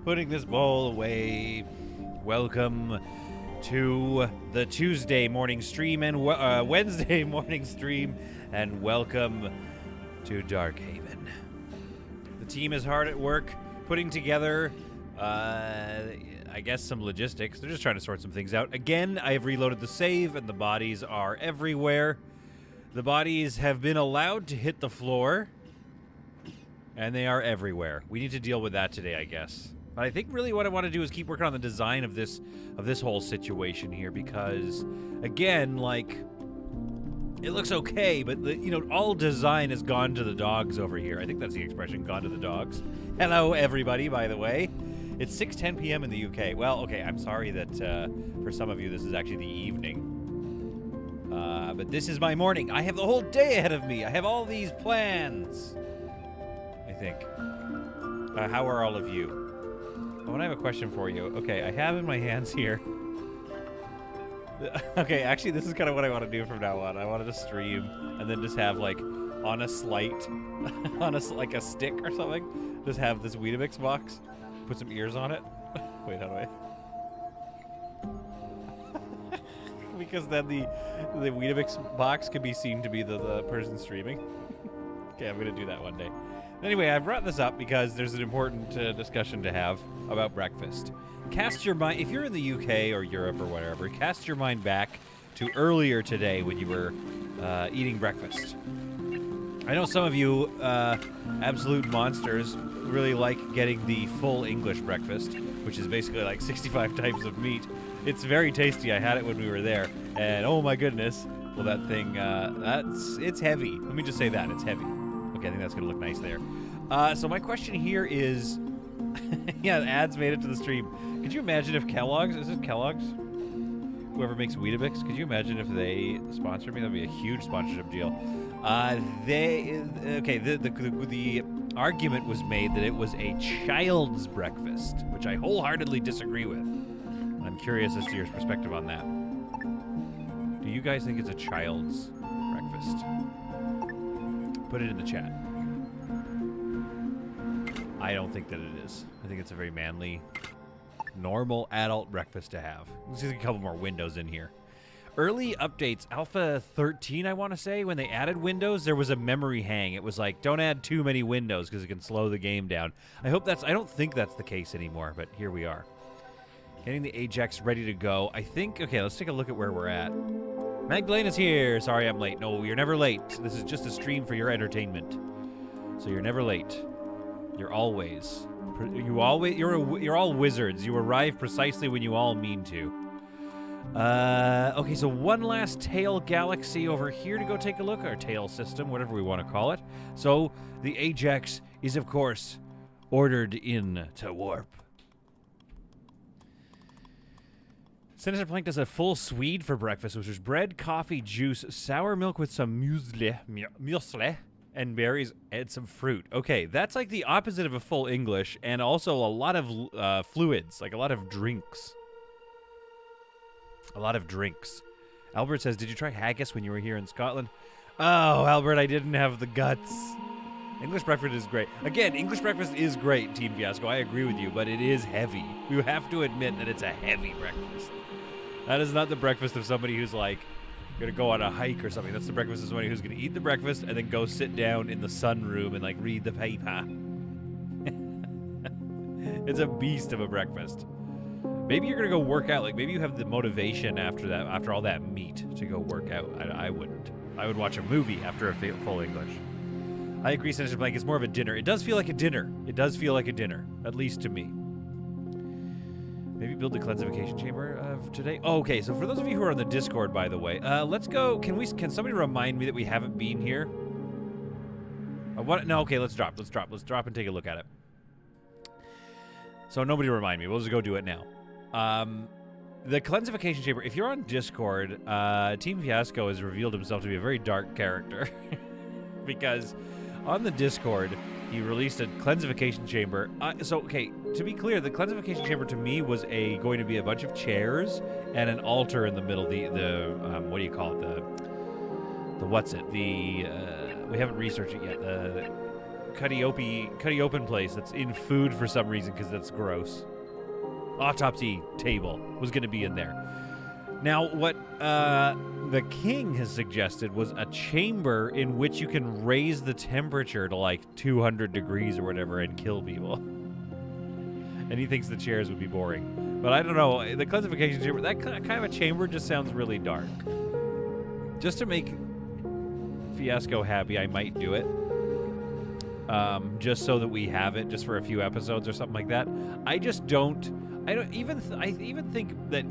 Putting this bowl away. Welcome to the Tuesday morning stream and Wednesday morning stream, and welcome to Darkhaven. The team is hard at work putting together, I guess, some logistics. They're just trying to sort some things out. Again, I have reloaded the save, and the bodies are everywhere. The bodies have been allowed to hit the floor, and they are everywhere. We need to deal with that today, I guess. But I think really what I want to do is keep working on the design of this whole situation here, because, again, like, it looks okay, but, all design has gone to the dogs over here. I think that's the expression, gone to the dogs. Hello, everybody, by the way. It's 6:10 p.m. in the UK. Well, okay, I'm sorry that for some of you this is actually the evening. But this is my morning. I have the whole day ahead of me. I have all these plans, I think. How are all of you? Oh, and I have a question for you. Okay, I have in my hands here. Okay, actually, this is kind of what I want to do from now on. I wanted to stream and then just have, like, on a slate, like a stick or something, just have this Weetabix box, put some ears on it. Wait, how do I? Because then the Weetabix box can be seen to be the person streaming. Okay, I'm going to do that one day. Anyway, I brought this up because there's an important discussion to have about breakfast. Cast your mind, if you're in the UK or Europe or whatever, cast your mind back to earlier today when you were eating breakfast. I know some of you absolute monsters really like getting the full English breakfast, which is basically like 65 types of meat. It's very tasty. I had it when we were there, and oh my goodness. Well, that thing, it's heavy. Let me just say that, it's heavy. Okay, I think that's going to look nice there. So my question here is, yeah, ads made it to the stream. Could you imagine if Kellogg's, is it Kellogg's? Whoever makes Weetabix, could you imagine if they sponsored me? That'd be a huge sponsorship deal. The argument was made that it was a child's breakfast, which I wholeheartedly disagree with. I'm curious as to your perspective on that. Do you guys think it's a child's breakfast? Put it in the chat. I don't think that it is. I think it's a very manly, normal adult breakfast to have. Let's see a couple more windows in here. Early updates, Alpha 13, I want to say, when they added windows, there was a memory hang. It was like, don't add too many windows because it can slow the game down. I don't think that's the case anymore, but here we are. Getting the Ajax ready to go. I think, okay, let's take a look at where we're at. Magdalene is here. Sorry, I'm late. No, you're never late. This is just a stream for your entertainment. So you're never late. You're always. You're all wizards. You arrive precisely when you all mean to. Okay, so one last tail galaxy over here to go take a look. Our tail system, whatever we want to call it. So the Ajax is, of course, ordered in to warp. Senator Plank does a full Swede for breakfast, which is bread, coffee, juice, sour milk with some muesli, and berries, and some fruit. Okay, that's like the opposite of a full English, and also a lot of fluids, like a lot of drinks. A lot of drinks. Albert says, did you try haggis when you were here in Scotland? Oh, Albert, I didn't have the guts. English breakfast is great. Again, English breakfast is great, Team Fiasco. I agree with you, but it is heavy. We have to admit that it's a heavy breakfast. That is not the breakfast of somebody who's like going to go on a hike or something. That's the breakfast of somebody who's going to eat the breakfast and then go sit down in the sunroom and like read the paper. It's a beast of a breakfast. Maybe you're going to go work out. Like maybe you have the motivation after that, after all that meat to go work out. I wouldn't. I would watch a movie after a full English. I agree, Senator Blank. It's more of a dinner. It does feel like a dinner. It does feel like a dinner, at least to me. Maybe build the cleansification chamber of today. Oh, okay, so for those of you who are on the Discord, by the way, let's go. Can somebody remind me that we haven't been here? No, okay, let's drop. Let's drop and take a look at it. So nobody remind me. We'll just go do it now. The cleansification chamber. If you're on Discord, Team Fiasco has revealed himself to be a very dark character. Because on the Discord, he released a cleansification chamber. Okay, to be clear, the cleansification chamber to me was going to be a bunch of chairs and an altar in the middle. What do you call it? We haven't researched it yet. cutty open place that's in food for some reason because that's gross. Autopsy table was going to be in there. Now, what the king has suggested was a chamber in which you can raise the temperature to like 200 degrees or whatever and kill people. And he thinks the chairs would be boring. But I don't know. The classification chamber, that kind of a chamber just sounds really dark. Just to make Fiasco happy, I might do it. Just so that we have it just for a few episodes or something like that. I even think that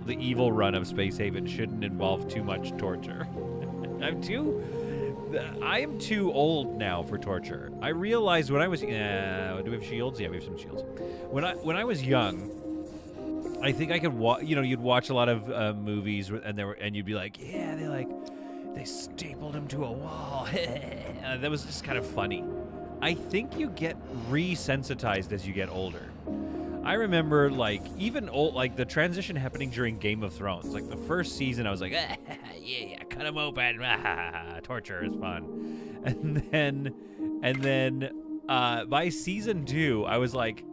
the evil run of Space Haven shouldn't involve too much torture. I am too old now for torture. I realized when I was do we have shields? Yeah, we have some shields. When I was young, I think I could you'd watch a lot of movies and you'd be like, yeah, they stapled him to a wall. That was just kind of funny. I think you get resensitized as you get older. I remember, the transition happening during Game of Thrones. Like, the first season, I was like, yeah, cut him open. Torture is fun. And then, by season 2, I was like,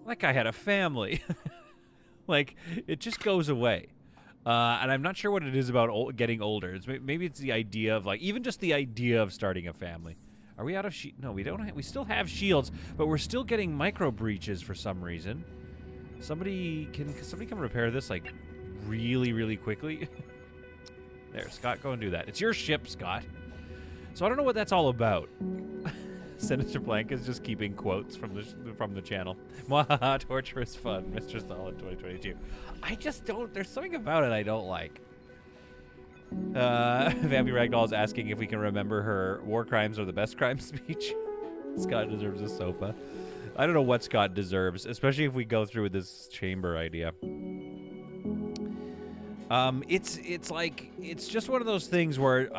that guy had a family. Like, it just goes away. And I'm not sure what it is about getting older. Maybe it's the idea of, even just the idea of starting a family. Are we out of No, we don't. We still have shields, but we're still getting micro breaches for some reason. Somebody come repair this really, really quickly? There, Scott, go and do that. It's your ship, Scott. So I don't know what that's all about. Senator Blank is just keeping quotes from the channel. Mwahaha, torture is fun, Mr. Solid 2022. I just don't. There's something about it I don't like. Vampy Ragdoll is asking if we can remember her war crimes or the best crime speech. Scott deserves a sofa. I don't know what Scott deserves, especially if we go through with this chamber idea. It's just one of those things where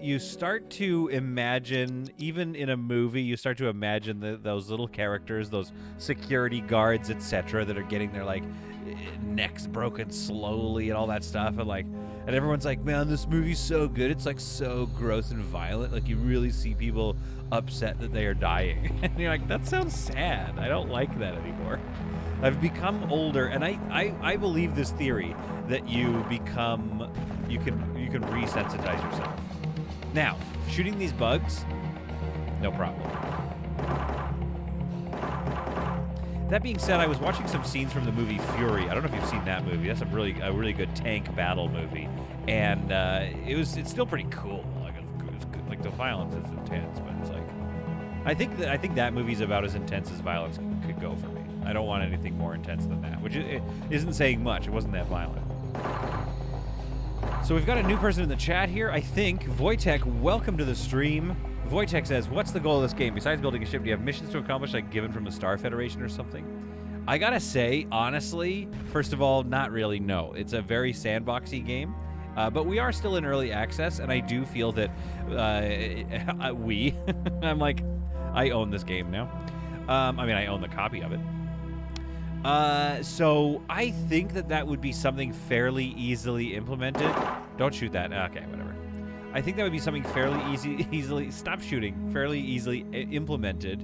you start to imagine, even in a movie, you start to imagine those little characters, those security guards, etc., that are getting their necks broken slowly and all that stuff, and everyone's like, man, this movie's so good. It's so gross and violent. You really see people upset that they are dying. And you're like, that sounds sad. I don't like that anymore. I've become older, and I believe this theory that you can resensitize yourself. Now, shooting these bugs, no problem. That being said, I was watching some scenes from the movie Fury. I don't know if you've seen that movie. That's a really good tank battle movie, and it's still pretty cool. It's good. The violence is intense, but it's I think that movie's about as intense as violence could go for me. I don't want anything more intense than that, which it isn't saying much. It wasn't that violent. So we've got a new person in the chat here. I think Wojtek, welcome to the stream. Wojtek says, what's the goal of this game? Besides building a ship, do you have missions to accomplish, given from the Star Federation or something? I gotta say, honestly, first of all, not really, no. It's a very sandboxy game, but we are still in early access, and I do feel that I own this game now. I own the copy of it. So I think that would be something fairly easily implemented. Don't shoot that. Okay, whatever. I think that would be something fairly fairly easily implemented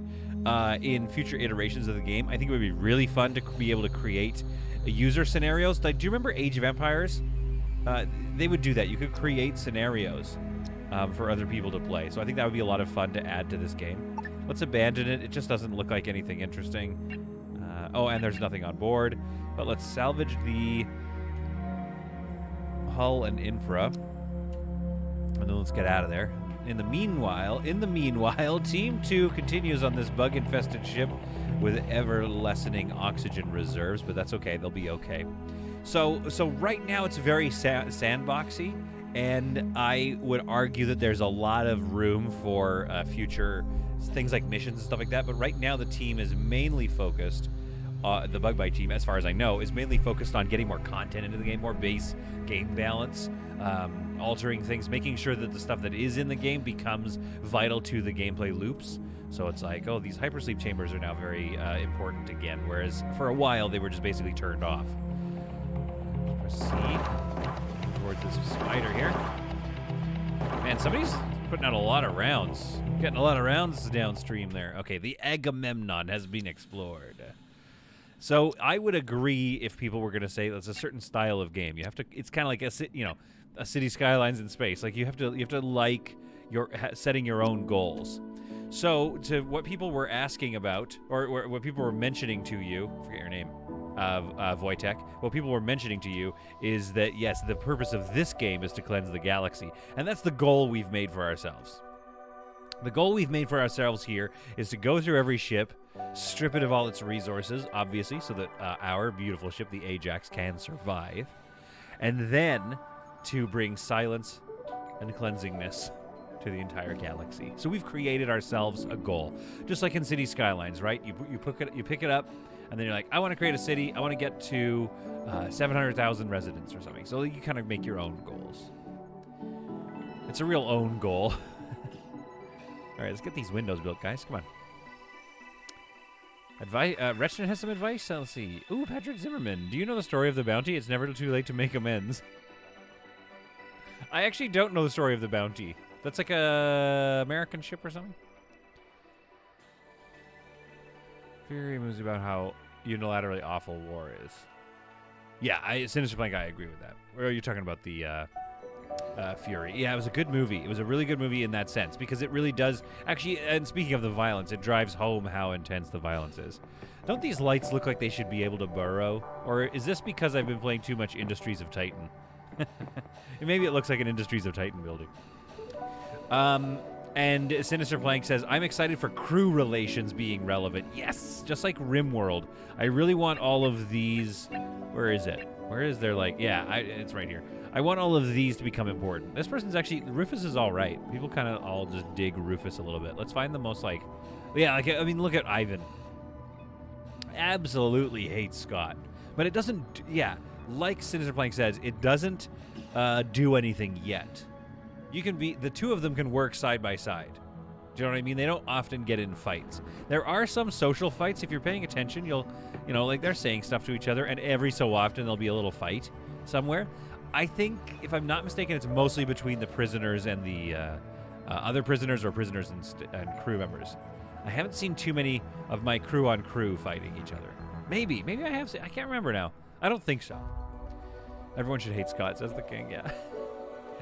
in future iterations of the game. I think it would be really fun to be able to create user scenarios. Do you remember Age of Empires? They would do that. You could create scenarios for other people to play. So I think that would be a lot of fun to add to this game. Let's abandon it. It just doesn't look like anything interesting. And there's nothing on board. But let's salvage the hull and infra. And then let's get out of there. In the meanwhile, Team 2 continues on this bug-infested ship with ever-lessening oxygen reserves, but that's okay. They'll be okay. So right now it's very sandboxy, and I would argue that there's a lot of room for future things like missions and stuff like that, but right now the team is mainly focused, the Bug Bite team, as far as I know, is mainly focused on getting more content into the game, more base game balance, altering things, making sure that the stuff that is in the game becomes vital to the gameplay loops. So it's these hypersleep chambers are now very important again, whereas for a while they were just basically turned off. Proceed towards this spider here. Man, somebody's Putting out a lot of rounds. Getting a lot of rounds downstream there. Okay, the Agamemnon has been explored. So I would agree if people were going to say that's a certain style of game. You have to. It's kind of like a city skylines in space. Like you have to like setting your own goals. So to what people were asking about, or what people were mentioning to you, forget your name, Wojtek. What people were mentioning to you is that yes, the purpose of this game is to cleanse the galaxy, and that's the goal we've made for ourselves. The goal we've made for ourselves here is to go through every ship, strip it of all its resources, obviously, so that our beautiful ship, the Ajax, can survive. And then to bring silence and cleansingness to the entire galaxy. So we've created ourselves a goal. Just like in City Skylines, right? You pick it up, and then you're like, I want to create a city. I want to get to 700,000 residents or something. So you kind of make your own goals. It's a real own goal. All right, let's get these windows built, guys. Come on. Rechner has some advice. Let's see. Ooh, Patrick Zimmerman. Do you know the story of the bounty? It's never too late to make amends. I actually don't know the story of the bounty. That's like a American ship or something? Fury moves about how unilaterally awful war is. Yeah, Sinister Blank, I agree with that. Or are you talking about the Fury? Yeah, it was a good movie. It was a really good movie in that sense because it really does actually. And speaking of the violence, it drives home how intense the violence is. Don't these lights look like they should be able to burrow? Or is this because I've been playing too much Industries of Titan? Maybe it looks like an Industries of Titan building. And Sinister Plank says, I'm excited for crew relations being relevant. Yes, just like RimWorld. I really want all of these. Where is it? Where is there like, yeah, it's right here. I want all of these to become important. This person's actually, Rufus is all right. People kind of all just dig Rufus a little bit. Let's find the most like, yeah, like, I mean, look at Ivan. Absolutely hates Scott. But it doesn't, yeah, like Sinister Plank says, it doesn't do anything yet. You can be, the two of them can work side by side. Do you know what I mean? They don't often get in fights. There are some social fights. If you're paying attention, you'll, like they're saying stuff to each other, and every so often there'll be a little fight somewhere. I think, if I'm not mistaken, it's mostly between the prisoners and the other prisoners or prisoners and crew members. I haven't seen too many of my crew on crew fighting each other. Maybe I have seen, I can't remember now. I don't think so. Everyone should hate Scott, says the king, yeah.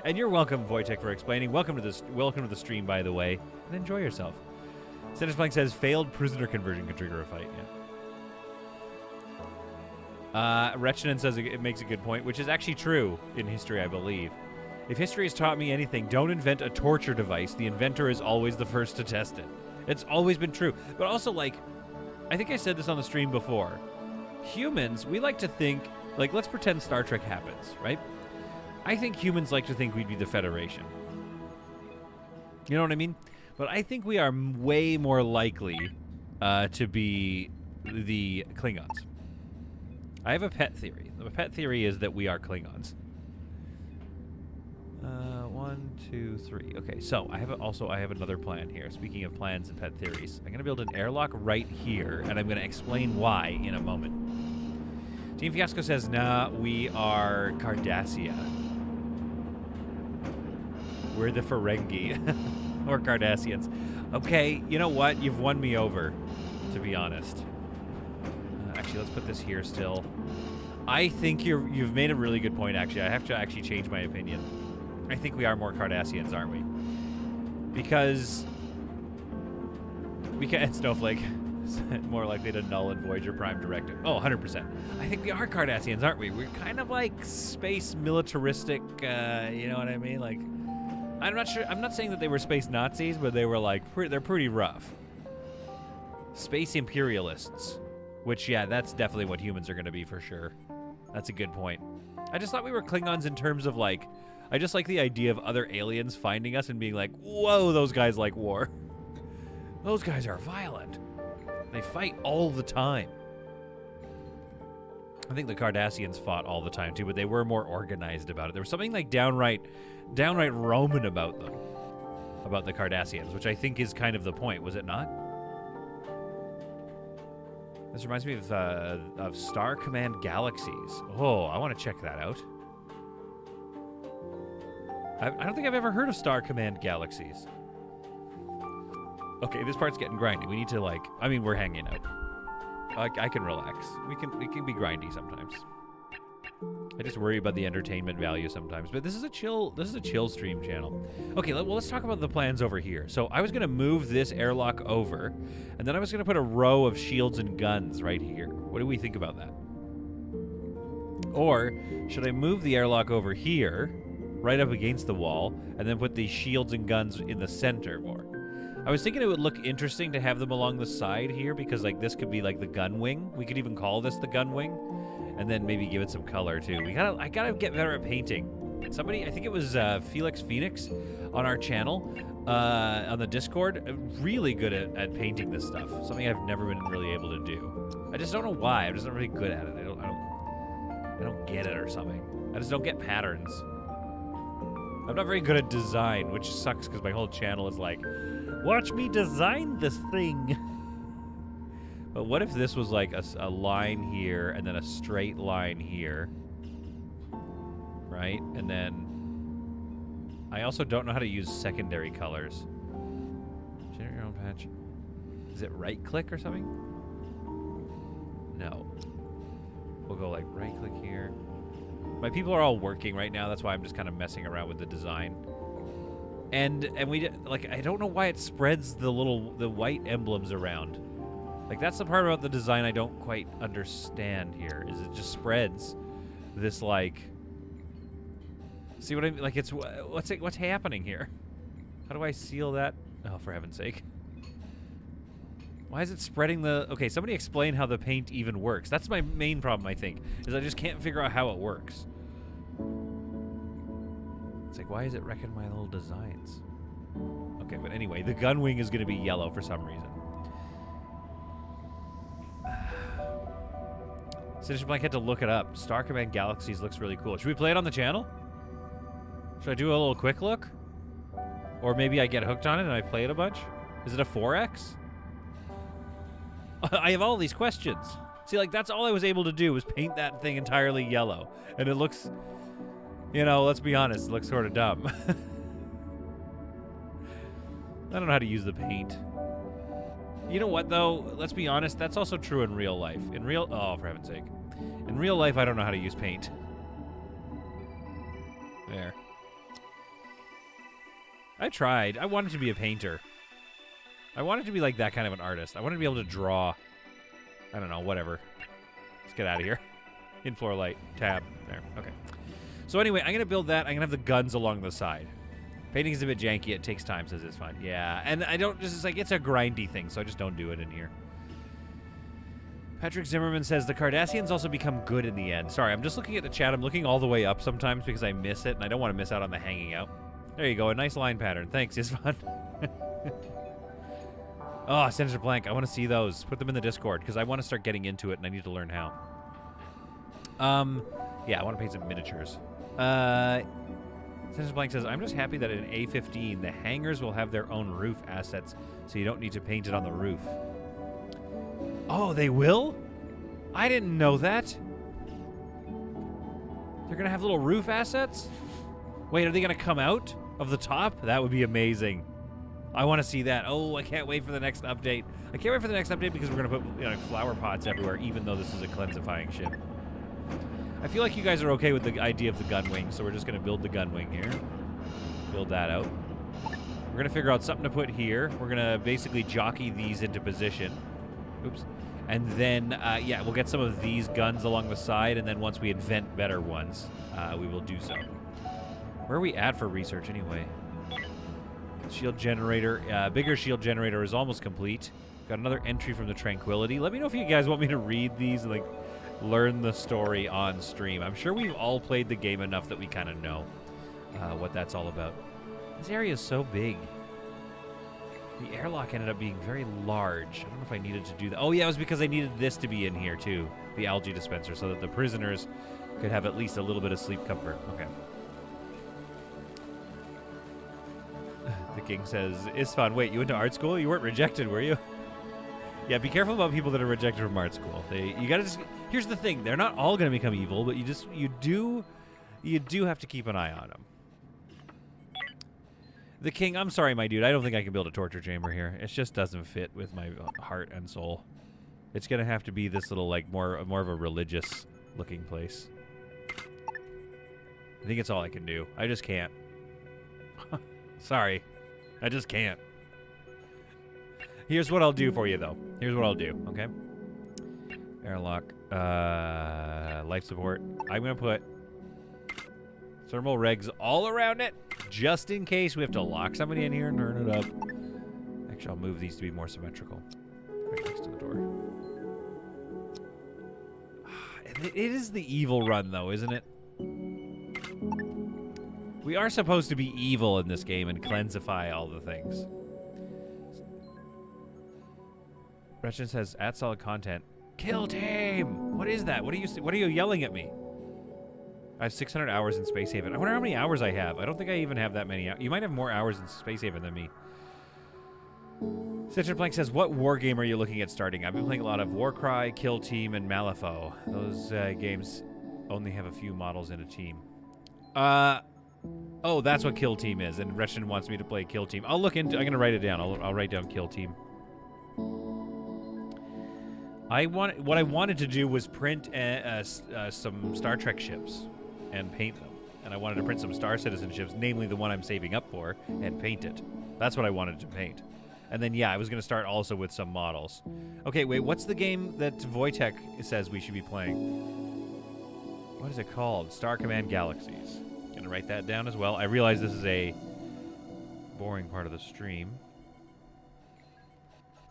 And you're welcome, Wojtek, for explaining. Welcome to the stream, by the way, and enjoy yourself. Sinister Plank says failed prisoner conversion can trigger a fight. Yeah. Rechnen says it makes a good point, which is actually true in history, I believe. If history has taught me anything, don't invent a torture device. The inventor is always the first to test it. It's always been true. But also, like, I think I said this on the stream before. Humans, we like to think, like, let's pretend Star Trek happens, right? I think humans like to think we'd be the Federation. You know what I mean? But I think we are way more likely to be the Klingons. I have a pet theory. The pet theory is that we are Klingons. 1, 2, 3. Okay, so I have another plan here. Speaking of plans and pet theories, I'm going to build an airlock right here, and I'm going to explain why in a moment. Team Fiasco says, nah, we are Cardassia. We're the Ferengi. Or Cardassians. Okay, you know what? You've won me over, to be honest. Actually, let's put this here still. I think you've made a really good point, actually. I have to actually change my opinion. I think we are more Cardassians, aren't we? Because and Snowflake more likely to null and void your Prime Directive. Oh, 100%. I think we are Cardassians, aren't we? We're kind of like space militaristic, you know what I mean? Like, I'm not sure. I'm not saying that they were space Nazis, but they were like, they're pretty rough. Space imperialists. Which, yeah, that's definitely what humans are going to be for sure. That's a good point. I just thought we were Klingons in terms of, like, I just like the idea of other aliens finding us and being like, whoa, those guys like war. Those guys are violent. They fight all the time. I think the Cardassians fought all the time, too, but they were more organized about it. There was something, like, downright Roman about them. About the Cardassians, which I think is kind of the point, was it not? This reminds me of Star Command Galaxies. Oh, I want to check that out. I don't think I've ever heard of Star Command Galaxies. Okay, this part's getting grindy. We need to, like... I mean, we're hanging out. I can relax. We can be grindy sometimes. I just worry about the entertainment value sometimes. But this is a chill stream channel. Okay, well, let's talk about the plans over here. So I was going to move this airlock over, and then I was going to put a row of shields and guns right here. What do we think about that? Or should I move the airlock over here, right up against the wall, and then put the shields and guns in the center more? I was thinking it would look interesting to have them along the side here, because like this could be like the gun wing. We could even call this the gun wing, and then maybe give it some color too. I gotta get better at painting. Somebody, I think it was Felix Phoenix on our channel, on the Discord, really good at painting this stuff. Something I've never been really able to do. I just don't know why. I'm just not really good at it. I don't get it or something. I just don't get patterns. I'm not very good at design, which sucks because my whole channel is like, watch me design this thing. But what if this was like a line here and then a straight line here? Right? And then I also don't know how to use secondary colors. Generate your own patch. Is it right click or something? No. We'll go like right click here. My people are all working right now. That's why I'm just kind of messing around with the design. And we like, I don't know why it spreads the white emblems around. Like, that's the part about the design I don't quite understand here, is it just spreads this, like... See what I mean? Like, it's... What's happening here? How do I seal that? Oh, for heaven's sake. Why is it spreading the... Okay, somebody explain how the paint even works. That's my main problem, I think, is I just can't figure out how it works. It's like, why is it wrecking my little designs? Okay, but anyway, the gun wing is going to be yellow for some reason. Sinister Blank had to look it up. Star Command Galaxies looks really cool. Should we play it on the channel? Should I do a little quick look? Or maybe I get hooked on it and I play it a bunch? Is it a 4X? I have all these questions. See, like, that's all I was able to do was paint that thing entirely yellow. And it looks, you know, let's be honest, it looks sort of dumb. I don't know how to use the paint. You know what, though? Let's be honest, that's also true in real life. Oh, for heaven's sake. In real life, I don't know how to use paint. There. I tried. I wanted to be a painter. I wanted to be like that kind of an artist. I wanted to be able to draw. I don't know, whatever. Let's get out of here. In-floor light. Tab. There. Okay. So anyway, I'm going to build that. I'm going to have the guns along the side. Painting is a bit janky. It takes time, says it's fine. Yeah, and I don't just, it's like, it's a grindy thing, so I just don't do it in here. Patrick Zimmerman says, the Cardassians also become good in the end. Sorry, I'm just looking at the chat. I'm looking all the way up sometimes because I miss it, and I don't want to miss out on the hanging out. There you go, a nice line pattern. Thanks, it's fun. Oh, Senator Blank, I want to see those. Put them in the Discord, because I want to start getting into it, and I need to learn how. Yeah, I want to paint some miniatures. Senator Blank says, I'm just happy that in A15, the hangars will have their own roof assets, so you don't need to paint it on the roof. Oh, they will? I didn't know that. They're going to have little roof assets? Wait, are they going to come out of the top? That would be amazing. I want to see that. Oh, I can't wait for the next update. I can't wait for the next update because we're going to put, you know, flower pots everywhere, even though this is a cleansifying ship. I feel like you guys are okay with the idea of the gun wing, so we're just going to build the gun wing here. Build that out. We're going to figure out something to put here. We're going to basically jockey these into position. Oops. And then, yeah, we'll get some of these guns along the side, and then once we invent better ones, we will do so. Where are we at for research anyway? Shield generator, bigger shield generator is almost complete. Got another entry from the Tranquility. Let me know if you guys want me to read these and, like, learn the story on stream. I'm sure we've all played the game enough that we kind of know what that's all about. This area is so big. The airlock ended up being very large. I don't know if I needed to do that. Oh, yeah, it was because I needed this to be in here, too. The algae dispenser, so that the prisoners could have at least a little bit of sleep comfort. Okay. The king says, Isfan, wait, you went to art school? You weren't rejected, were you? Yeah, be careful about people that are rejected from art school. You gotta just... Here's the thing. They're not all gonna become evil, but you do have to keep an eye on them. The king, I'm sorry, my dude. I don't think I can build a torture chamber here. It just doesn't fit with my heart and soul. It's gonna have to be this little, like, more of a religious-looking place. I think it's all I can do. I just can't. Sorry. I just can't. Here's what I'll do for you, though. Here's what I'll do, okay? Airlock. Life support. I'm gonna put thermal regs all around it, just in case we have to lock somebody in here and turn it up. Actually, I'll move these to be more symmetrical. Right next to the door. It is the evil run, though, isn't it? We are supposed to be evil in this game and cleansify all the things. Gretchen says, "Add solid content." Kill team! What is that? What are you yelling at me? I have 600 hours in Space Haven. I wonder how many hours I have. I don't think I even have that many. You might have more hours in Space Haven than me. Citric Plank says, "What war game are you looking at starting?" I've been playing a lot of Warcry, Kill Team, and Malifaux. Those games only have a few models in a team. Oh, that's what Kill Team is, and Wretchen wants me to play Kill Team. I'll look into. I'm gonna write it down. I'll write down Kill Team. What I wanted to do was print some Star Trek ships and paint them, and I wanted to print some Star Citizen ships, namely the one I'm saving up for, and paint it. That's what I wanted to paint. And then, yeah, I was going to start also with some models. Okay, wait, what's the game that Wojtek says we should be playing? What is it called? Star Command Galaxies. Going to write that down as well. I realize this is a boring part of the stream.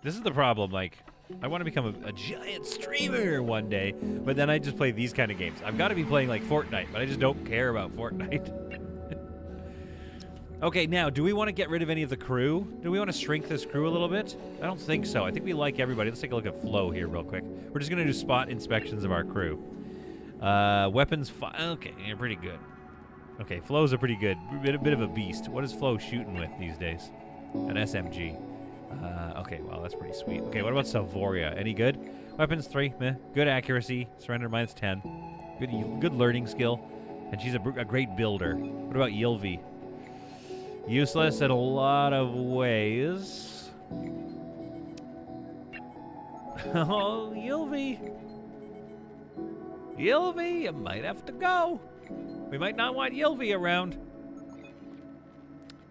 This is the problem, like, I want to become a giant streamer one day, but then I just play these kind of games. I've got to be playing, like, Fortnite, but I just don't care about Fortnite. Okay, now, do we want to get rid of any of the crew? Do we want to shrink this crew a little bit? I don't think so. I think we like everybody. Let's take a look at Flo here real quick. We're just going to do spot inspections of our crew. Weapons, okay, you're pretty good. Okay, Flo's a pretty good, bit of a beast. What is Flo shooting with these days? An SMG. Okay, well, that's pretty sweet. Okay, what about Salvoria? Any good? Weapons 3, meh. Good accuracy. Surrender minus 10. Good learning skill. And she's a great builder. What about Yilvi? Useless in a lot of ways. Oh, Yilvi. Yilvi, you might have to go. We might not want Yilvi around.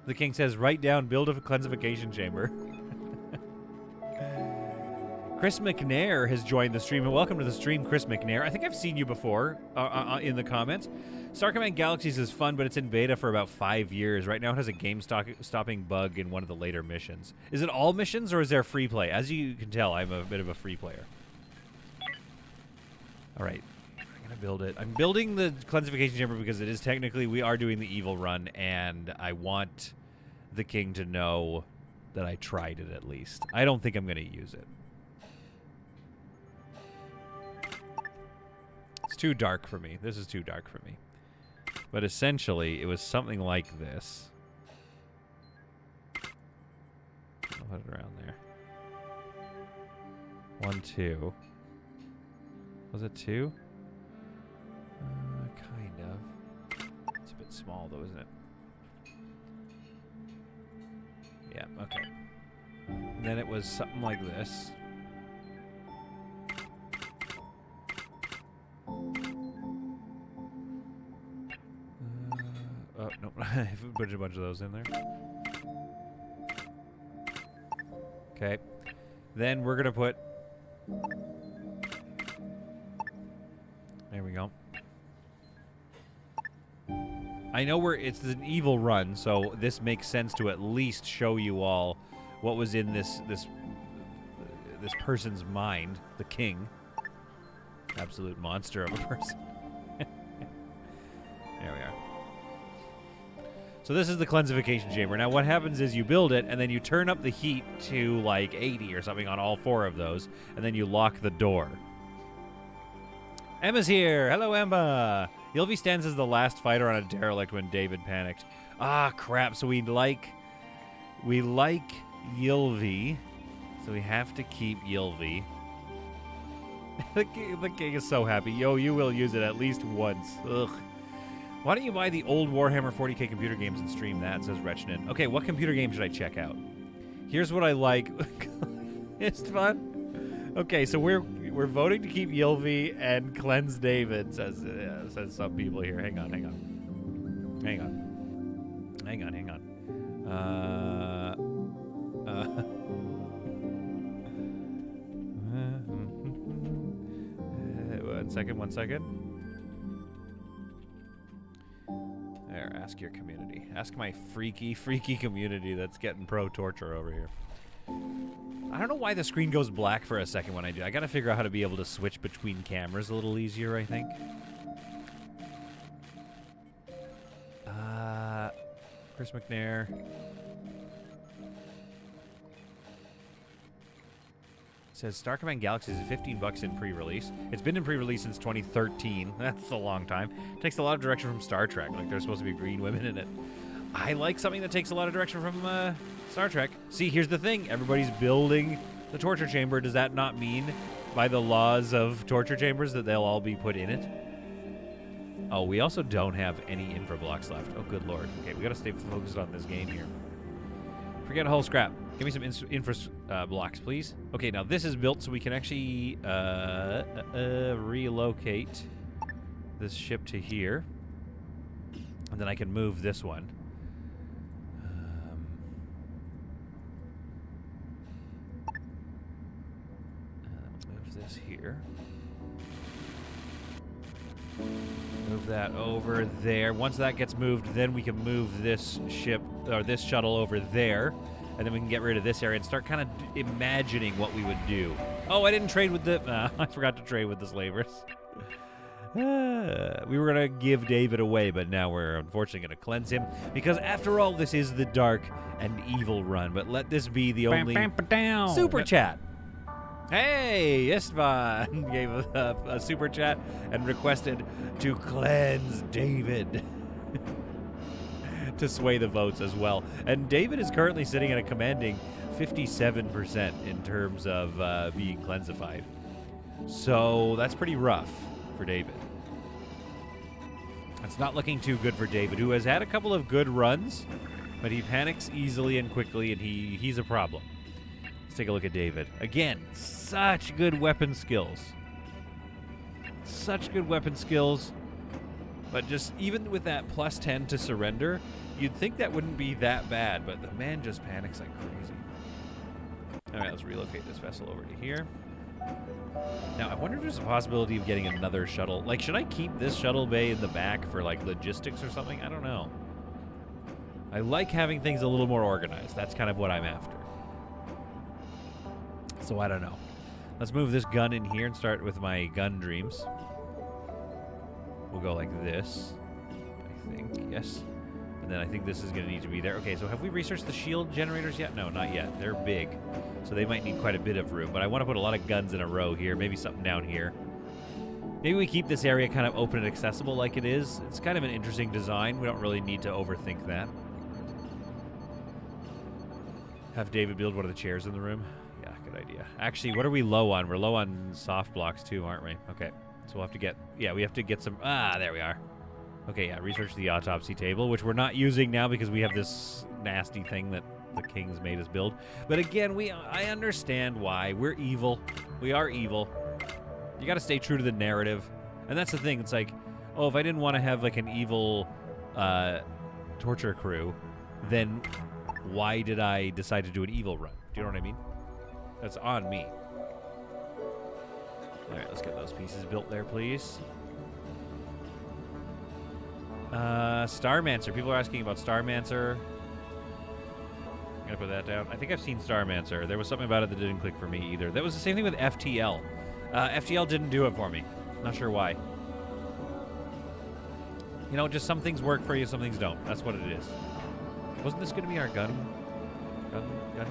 The king says, write down, build a cleansification chamber. Chris McNair has joined the stream. And welcome to the stream, Chris McNair. I think I've seen you before in the comments. Star Command Galaxies is fun, but it's in beta for about 5 years. Right now it has a game-stopping bug in one of the later missions. Is it all missions, or is there free play? As you can tell, I'm a bit of a free player. All right. I'm going to build it. I'm building the cleansification chamber because it is technically, we are doing the evil run, and I want the king to know that I tried it at least. I don't think I'm going to use it. It's too dark for me. This is too dark for me. But essentially, it was something like this. I'll put it around there. 1, 2. Was it 2? Kind of. It's a bit small, though, isn't it? Yeah, okay. And then it was something like this. Oh, no. Put a bunch of those in there. Okay. Then we're going to put... There we go. I know it's an evil run, so this makes sense to at least show you all what was in this person's mind, the king. Absolute monster of a person. There we are. So this is the cleansification chamber. Now what happens is you build it, and then you turn up the heat to like 80 or something on all 4 of those, and then you lock the door. Emma's here. Hello, Emma. Yilvi stands as the last fighter on a derelict when David panicked. Ah, crap. So we like Yilvi, so we have to keep Yilvi. The king is so happy. Yo, you will use it at least once. Ugh. Why don't you buy the old Warhammer 40k computer games and stream that, says Rechnin. Okay, what computer game should I check out? Here's what I like. It's fun. Okay, so we're voting to keep Ylvi and cleanse David, says some people here. Hang on. One second. There, ask your community. Ask my freaky community that's getting pro-torture over here. I don't know why the screen goes black for a second when I do. I gotta figure out how to be able to switch between cameras a little easier, I think. Chris McNair. Says Star Command Galaxies is $15 in pre-release. It's been in pre-release since 2013. That's a long time. It takes a lot of direction from Star Trek. Like, there's supposed to be green women in it. I like something that takes a lot of direction from Star Trek. See, here's the thing. Everybody's building the torture chamber. Does that not mean, by the laws of torture chambers, that they'll all be put in it? Oh, we also don't have any infra blocks left. Oh, good lord. Okay, we gotta stay focused on this game here. Forget a whole scrap. Give me some infra blocks, please. Okay, now this is built so we can actually relocate this ship to here. And then I can move this one. Move this here. Move that over there. Once that gets moved, then we can move this ship, or this shuttle over there. And then we can get rid of this area and start kind of imagining what we would do. Oh, I didn't trade with the... I forgot to trade with the slavers. We were going to give David away, but now we're unfortunately going to cleanse him. Because after all, this is the dark and evil run. But let this be the only... Super chat. Hey, Istvan gave a super chat and requested to cleanse David. To sway the votes as well. And David is currently sitting at a commanding 57% in terms of being cleansified. So that's pretty rough for David. It's not looking too good for David, who has had a couple of good runs, but he panics easily and quickly, and he's a problem. Let's take a look at David. Again, such good weapon skills. Such good weapon skills. But just even with that plus 10 to surrender, you'd think that wouldn't be that bad, but the man just panics like crazy. All right, let's relocate this vessel over to here. Now, I wonder if there's a possibility of getting another shuttle. Like, should I keep this shuttle bay in the back for, like, logistics or something? I don't know. I like having things a little more organized. That's kind of what I'm after. So I don't know. Let's move this gun in here and start with my gun dreams. We'll go like this, I think, yes. And then I think this is going to need to be there. Okay, so have we researched the shield generators yet? No, not yet. They're big, so they might need quite a bit of room. But I want to put a lot of guns in a row here, maybe something down here. Maybe we keep this area kind of open and accessible like it is. It's kind of an interesting design. We don't really need to overthink that. Have David build one of the chairs in the room. Yeah, good idea. Actually, what are we low on? We're low on soft blocks too, aren't we? Okay. So we'll have to get, yeah, we have to get some, there we are. Okay, yeah, research the autopsy table, which we're not using now because we have this nasty thing that the kings made us build. But again, I understand why. We're evil. We are evil. You got to stay true to the narrative. And that's the thing. It's like, oh, if I didn't want to have like an evil torture crew, then why did I decide to do an evil run? Do you know what I mean? That's on me. All right, let's get those pieces built there, please. Starmancer. People are asking about Starmancer. I'm going to put that down. I think I've seen Starmancer. There was something about it that didn't click for me either. That was the same thing with FTL. FTL didn't do it for me. Not sure why. You know, just some things work for you, some things don't. That's what it is. Wasn't this going to be our gun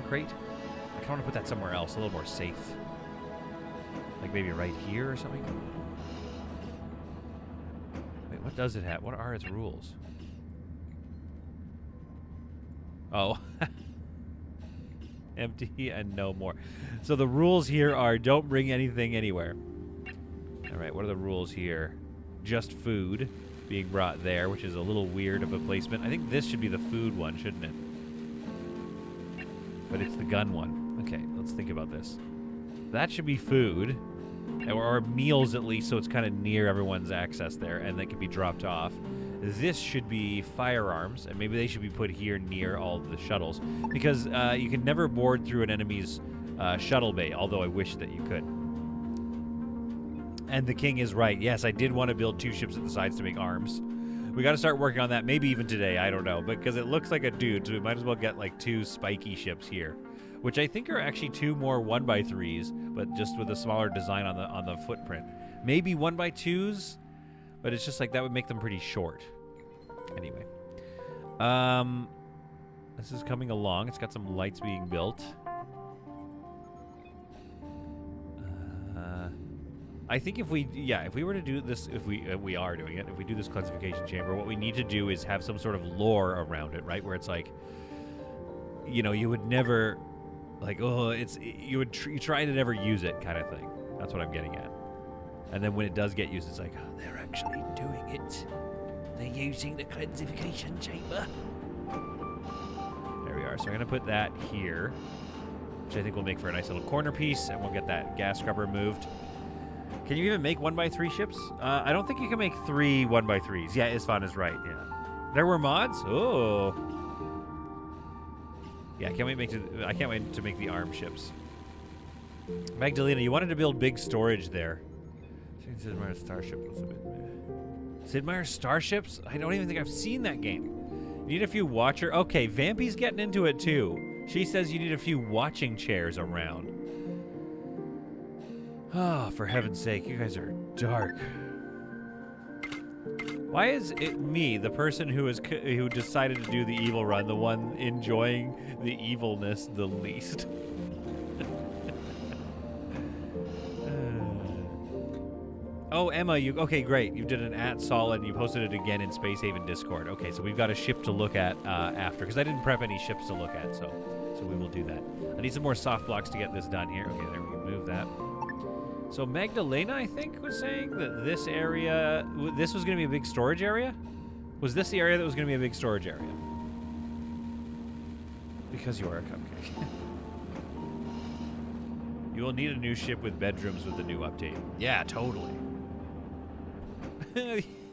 crate? I kind of want to put that somewhere else, a little more safe. Like maybe right here or something? Wait, what does it have? What are its rules? Oh. Empty and no more. So the rules here are don't bring anything anywhere. All right, what are the rules here? Just food. being brought there, which is a little weird of a placement. I think this should be the food one, shouldn't it? But it's the gun one. Okay, let's think about this. That should be food, or meals at least, so it's kind of near everyone's access there, and they can be dropped off. This should be firearms, and maybe they should be put here near all of the shuttles, because you can never board through an enemy's shuttle bay, although I wish that you could. And the king is right. Yes, I did want to build 2 ships at the sides to make arms. We got to start working on that, maybe even today, I don't know, because it looks like a dude, so we might as well get like 2 spiky ships here, which I think are actually 2 more 1x3s, but just with a smaller design on the footprint. Maybe 1x2s, but it's just like that would make them pretty short. Anyway, this is coming along. It's got some lights being built. I think if we were to do this, if we are doing it, if we do this classification chamber, what we need to do is have some sort of lore around it, right? Where it's like, you know, you would never, like, oh, you try to never use it, kind of thing. That's what I'm getting at. And then when it does get used, it's like, oh, they're actually doing it. They're using the classification chamber. There we are. So I'm gonna put that here, which I think will make for a nice little corner piece, and we'll get that gas scrubber moved. Can you even make 1x3 ships? I don't think you can make 3 1x3s. Yeah, Isfan is right. Yeah, there were mods. Oh, yeah. I can't wait to make the arm ships. Magdalena, you wanted to build big storage there. Sid Meier's Starship was a bit. Sid Meier's Starships? I don't even think I've seen that game. You need a few watcher. Okay, Vampy's getting into it too. She says you need a few watching chairs around. Oh, for heaven's sake, you guys are dark. Why is it me, the person who decided to do the evil run, the one enjoying the evilness the least? Oh, Emma, okay, great. You did an @solid, and you posted it again in Space Haven Discord. Okay, so we've got a ship to look at after, because I didn't prep any ships to look at, so we will do that. I need some more soft blocks to get this done here. Okay, there we go. Move that. So Magdalena, I think, was saying that this area, this was going to be a big storage area? Was this the area that was going to be a big storage area? Because you are a cupcake. You will need a new ship with bedrooms with the new update. Yeah, totally.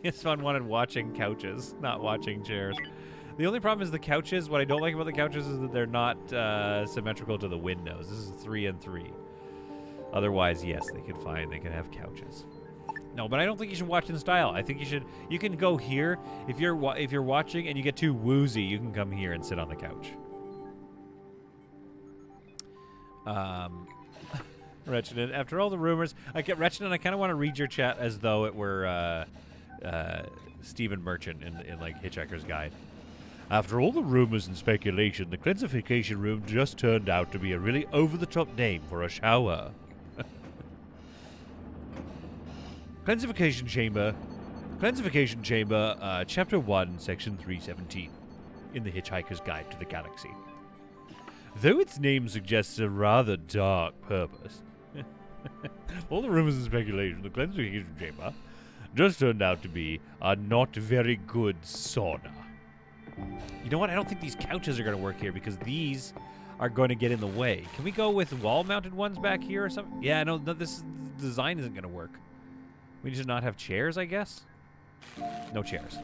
It's fun wanted watching couches, not watching chairs. The only problem is the couches. What I don't like about the couches is that they're not symmetrical to the windows. This is 3 and 3. Otherwise, yes, they can have couches. No, but I don't think you should watch in style. I think you can go here. If you're watching and you get too woozy, you can come here and sit on the couch. Wretched, after all the rumors, Wretched, I kind of want to read your chat as though it were Stephen Merchant in like Hitchhiker's Guide. After all the rumors and speculation, the classification room just turned out to be a really over-the-top name for a shower. Classification Chamber, Chapter 1, Section 317, in the Hitchhiker's Guide to the Galaxy. Though its name suggests a rather dark purpose, all the rumors and speculation, the classification chamber just turned out to be a not very good sauna. You know what? I don't think these couches are going to work here because these are going to get in the way. Can we go with wall-mounted ones back here or something? Yeah, no, this design isn't going to work. We just not have chairs, I guess? No chairs.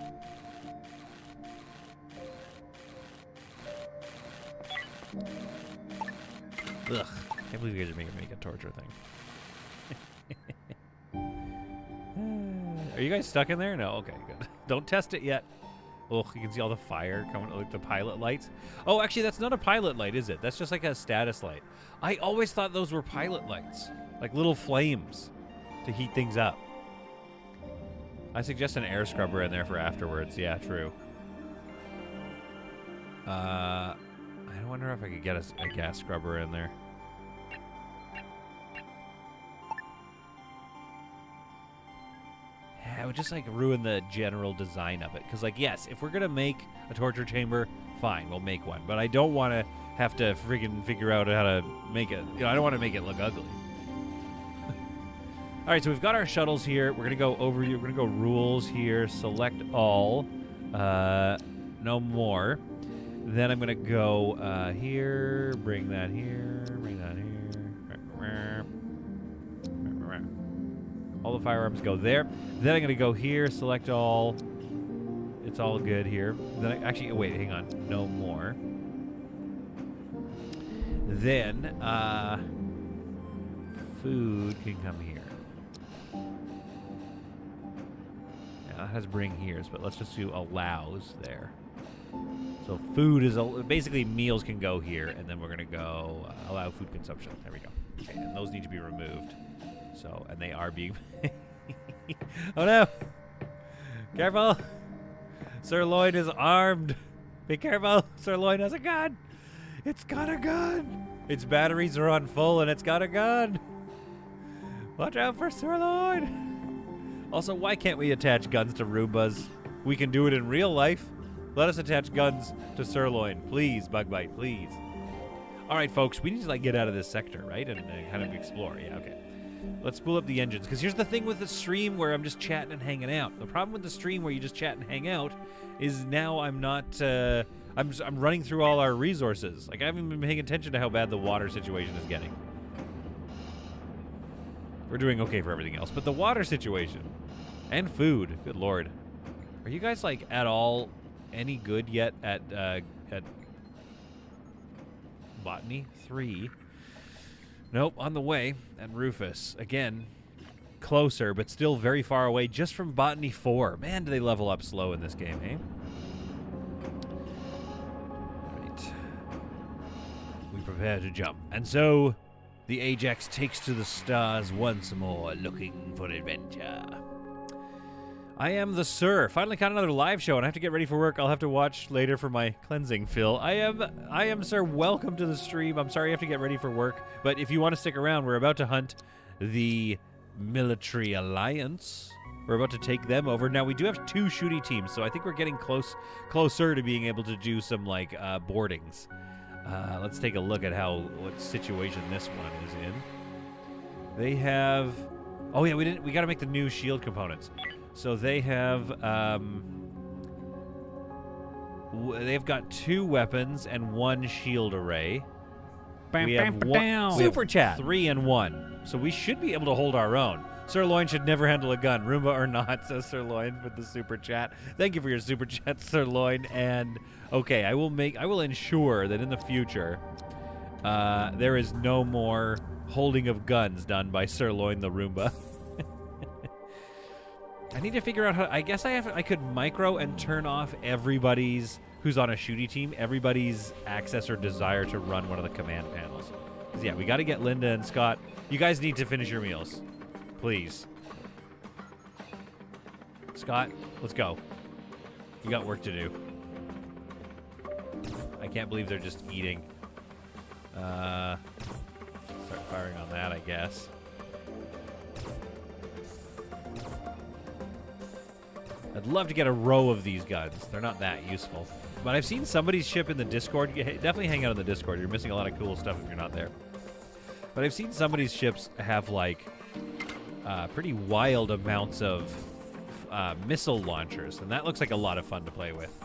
Ugh. Can't believe you guys are making me make a torture thing. Are you guys stuck in there? No? Okay, good. Don't test it yet. Oh, you can see all the fire coming, like the pilot lights. Oh, actually, that's not a pilot light, is it? That's just like a status light. I always thought those were pilot lights. Like little flames to heat things up. I suggest an air scrubber in there for afterwards. Yeah, true. I wonder if I could get a gas scrubber in there. Yeah, it would just like ruin the general design of it. Because like, yes, if we're going to make a torture chamber, fine, we'll make one. But I don't want to have to friggin' figure out how to make it. You know, I don't want to make it look ugly. All right, so we've got our shuttles here. We're gonna go over here. We're gonna go rules here. Select all. No more. Then I'm gonna go here. Bring that here. Bring that here. All the firearms go there. Then I'm gonna go here. Select all. It's all good here. Then actually, wait, hang on. No more. Then food can come here. That has bring here's, but let's just do allows there. So food is, basically meals can go here, and then we're going to go allow food consumption. There we go. Okay, and those need to be removed. So, and they are being... Oh no! Careful! Sirloin is armed! Be careful! Sirloin has a gun! It's got a gun! Its batteries are on full and it's got a gun! Watch out for Sirloin! Also, why can't we attach guns to Roombas? We can do it in real life. Let us attach guns to Sirloin. Please, Bugbite, please. All right, folks, we need to like get out of this sector, right? And kind of explore. Yeah, okay. Let's spool up the engines. Because here's the thing with the stream where I'm just chatting and hanging out. The problem with the stream where you just chat and hang out is now I'm not... I'm running through all our resources. Like, I haven't been paying attention to how bad the water situation is getting. We're doing okay for everything else. But the water situation... And food. Good lord. Are you guys, like, at all any good yet at Botany? 3. Nope, on the way. And Rufus. Again, closer, but still very far away just from Botany 4. Man, do they level up slow in this game, eh? Right. We prepare to jump. And so, the Ajax takes to the stars once more, looking for adventure. I am the Sir. Finally caught another live show, and I have to get ready for work. I'll have to watch later for my cleansing fill. I am Sir. Welcome to the stream. I'm sorry I have to get ready for work, but if you want to stick around, we're about to hunt the Military Alliance. We're about to take them over. Now, we do have 2 shooty teams, so I think we're getting closer to being able to do some, like, boardings. Let's take a look at what situation this one is in. They have... Oh, yeah, we got to make the new shield components. So they have, they've got 2 weapons and 1 shield array. We have one super chat 3 and 1. So we should be able to hold our own. Sirloin should never handle a gun, Roomba or not, says Sirloin with the super chat. Thank you for your super chat, Sirloin. And okay, I will ensure that in the future, there is no more holding of guns done by Sirloin the Roomba. I need to figure out how... I guess I could micro and turn off everybody's... Who's on a shooty team, everybody's access or desire to run one of the command panels. Because, yeah, we got to get Linda and Scott. You guys need to finish your meals. Please. Scott, let's go. You got work to do. I can't believe they're just eating. Start firing on that, I guess. I'd love to get a row of these guns. They're not that useful. But I've seen somebody's ship in the Discord. Definitely hang out in the Discord. You're missing a lot of cool stuff if you're not there. But I've seen somebody's ships have, like, pretty wild amounts of missile launchers. And that looks like a lot of fun to play with.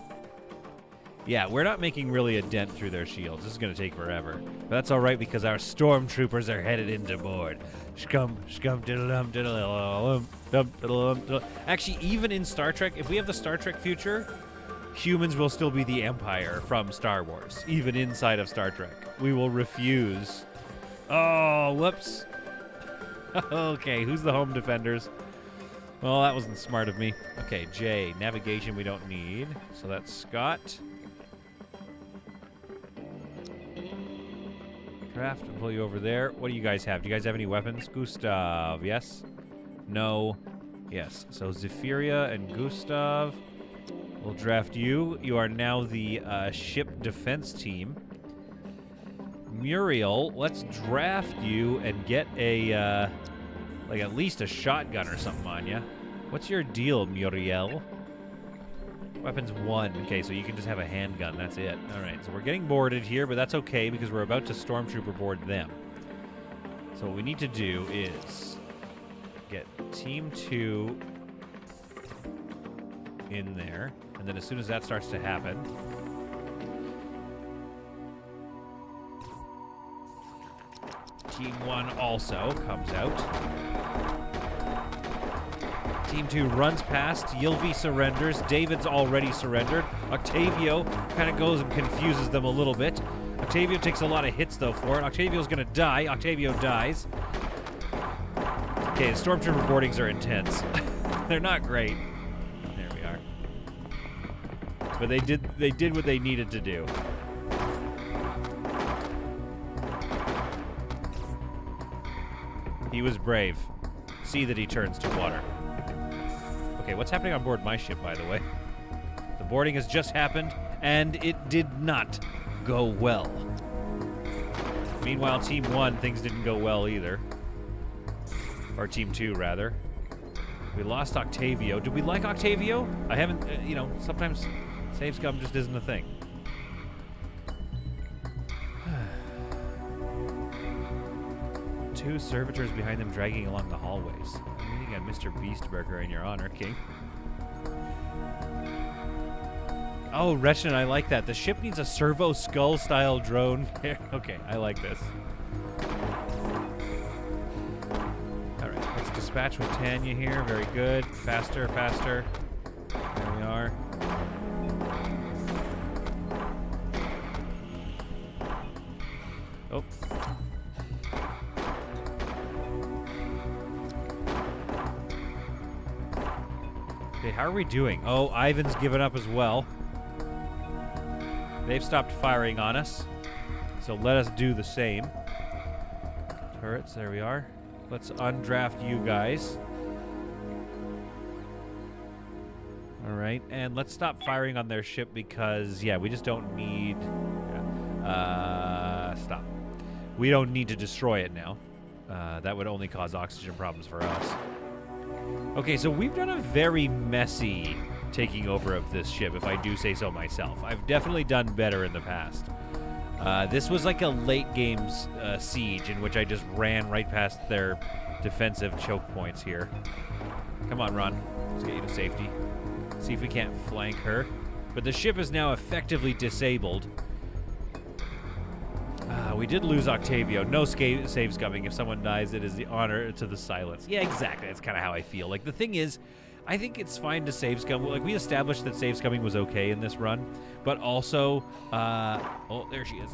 Yeah, we're not making really a dent through their shields. This is going to take forever. But that's all right because our stormtroopers are headed into board. Scum, scum, diddle-dum, diddle-dum, diddle-dum. Actually, even in Star Trek, if we have the Star Trek future, humans will still be the Empire from Star Wars, even inside of Star Trek. We will refuse. Oh, whoops. Okay, who's the home defenders? Well, that wasn't smart of me. Okay, J. Navigation we don't need. So that's Scott. Craft, I'll pull you over there. What do you guys have? Do you guys have any weapons? Gustav, yes? No. Yes. So Zephyria and Gustav. We'll draft you. You are now the ship defense team. Muriel, let's draft you and get a, like at least a shotgun or something on you. What's your deal, Muriel? Weapons 1. Okay, so you can just have a handgun. That's it. All right, so we're getting boarded here, but that's okay because we're about to stormtrooper board them. So what we need to do is Team 2 in there. And then as soon as that starts to happen... Team 1 also comes out. Team 2 runs past. Ylvi surrenders. David's already surrendered. Octavio kind of goes and confuses them a little bit. Octavio takes a lot of hits, though, for it. Octavio's going to die. Octavio dies. Okay, the Stormtrooper boardings are intense. They're not great. There we are. But they did what they needed to do. He was brave. See that he turns to water. Okay, what's happening on board my ship, by the way? The boarding has just happened, and it did not go well. Meanwhile, Team 1, things didn't go well either. Or Team 2, rather. We lost Octavio. Do we like Octavio? I haven't, you know, sometimes save scum just isn't a thing. Two servitors behind them dragging along the hallways. You got Mr. Beastburger in your honor, King. Oh, Retchen, I like that. The ship needs a servo skull-style drone. Okay, I like this. All right, let's dispatch with Tanya here. Very good. Faster, faster. There we are. Oh. Okay, how are we doing? Oh, Ivan's given up as well. They've stopped firing on us. So let us do the same. Turrets, there we are. Let's undraft you guys. Alright, and let's stop firing on their ship because, yeah, we just don't need... stop. We don't need to destroy it now. That would only cause oxygen problems for us. Okay, so we've done a very messy taking over of this ship, if I do say so myself. I've definitely done better in the past. This was like a late game siege in which I just ran right past their defensive choke points here. Come on, Ron. Let's get you to safety. See if we can't flank her. But the ship is now effectively disabled. We did lose Octavio. No saves coming. If someone dies, it is the honor to the silence. Yeah, exactly. That's kind of how I feel. Like, the thing is, I think it's fine to save scum. Like, we established that save scumming was okay in this run, but also, oh, there she is.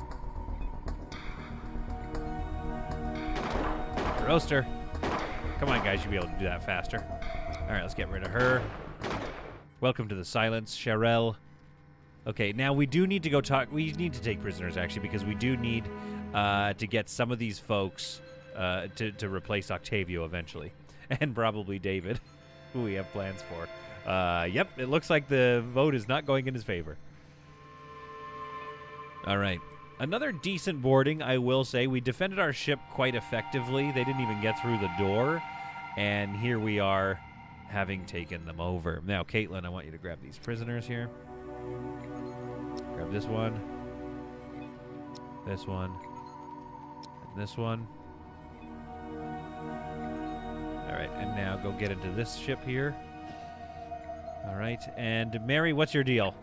Roaster. Come on, guys. You'll be able to do that faster. All right, let's get rid of her. Welcome to the silence, Sharel. Okay, now we do need to go talk. We need to take prisoners, actually, because we do need to get some of these folks to replace Octavio eventually, and probably David, who we have plans for. Yep, it looks like the vote is not going in his favor. All right. Another decent boarding, I will say. We defended our ship quite effectively. They didn't even get through the door, and here we are having taken them over. Now, Caitlin, I want you to grab these prisoners here. Grab this one, and this one. All right, and now go get into this ship here. All right, and Mary, what's your deal?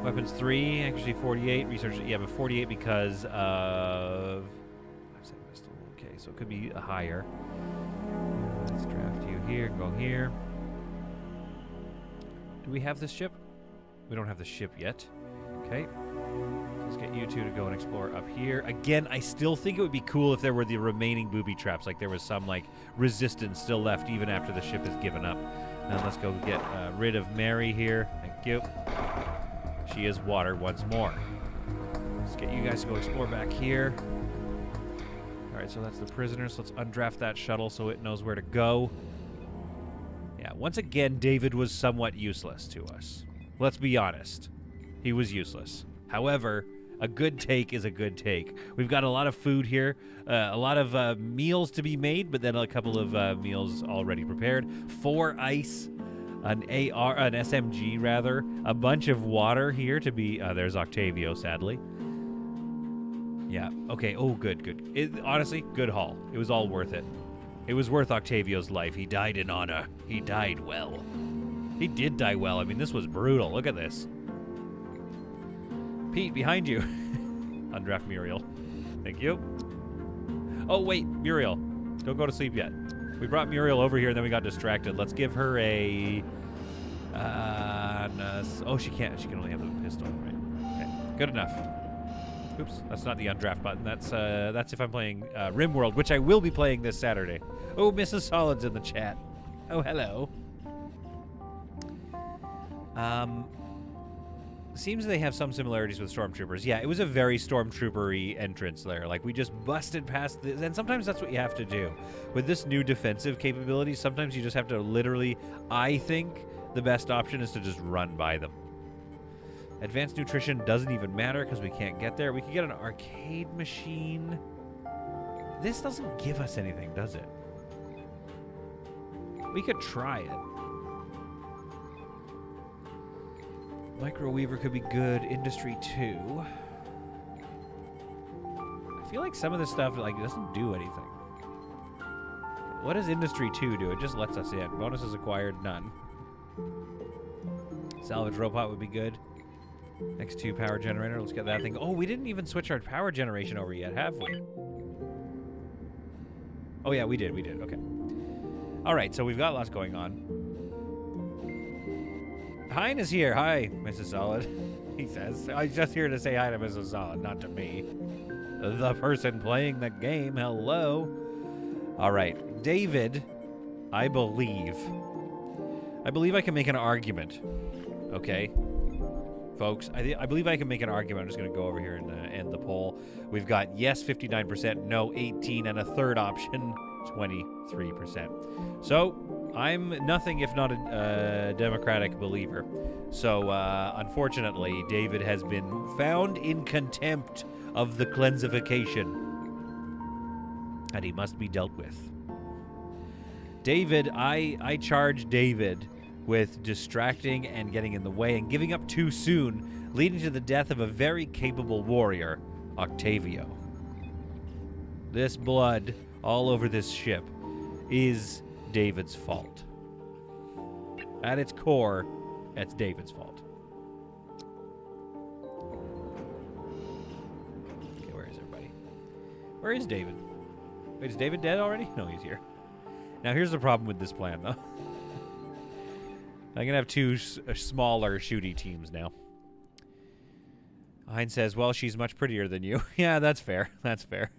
Weapons 3, actually 48. Research, yeah, but 48 because of... Okay, so it could be a higher. Let's draft you here, go here. Do we have this ship? We don't have the ship yet. Okay. Let's get you two to go and explore up here. Again, I still think it would be cool if there were the remaining booby traps, like there was some like resistance still left even after the ship is given up. Now let's go get rid of Mary here. Thank you. She is water once more. Let's get you guys to go explore back here. All right, so that's the prisoners. Let's undraft that shuttle so it knows where to go. Yeah, once again, David was somewhat useless to us. Let's be honest. He was useless. However, a good take is a good take. We've got a lot of food here, a lot of meals to be made, but then a couple of meals already prepared. 4 ice, an SMG rather, a bunch of water here to be... there's Octavio, sadly. Yeah, okay. Oh, good, good. Honestly, good haul. It was all worth it. It was worth Octavio's life. He died in honor. He died well. He did die well. I mean, this was brutal. Look at this. Pete, behind you. Undraft Muriel. Thank you. Oh, wait, Muriel. Don't go to sleep yet. We brought Muriel over here, and then we got distracted. Let's give her a... oh, she can't. She can only have a pistol, right? Okay, good enough. Oops, that's not the undraft button. That's if I'm playing RimWorld, which I will be playing this Saturday. Oh, Mrs. Solid's in the chat. Oh, hello. Seems they have some similarities with Stormtroopers. Yeah, it was a very Stormtrooper-y entrance there. Like, we just busted past this, and sometimes that's what you have to do. With this new defensive capability, sometimes you just have to literally, I think, the best option is to just run by them. Advanced nutrition doesn't even matter because we can't get there. We could get an arcade machine. This doesn't give us anything, does it? We could try it. Microweaver could be good. Industry 2. I feel like some of this stuff like doesn't do anything. What does Industry 2 do? It just lets us in. Bonuses acquired, none. Salvage robot would be good. X2 power generator. Let's get that thing. Oh, we didn't even switch our power generation over yet, have we? Oh, yeah, we did. We did. Okay. All right, so we've got lots going on. Hein is here. Hi, Mrs. Solid. He says. I was just here to say hi to Mrs. Solid, not to me. The person playing the game. Hello. All right. David, I believe I can make an argument. Okay? Folks, I believe I can make an argument. I'm just going to go over here and end the poll. We've got yes, 59%, no, 18, and a third option, 23%. So, I'm nothing if not a Democratic believer. So, unfortunately, David has been found in contempt of the cleansification. And he must be dealt with. David, I charge David with distracting and getting in the way and giving up too soon, leading to the death of a very capable warrior, Octavio. This blood all over this ship is David's fault. At its core, it's David's fault. Okay, where is everybody? Where is David? Wait, is David dead already? No, he's here. Now, here's the problem with this plan, though. I'm going to have two smaller shooty teams now. Hein says, well, she's much prettier than you. Yeah, that's fair. That's fair.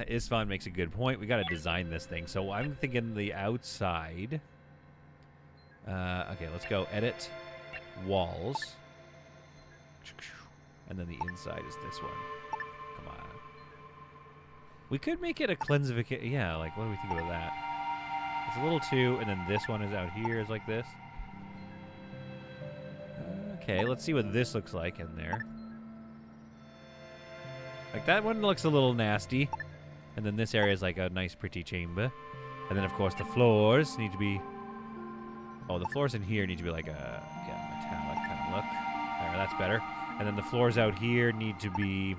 Isfan makes a good point. We got to design this thing. So I'm thinking the outside. Okay, let's go edit walls. And then the inside is this one. Come on. We could make it a cleansification. Yeah, like, what do we think about that? It's a little too, and then this one is out here, is like this. Okay, let's see what this looks like in there. Like, that one looks a little nasty. And then this area is like a nice, pretty chamber. And then, of course, the floors need to be... Oh, the floors in here need to be like a metallic kind of look. There, that's better. And then the floors out here need to be...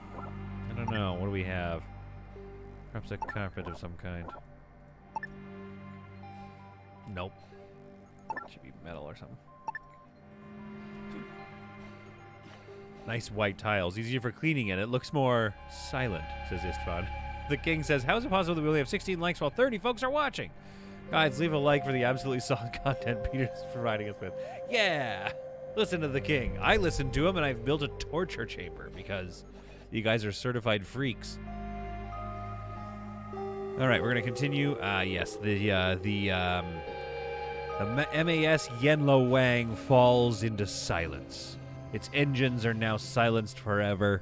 I don't know, what do we have? Perhaps a carpet of some kind. Nope. Should be metal or something. Nice white tiles. Easier for cleaning it. It looks more silent, says Istvan. The king says, how is it possible that we only have 16 likes while 30 folks are watching? Guys, leave a like for the absolutely solid content Peter's providing us with. Yeah! Listen to the king. I listened to him, and I've built a torture chamber because you guys are certified freaks. All right, we're going to continue. Yes, the MAS Yenlo Wang falls into silence. Its engines are now silenced forever.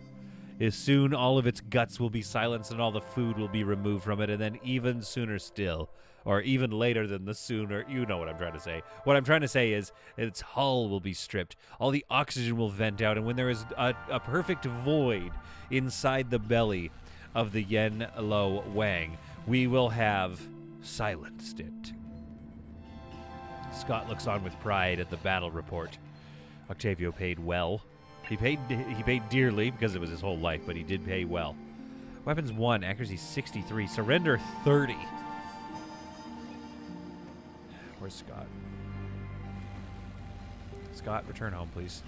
As soon, all of its guts will be silenced and all the food will be removed from it, and then even sooner still, or even later than the sooner, you know what I'm trying to say. What I'm trying to say is its hull will be stripped, all the oxygen will vent out, and when there is a perfect void inside the belly of the Yenlo Wang, we will have silenced it. Scott looks on with pride at the battle report. Octavio paid well. He paid dearly because it was his whole life, but he did pay well. Weapons 1, accuracy 63, surrender 30. Where's Scott? Scott, return home, please.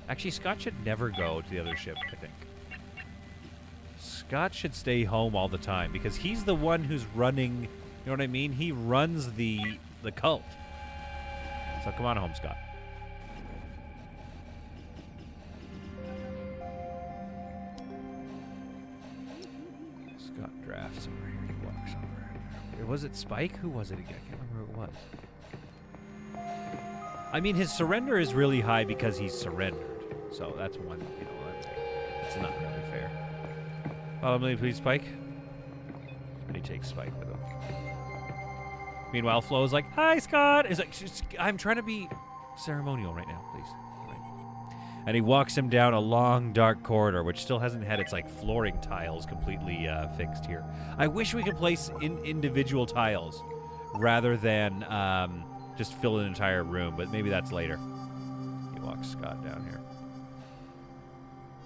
Actually, Scott should never go to the other ship, I think. Scott should stay home all the time because he's the one who's running, you know what I mean? He runs the cult. So come on home, Scott. Scott drafts over here. He walks over. Was it Spike? Who was it again? I can't remember who it was. I mean, his surrender is really high because he's surrendered. So that's one, you know, it's not really fair. Follow me, please, Spike. And he takes Spike with him. Meanwhile, Flo's like, "Hi, Scott." He's like, "I'm trying to be ceremonial right now, please." Right. And he walks him down a long, dark corridor, which still hasn't had its like flooring tiles completely fixed here. I wish we could place individual tiles rather than just fill an entire room, but maybe that's later. He walks Scott down here.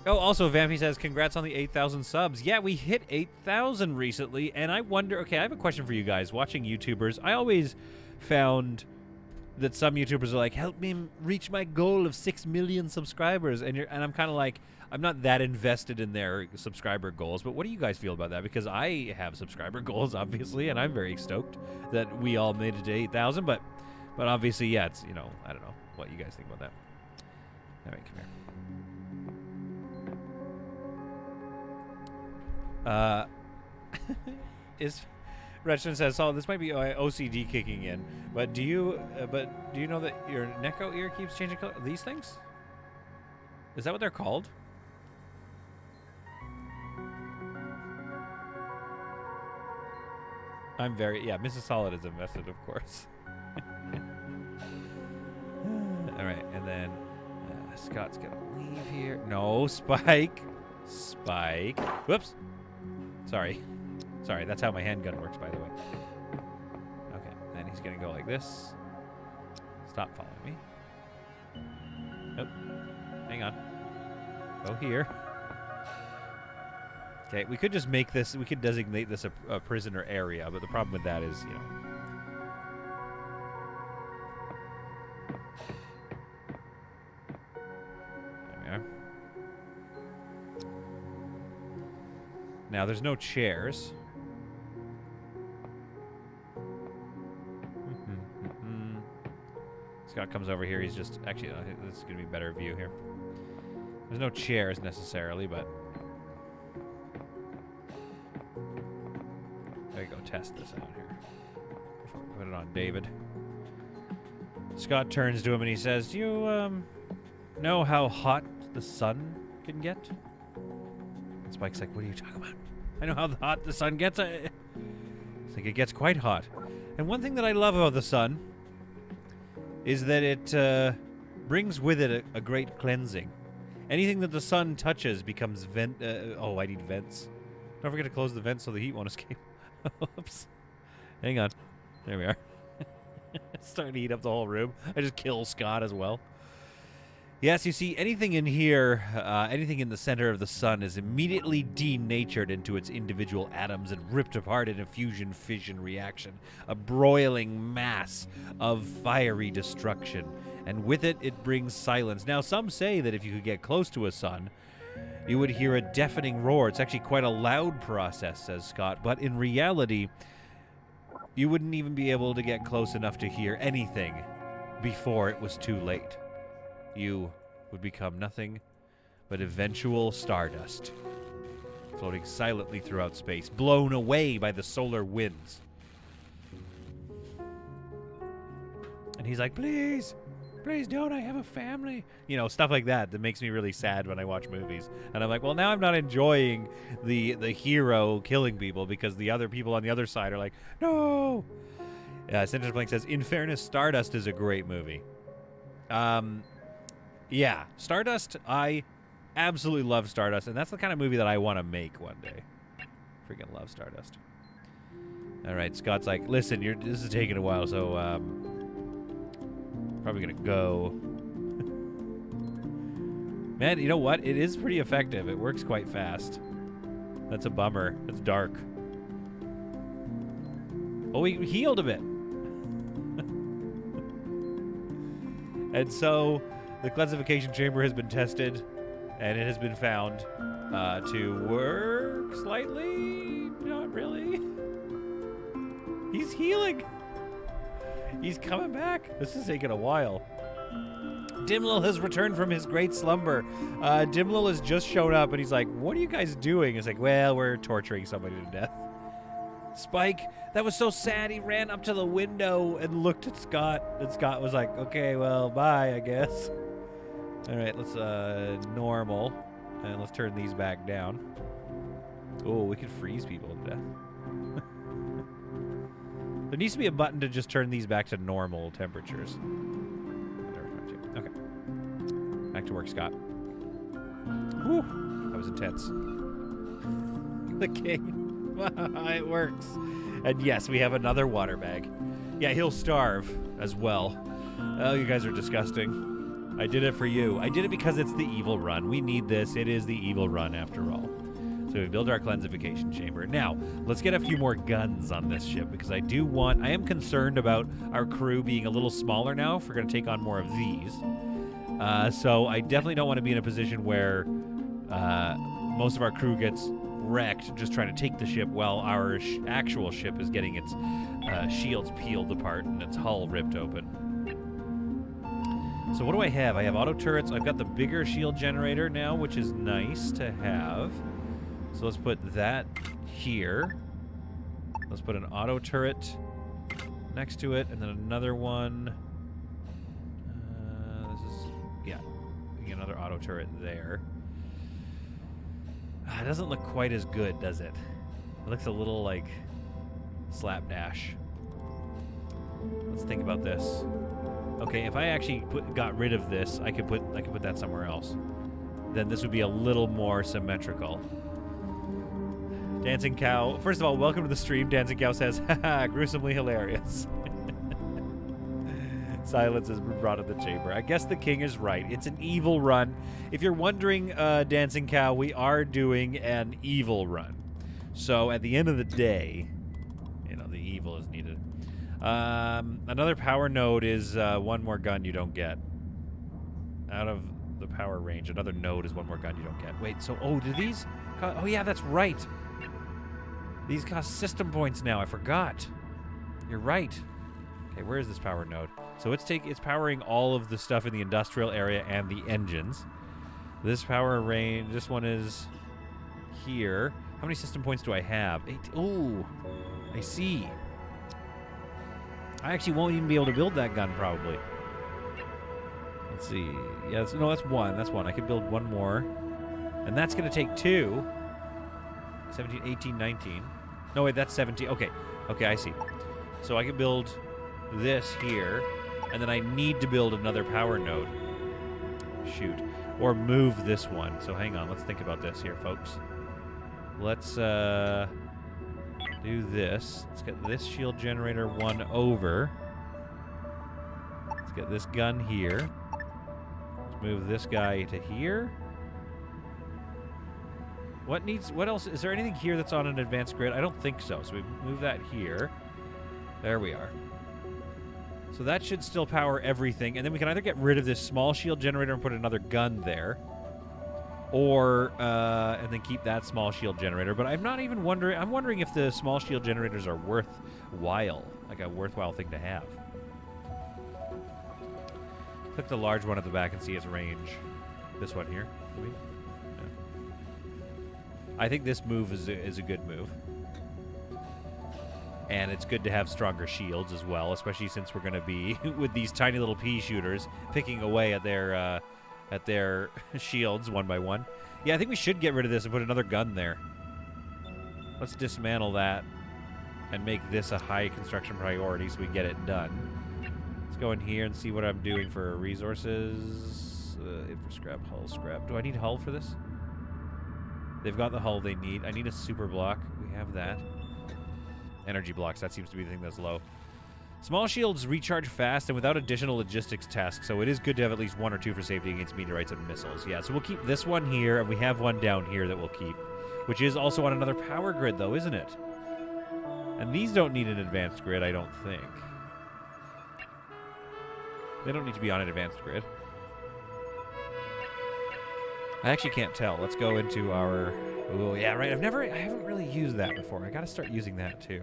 Oh, also, Vampy says, congrats on the 8,000 subs. Yeah, we hit 8,000 recently, and I wonder, okay, I have a question for you guys. Watching YouTubers, I always found that some YouTubers are like, help me reach my goal of 6 million subscribers, and I'm kind of like, I'm not that invested in their subscriber goals, but what do you guys feel about that? Because I have subscriber goals, obviously, and I'm very stoked that we all made it to 8,000, but obviously, yeah, it's, you know, I don't know what you guys think about that. All right, come here. Is Retchin says, "Oh, this might be OCD kicking in, but do you know that your Neko ear keeps changing color? These things? Is that what they're called?" I'm very Mrs. Solid is invested, of course. All right, and then Scott's gonna leave here. No, Spike. Whoops. Sorry, that's how my handgun works, by the way. Okay, then he's gonna go like this. Stop following me. Oh, hang on. Go here. Okay, we could just make this, we could designate this a prisoner area, but the problem with that is, you know. There we are. Now, there's no chairs. Scott comes over here. He's just... Actually, this is going to be a better view here. There's no chairs necessarily, but... There you go. Test this out here. Before we put it on David. Scott turns to him and he says, "Do you, know how hot the sun can get?" And Spike's like, "What are you talking about? I know how hot the sun gets." It's like, it gets quite hot. And one thing that I love about the sun is that it brings with it a great cleansing. Anything that the sun touches becomes oh, I need vents. Don't forget to close the vents so the heat won't escape. Oops. Hang on. There we are. It's starting to heat up the whole room. I just kill Scott as well. Yes, you see, anything in here, anything in the center of the sun is immediately denatured into its individual atoms and ripped apart in a fusion-fission reaction, a broiling mass of fiery destruction. And with it, it brings silence. Now, some say that if you could get close to a sun, you would hear a deafening roar. It's actually quite a loud process, says Scott, but in reality, you wouldn't even be able to get close enough to hear anything before it was too late. You would become nothing but eventual stardust, floating silently throughout space, blown away by the solar winds. And he's like, please don't, I have a family. You know, stuff like that makes me really sad when I watch movies. And I'm like, well, now I'm not enjoying the hero killing people because the other people on the other side are like, no. Senator Blank says, in fairness, Stardust is a great movie. Yeah, Stardust, I absolutely love Stardust, and that's the kind of movie that I want to make one day. Freaking love Stardust. All right, Scott's like, listen, this is taking a while, so probably gonna go. Man, you know what? It is pretty effective. It works quite fast. That's a bummer. It's dark. Oh, we healed a bit. And so the classification chamber has been tested, and it has been found to work slightly. Not really. He's healing. He's coming back. This is taking a while. Dimlil has returned from his great slumber. Dimlil has just shown up, and he's like, what are you guys doing? It's like, well, we're torturing somebody to death. Spike, that was so sad. He ran up to the window and looked at Scott, and Scott was like, okay, well, bye, I guess. All right, let's normal, and let's turn these back down. Oh, we could freeze people to death. There needs to be a button to just turn these back to normal temperatures. Okay. Back to work, Scott. Whew, that was intense. The king. It works. And yes, we have another water bag. Yeah, he'll starve as well. Oh, you guys are disgusting. I did it for you. I did it because it's the evil run. We need this. It is the evil run after all. So we build our cleansification chamber. Now, let's get a few more guns on this ship because I am concerned about our crew being a little smaller now if we're going to take on more of these. So I definitely don't want to be in a position where most of our crew gets wrecked just trying to take the ship while our actual ship is getting its shields peeled apart and its hull ripped open. So what do I have? I have auto turrets. I've got the bigger shield generator now, which is nice to have. So let's put that here. Let's put an auto turret next to it, and then another one. Another auto turret there. It doesn't look quite as good, does it? It looks a little like slapdash. Let's think about this. Okay, if I actually got rid of this, I could put that somewhere else. Then this would be a little more symmetrical. Dancing Cow. First of all, welcome to the stream. Dancing Cow says, haha, gruesomely hilarious. Silence has been brought to the chamber. I guess the king is right. It's an evil run. If you're wondering, Dancing Cow, we are doing an evil run. So at the end of the day, the evil is needed. Another power node is one more gun you don't get. Out of the power range, another node is one more gun you don't get. Wait, so, do these? Oh, yeah, that's right. These cost system points now. I forgot. You're right. Okay, where is this power node? So it's powering all of the stuff in the industrial area and the engines. This power range, this one is here. How many system points do I have? 8. Ooh, I see. I actually won't even be able to build that gun probably. Let's see. Yeah, no, that's one. That's one. I could build one more. And that's going to take 2. 17, 18, 19. No, wait, that's 17. Okay. Okay, I see. So I could build this here, and then I need to build another power node. Shoot. Or move this one. So hang on. Let's think about this here, folks. Let's do this. Let's get this shield generator one over. Let's get this gun here. Let's move this guy to here. What else? Is there anything here that's on an advanced grid? I don't think so. So we move that here. There we are. So that should still power everything. And then we can either get rid of this small shield generator and put another gun there. Or, and then keep that small shield generator. But I'm not even wondering, I'm wondering if the small shield generators are worthwhile. Like a worthwhile thing to have. Click the large one at the back and see its range. This one here. Maybe? No. I think this move is a good move. And it's good to have stronger shields as well, especially since we're going to be, with these tiny little pea shooters, picking away at their shields one by one. Yeah, I think we should get rid of this and put another gun there. Let's dismantle that and make this a high construction priority so we get it done. Let's go in here and see what I'm doing for resources. Infra scrap, hull scrap. Do I need hull for this? They've got the hull they need. I need a super block. We have that. Energy blocks. That seems to be the thing that's low. Small shields recharge fast and without additional logistics tasks, so it is good to have at least 1 or 2 for safety against meteorites and missiles. Yeah, so we'll keep this one here, and we have one down here that we'll keep, which is also on another power grid, though, isn't it? And these don't need an advanced grid, I don't think. They don't need to be on an advanced grid. I actually can't tell. Let's go into our... Oh, yeah, right. I haven't really used that before. I gotta start using that, too.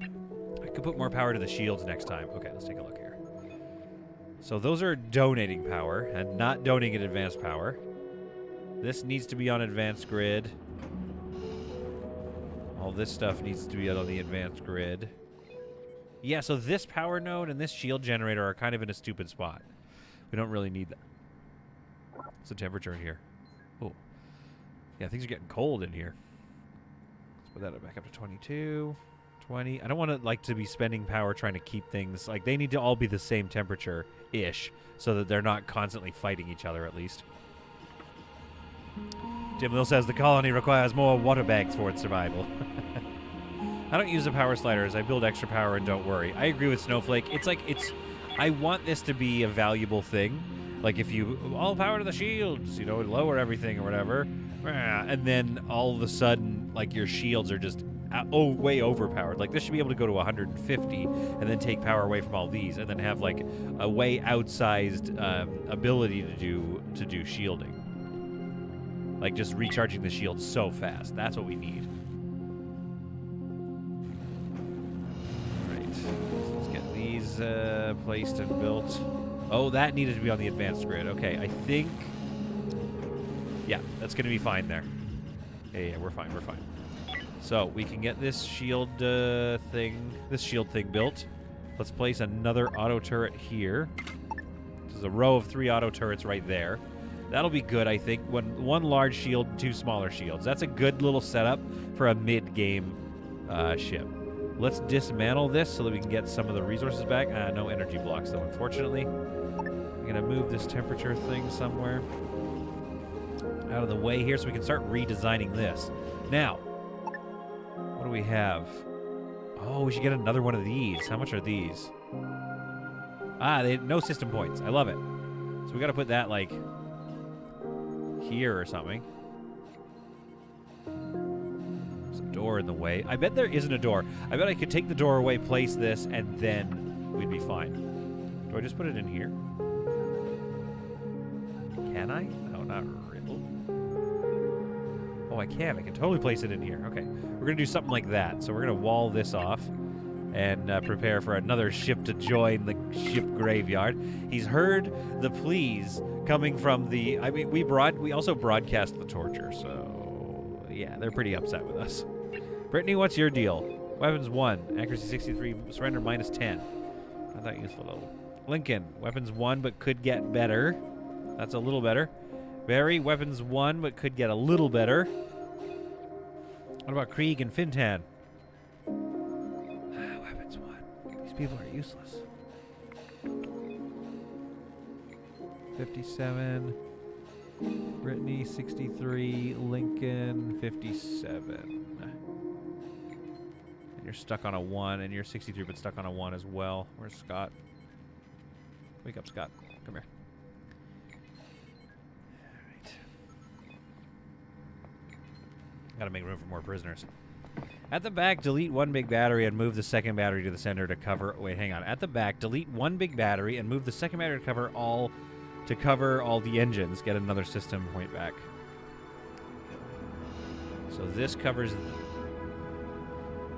I could put more power to the shields next time. Okay, let's take a look here. So those are donating power and not donating advanced power. This needs to be on advanced grid. All this stuff needs to be on the advanced grid. Yeah, so this power node and this shield generator are kind of in a stupid spot. We don't really need that. What's the temperature in here? Oh. Yeah, things are getting cold in here. Let's put that back up to 22. 20. I don't want to be spending power trying to keep things like they need to all be the same temperature ish so that they're not constantly fighting each other at least. Jim Will says the colony requires more water bags for its survival. I don't use the power sliders. I build extra power and don't worry. I agree with Snowflake. I want this to be a valuable thing. Like if you all power to the shields, lower everything or whatever. And then all of a sudden like your shields are just way overpowered. Like this should be able to go to 150 and then take power away from all these and then have like a way outsized ability to do shielding. Like just recharging the shield so fast. That's what we need. Alright. So let's get these placed and built. Oh, that needed to be on the advanced grid. Okay, I think... Yeah, that's going to be fine there. Yeah, we're fine, we're fine. So, we can get this shield thing built. Let's place another auto turret here. There's a row of 3 auto turrets right there. That'll be good, I think. One large shield and 2 smaller shields. That's a good little setup for a mid-game ship. Let's dismantle this so that we can get some of the resources back. No energy blocks, though, unfortunately. I'm going to move this temperature thing somewhere out of the way here so we can start redesigning this. Now, what do we have? Oh, we should get another one of these. How much are these? They no system points. I love it. So we got to put that, like, here or something. There's a door in the way. I bet there isn't a door. I bet I could take the door away, place this, and then we'd be fine. Do I just put it in here? Can I? No, not really. Oh, I can. I can totally place it in here. Okay. We're going to do something like that. So we're going to wall this off and prepare for another ship to join the ship graveyard. He's heard the pleas coming from the... I mean, we also broadcast the torture, so... Yeah, they're pretty upset with us. Brittany, what's your deal? Weapons 1, accuracy 63, surrender minus 10. Not that useful, though. Lincoln, weapons 1, but could get better. That's a little better. Barry, weapons 1, but could get a little better. What about Krieg and Fintan? Weapons 1. These people are useless. 57. Brittany, 63. Lincoln, 57. And you're stuck on a 1, and you're 63, but stuck on a 1 as well. Where's Scott? Wake up, Scott. Come here. Gotta make room for more prisoners. At the back, delete 1 big battery and move the second battery to the center to cover... Wait, hang on. At the back, delete 1 big battery and move the second battery to cover all the engines. Get another system point back. So this covers...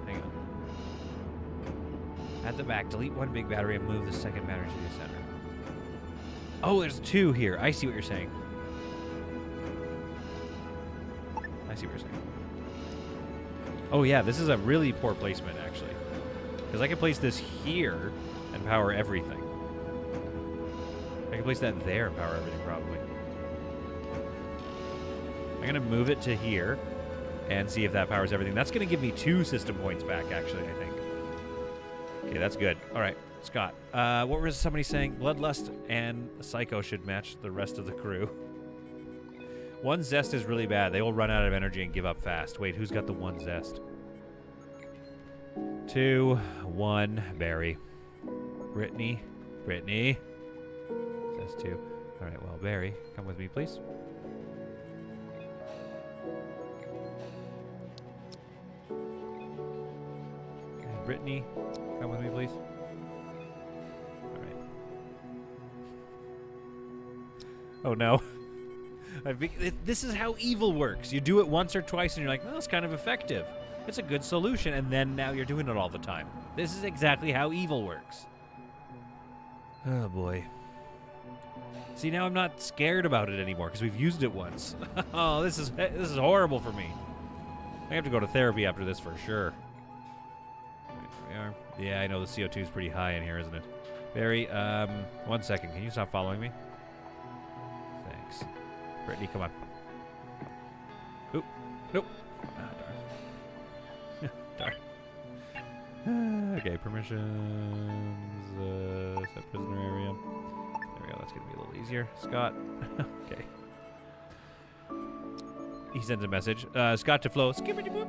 Hang on. At the back, delete 1 big battery and move the second battery to the center. Oh, there's 2 here. I see what you're saying. I see what you're saying. Oh, yeah, this is a really poor placement, actually. Because I can place this here and power everything. I can place that there and power everything, probably. I'm going to move it to here and see if that powers everything. That's going to give me 2 system points back, actually, I think. Okay, that's good. All right, Scott. What was somebody saying? Bloodlust and Psycho should match the rest of the crew. 1 zest is really bad. They will run out of energy and give up fast. Wait, who's got the 1 zest? 2, 1, Barry. Brittany. Brittany. Says 2. All right, well, Barry, come with me, please. And Brittany, come with me, please. All right. Oh, no. This is how evil works. You do it once or twice, and you're like, well, it's kind of effective. It's a good solution, and then now you're doing it all the time. This is exactly how evil works. Oh, boy. See, now I'm not scared about it anymore, because we've used it once. Oh, this is horrible for me. I have to go to therapy after this for sure. Right, there we are. Yeah, I know the CO2 is pretty high in here, isn't it? Barry, 1 second. Can you stop following me? Thanks. Brittany, come on. Oop. Nope. Ah, darn. Darn. Okay, permissions. Set prisoner area. There we go. That's going to be a little easier. Scott. Okay. He sends a message. Scott to Flo. Skippity-boop.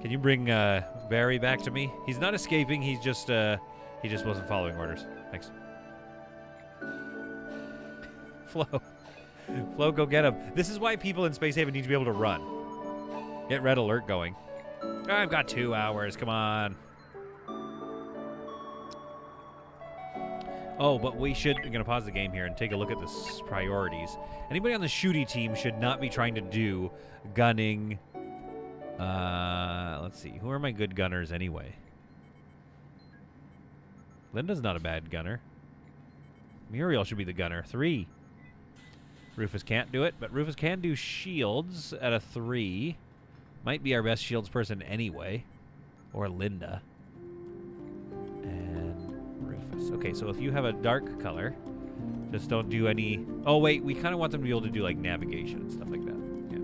Can you bring Barry back to me? He's not escaping. He just wasn't following orders. Thanks. Flo. Flo, go get him. This is why people in Space Haven need to be able to run. Get red alert going. I've got 2 hours. Come on. Oh, but we should... I'm going to pause the game here and take a look at the priorities. Anybody on the shooty team should not be trying to do gunning. Let's see. Who are my good gunners anyway? Linda's not a bad gunner. Muriel should be the gunner. 3. Rufus can't do it, but Rufus can do shields at a 3. Might be our best shields person anyway. Or Linda. And Rufus. Okay, so if you have a dark color, just don't do any... Oh, wait, we kind of want them to be able to do, like, navigation and stuff like that. Yeah.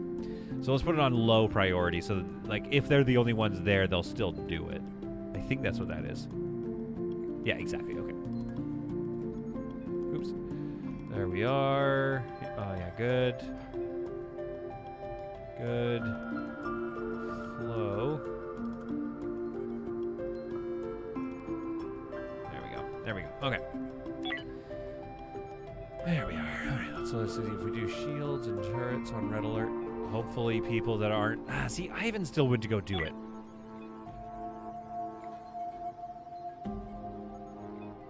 So let's put it on low priority so that, like, if they're the only ones there, they'll still do it. I think that's what that is. Yeah, exactly. Okay. Oops. There we are. Oh, yeah, good. Good. Flow. There we go. There we go. Okay. There we are. All right, so let's see if we do shields and turrets on red alert. Hopefully people that aren't... see, Ivan still went to go do it.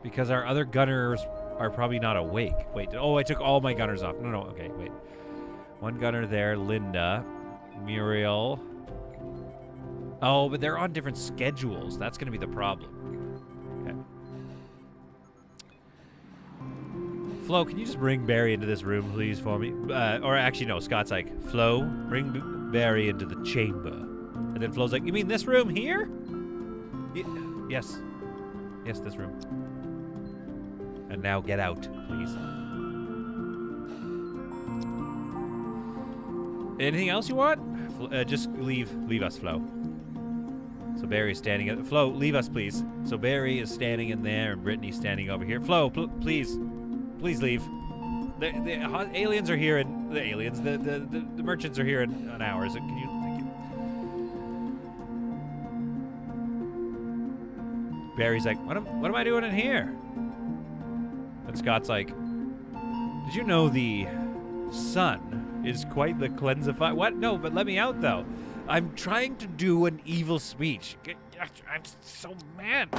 Because our other gunners are probably not awake. Wait, oh, I took all my gunners off. No, okay, wait. 1 gunner there, Linda, Muriel. Oh, but they're on different schedules. That's going to be the problem. Okay. Flo, can you just bring Barry into this room, please, for me? Or actually, no, Scott's like, Flo, bring Barry into the chamber. And then Flo's like, you mean this room here? Yes. Yes, this room. And now get out, please. Anything else you want? Just leave us, Flo. So Barry's standing at... Flo, leave us, please. So Barry is standing in there, and Brittany's standing over here. Flo, please. Please leave. The aliens are here, and... The aliens, the merchants are here in an hour. So can you... Thank you. Barry's like, what am I doing in here? And Scott's like, did you know the sun is quite the cleansify... What? No, but let me out, though. I'm trying to do an evil speech. I'm so mad.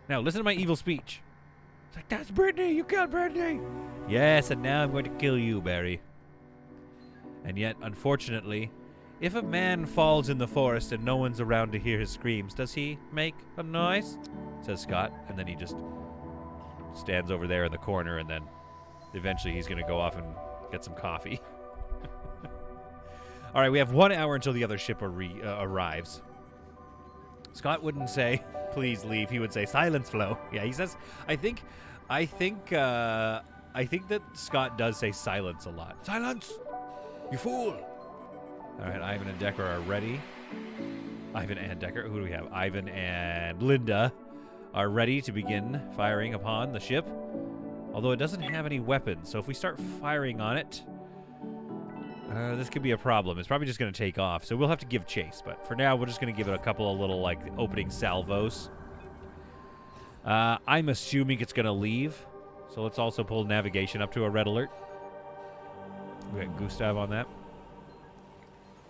Now, listen to my evil speech. It's like, that's Brittany. You killed Brittany. Yes, and now I'm going to kill you, Barry. And yet, unfortunately, if a man falls in the forest and no one's around to hear his screams, does he make a noise? Says Scott, and then he just stands over there in the corner, and then eventually he's going to go off and get some coffee. All right, we have 1 hour until the other ship arrives. Scott wouldn't say, please leave. He would say, silence, Flo. Yeah, he says, I think that Scott does say silence a lot. Silence! You fool! All right, Ivan and Decker are ready. Ivan and Decker, who do we have? Ivan and Linda are ready to begin firing upon the ship. Although it doesn't have any weapons, so if we start firing on it, this could be a problem. It's probably just going to take off, so we'll have to give chase. But for now, we're just going to give it a couple of little, like, opening salvos. I'm assuming it's going to leave. So let's also pull navigation up to a red alert. We got Gustav on that.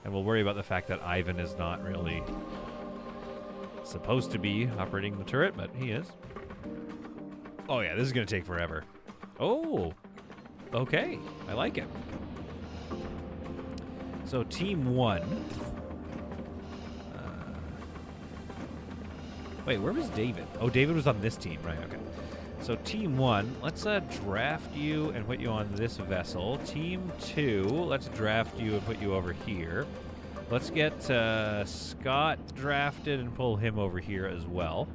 And we'll worry about the fact that Ivan is not really supposed to be operating the turret, but he is. Oh, yeah, this is going to take forever. Oh, okay. I like it. So, Team 1. Wait, where was David? Oh, David was on this team. Right, okay. So, Team 1, let's draft you and put you on this vessel. Team 2, let's draft you and put you over here. Let's get Scott drafted and pull him over here as well.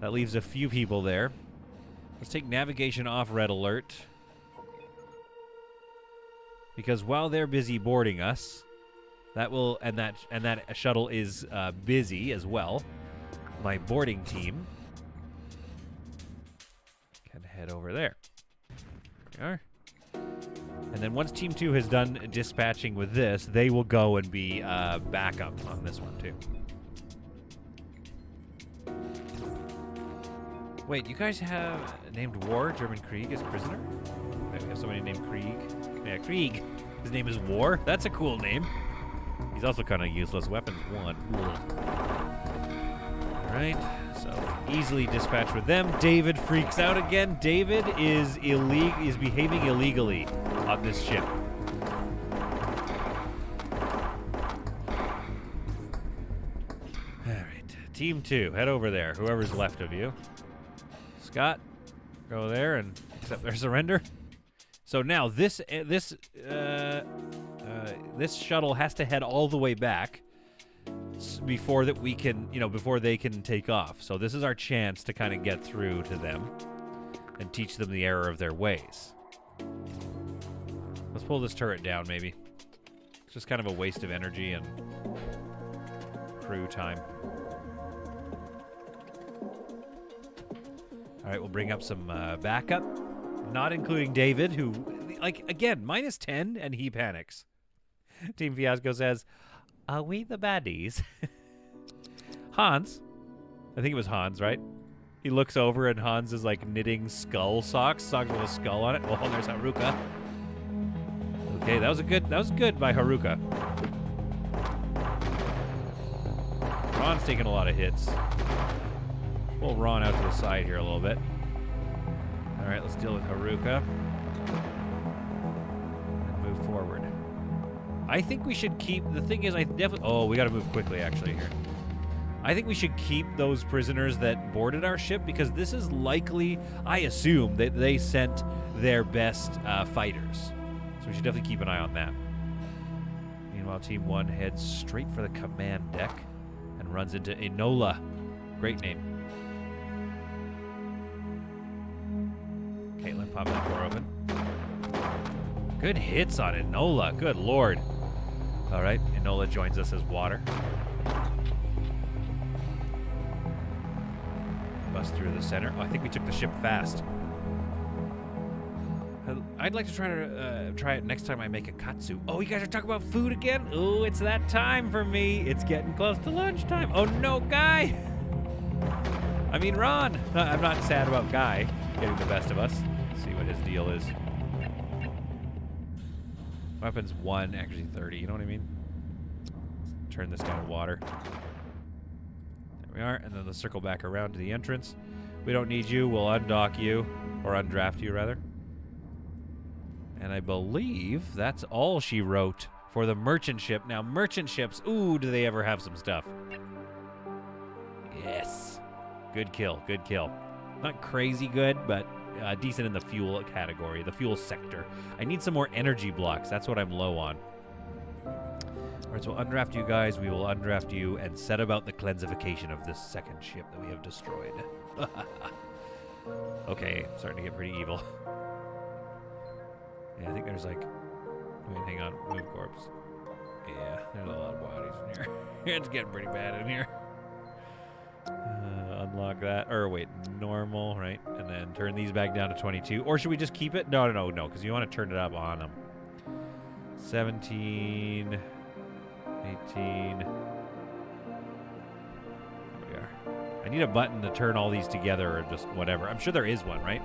That leaves a few people there. Let's take navigation off red alert. Because while they're busy boarding us, that will and that shuttle is busy as well. My boarding team can head over there. There we are. And then once Team 2 has done dispatching with this, they will go and be backup on this one too. Wait, you guys have named War, German Krieg, as prisoner? Wait, we have somebody named Krieg. Yeah, Krieg. His name is War. That's a cool name. He's also kind of useless. Weapons 1. Alright, so easily dispatch with them. David freaks out again. David is behaving illegally on this ship. Alright, Team 2, head over there. Whoever's left of you. Scott, go there and accept their surrender. So now this shuttle has to head all the way back before that we can, before they can take off. So this is our chance to kind of get through to them and teach them the error of their ways. Let's pull this turret down, maybe. It's just kind of a waste of energy and crew time. All right, we'll bring up some backup, not including David, who, again, -10, and he panics. Team Fiasco says, "Are we the baddies?" Hans, I think it was Hans, right? He looks over and Hans is knitting socks with a skull on it. Oh, there's Haruka. Okay, that was good by Haruka. Ron's taking a lot of hits. Pull Ron out to the side here a little bit. All right, let's deal with Haruka. And move forward. I think we should keep... The thing is, Oh, we got to move quickly, actually, here. I think we should keep those prisoners that boarded our ship, because this is likely, I assume, that they sent their best fighters. So we should definitely keep an eye on that. Meanwhile, Team 1 heads straight for the command deck and runs into Enola. Great name. Caitlin, pop that door open. Good hits on Enola. Good lord. All right, Enola joins us as water. Bust through the center. Oh, I think we took the ship fast. I'd like to try it next time I make a katsu. Oh, you guys are talking about food again? Oh, it's that time for me. It's getting close to lunchtime. Oh no, Guy. I mean, Ron. I'm not sad about Guy getting the best of us. Let's see what his deal is. Weapons 1, actually 30. You know what I mean? Let's turn this down to water. There we are. And then let's circle back around to the entrance. We don't need you. We'll undock you. Or undraft you, rather. And I believe that's all she wrote for the merchant ship. Now, merchant ships, ooh, do they ever have some stuff. Yes. Good kill. Good kill. Not crazy good, but decent in the fuel category, the fuel sector. I need some more energy blocks. That's what I'm low on. All right, so we'll undraft you guys. We will undraft you and set about the cleansification of this second ship that we have destroyed. Okay, starting to get pretty evil. Yeah, I think there's wait, hang on, move corpse. Yeah, there's a lot of bodies in here. It's getting pretty bad in here. Unlock that, or wait, normal, right? And then turn these back down to 22. Or should we just keep it? No, because you want to turn it up on them. 17, 18. There we are. I need a button to turn all these together or just whatever. I'm sure there is one, right?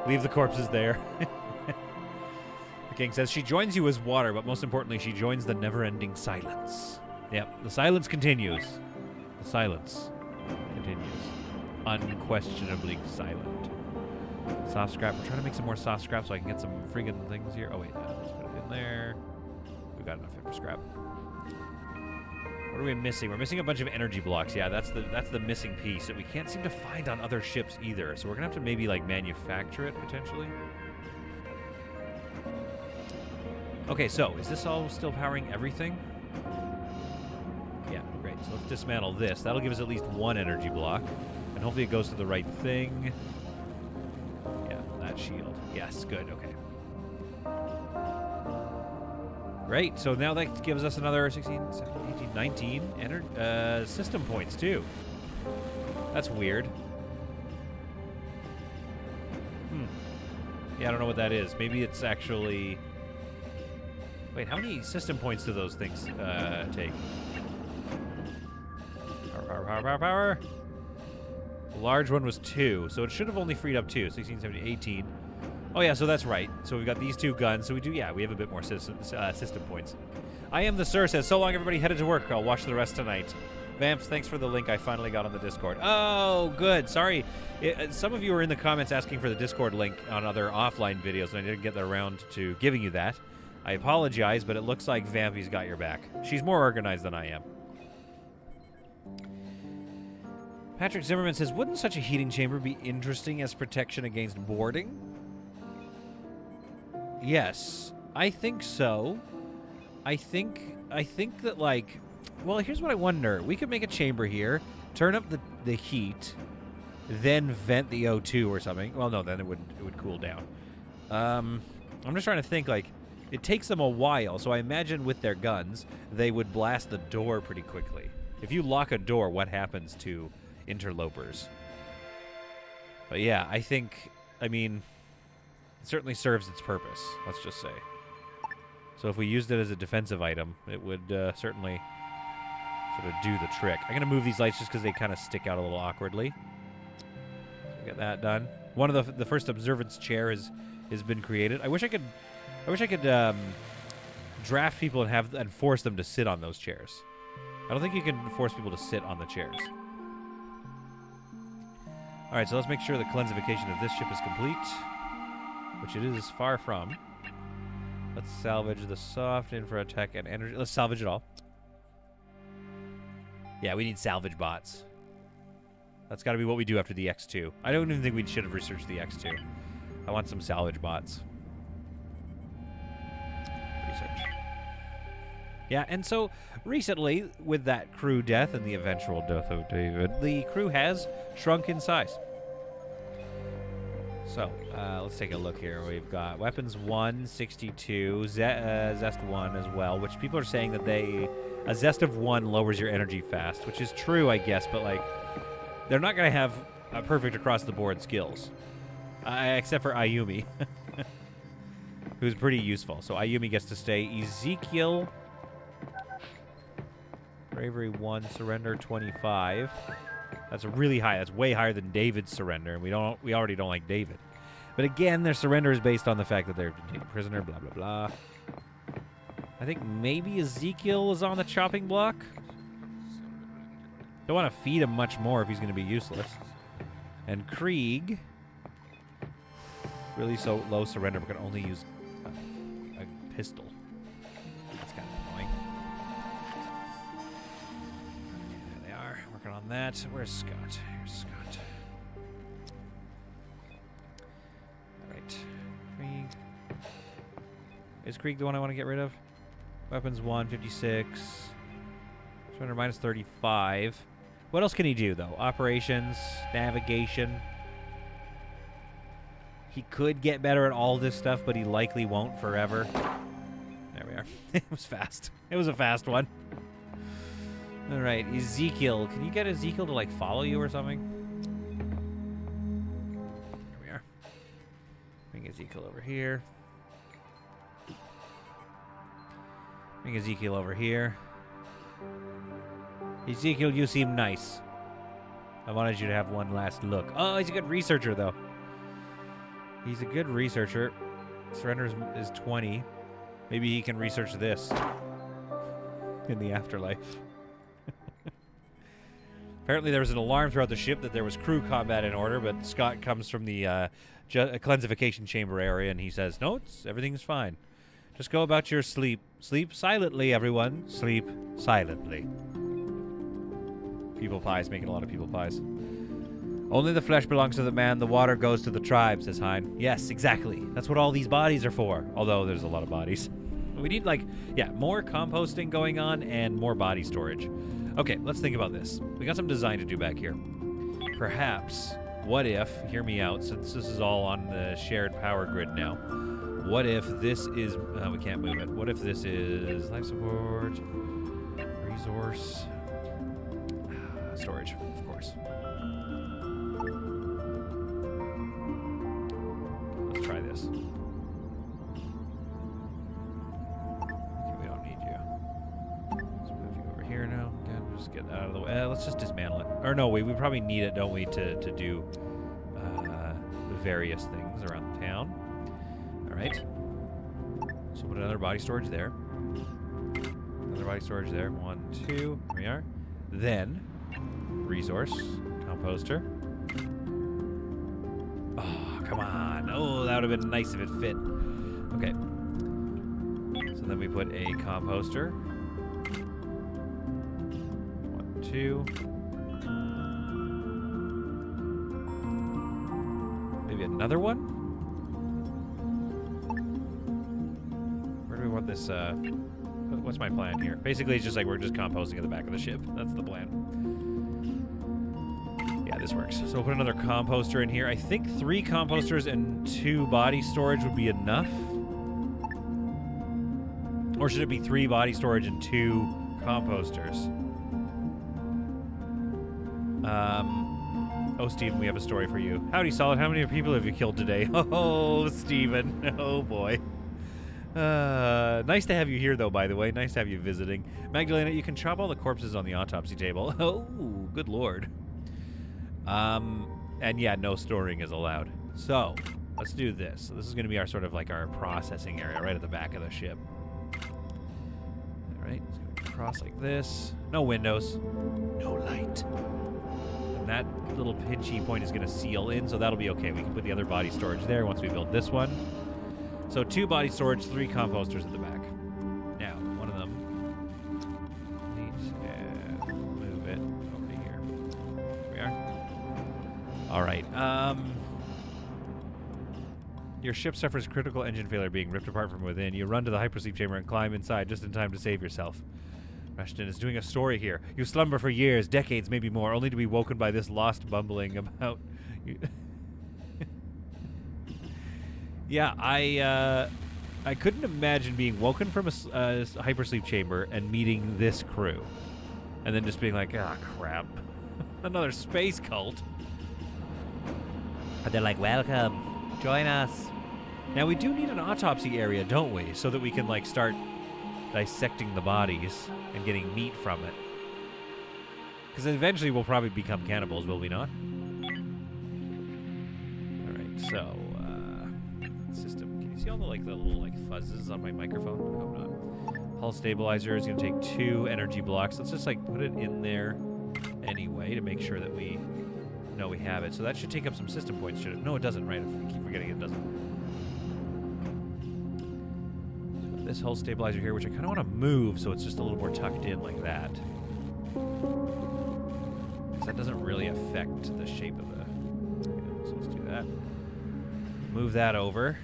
Leave the corpses there. The king says, she joins you as water, but most importantly, she joins the never-ending silence. Yep, the silence continues. The silence continues. Unquestionably silent. Soft scrap. We're trying to make some more soft scrap so I can get some friggin' things here. Oh, wait. Let's put it in there. We've got enough for scrap. What are we missing? We're missing a bunch of energy blocks. Yeah, that's the missing piece that we can't seem to find on other ships either. So we're going to have to maybe, like, manufacture it, potentially. Okay, so is this all still powering everything? Yeah, great. So let's dismantle this. That'll give us at least one energy block. And hopefully it goes to the right thing. Yeah, that shield. Yes, good, okay. Great, so now that gives us another 16, 17, 18, 19 system points, too. That's weird. Yeah, I don't know what that is. Maybe it's actually... Wait, how many system points do those things take? Power. The large one was 2, so it should have only freed up 2. 16, 17, 18. Oh, yeah, so that's right. So we've got these 2 guns. So we do, yeah, we have a bit more system points. I am the Sir says, so long, everybody, headed to work. I'll watch the rest tonight. Vamps, thanks for the link I finally got on the Discord. Oh, good. Sorry. Some of you were in the comments asking for the Discord link on other offline videos, and I didn't get around to giving you that. I apologize, but it looks like Vampy's got your back. She's more organized than I am. Patrick Zimmerman says, wouldn't such a heating chamber be interesting as protection against boarding? Yes, I think so. I think that, like... Well, here's what I wonder. We could make a chamber here, turn up the heat, then vent the O2 or something. Well, no, then it would cool down. I'm just trying to think, like... It takes them a while, so I imagine with their guns, they would blast the door pretty quickly. If you lock a door, what happens to interlopers? But yeah, I mean, it certainly serves its purpose, let's just say. So if we used it as a defensive item, it would certainly sort of do the trick. I'm going to move these lights just because they kind of stick out a little awkwardly. So get that done. One of the first observance chair has been created. I wish I could draft people and force them to sit on those chairs. I don't think you can force people to sit on the chairs. All right, so let's make sure the cleansification of this ship is complete, which it is far from. Let's salvage the soft infra tech and energy. Let's salvage it all. Yeah, we need salvage bots. That's got to be what we do after the X2. I don't even think we should have researched the X2. I want some salvage bots. Research. Yeah, and so recently, with that crew death and the eventual death of David, the crew has shrunk in size. So, let's take a look here. We've got weapons 1, 62, zest 1 as well, which people are saying that a zest of 1 lowers your energy fast, which is true, I guess, but, like, they're not going to have perfect across-the-board skills, except for Ayumi, who's pretty useful. So Ayumi gets to stay. Ezekiel, bravery 1, surrender 25. That's really high. That's way higher than David's surrender, and we already don't like David. But again, their surrender is based on the fact that they're taken prisoner, blah, blah, blah. I think maybe Ezekiel is on the chopping block. Don't want to feed him much more if he's going to be useless. And Krieg, really so low surrender, but can only use a pistol. That's kind of annoying. There they are, working on that. Where's Scott? Here's Scott. All right, Krieg. Is Krieg the one I want to get rid of? Weapons 1, 56. Surrender minus 35. What else can he do, though? Operations, navigation. He could get better at all this stuff, but he likely won't forever. There we are. It was fast. It was a fast one. All right, Ezekiel. Can you get Ezekiel to, like, follow you or something? There we are. Bring Ezekiel over here. Bring Ezekiel over here. Ezekiel, you seem nice. I wanted you to have one last look. Oh, he's a good researcher, though. He's a good researcher. Surrender is 20. Maybe he can research this in the afterlife. Apparently there was an alarm throughout the ship that there was crew combat in order, but Scott comes from the cleansification chamber area, and he says, no, everything's fine. Just go about your sleep. Sleep silently, everyone. Sleep silently. People pies, making a lot of people pies. Only the flesh belongs to the man, the water goes to the tribe, says Hein. Yes, exactly. That's what all these bodies are for. Although there's a lot of bodies. We need, like, yeah, more composting going on and more body storage. Okay, let's think about this. We got some design to do back here. Perhaps, what if, hear me out, since this is all on the shared power grid now, what if this is, we can't move it. What if this is life support, resource, storage, of course. Let's try this. Okay, we don't need you. Let's move you over here now. Again, just get that out of the way. Let's just dismantle it. Or no, we probably need it, don't we, to do the various things around the town. All right. So put another body storage there. Another body storage there. 1, 2. Here we are. Then, resource, composter. Oh, come on. Oh, that would have been nice if it fit. Okay. So then we put a composter. 1, 2. Maybe another one? Where do we want this, what's my plan here? Basically, it's just like we're just composting at the back of the ship. That's the plan. Yeah, this works. So we'll put another composter in here. I think 3 composters and 2 body storage would be enough. Or should it be 3 body storage and 2 composters? Oh, Steven, we have a story for you. Howdy, Solid. How many people have you killed today? Oh, Steven. Oh, boy. Nice to have you here, though, by the way. Nice to have you visiting. Magdalena, you can chop all the corpses on the autopsy table. Oh, good lord. And yeah, no storing is allowed. So, let's do this. So this is going to be our sort of like our processing area right at the back of the ship. All right, it's going to cross like this. No windows. No light. And that little pinchy point is going to seal in, so that'll be okay. We can put the other body storage there once we build this one. So 2 body storage, 3 composters at the back. Now, one of them needs to move it over to here. Here we are. All right. Your ship suffers critical engine failure, being ripped apart from within. You run to the hypersleep chamber and climb inside just in time to save yourself. Rushton is doing a story here. You slumber for years, decades, maybe more, only to be woken by this lost bumbling about you. Yeah, I couldn't imagine being woken from a hypersleep chamber and meeting this crew. And then just being like, ah, crap. Another space cult. And they're like, welcome. Join us. Now, we do need an autopsy area, don't we? So that we can, like, start dissecting the bodies and getting meat from it. Because eventually we'll probably become cannibals, will we not? Alright, so, system. Can you see all the, like, the little, like, fuzzes on my microphone? I hope not. Hull stabilizer is going to take 2 energy blocks. Let's just, like, put it in there anyway to make sure that we know we have it. So that should take up some system points, should it? No, it doesn't, right? If we keep forgetting it doesn't. So this hull stabilizer here, which I kind of want to move so it's just a little more tucked in like that. Because that doesn't really affect the shape of the... Yeah, so let's do that. Move that over.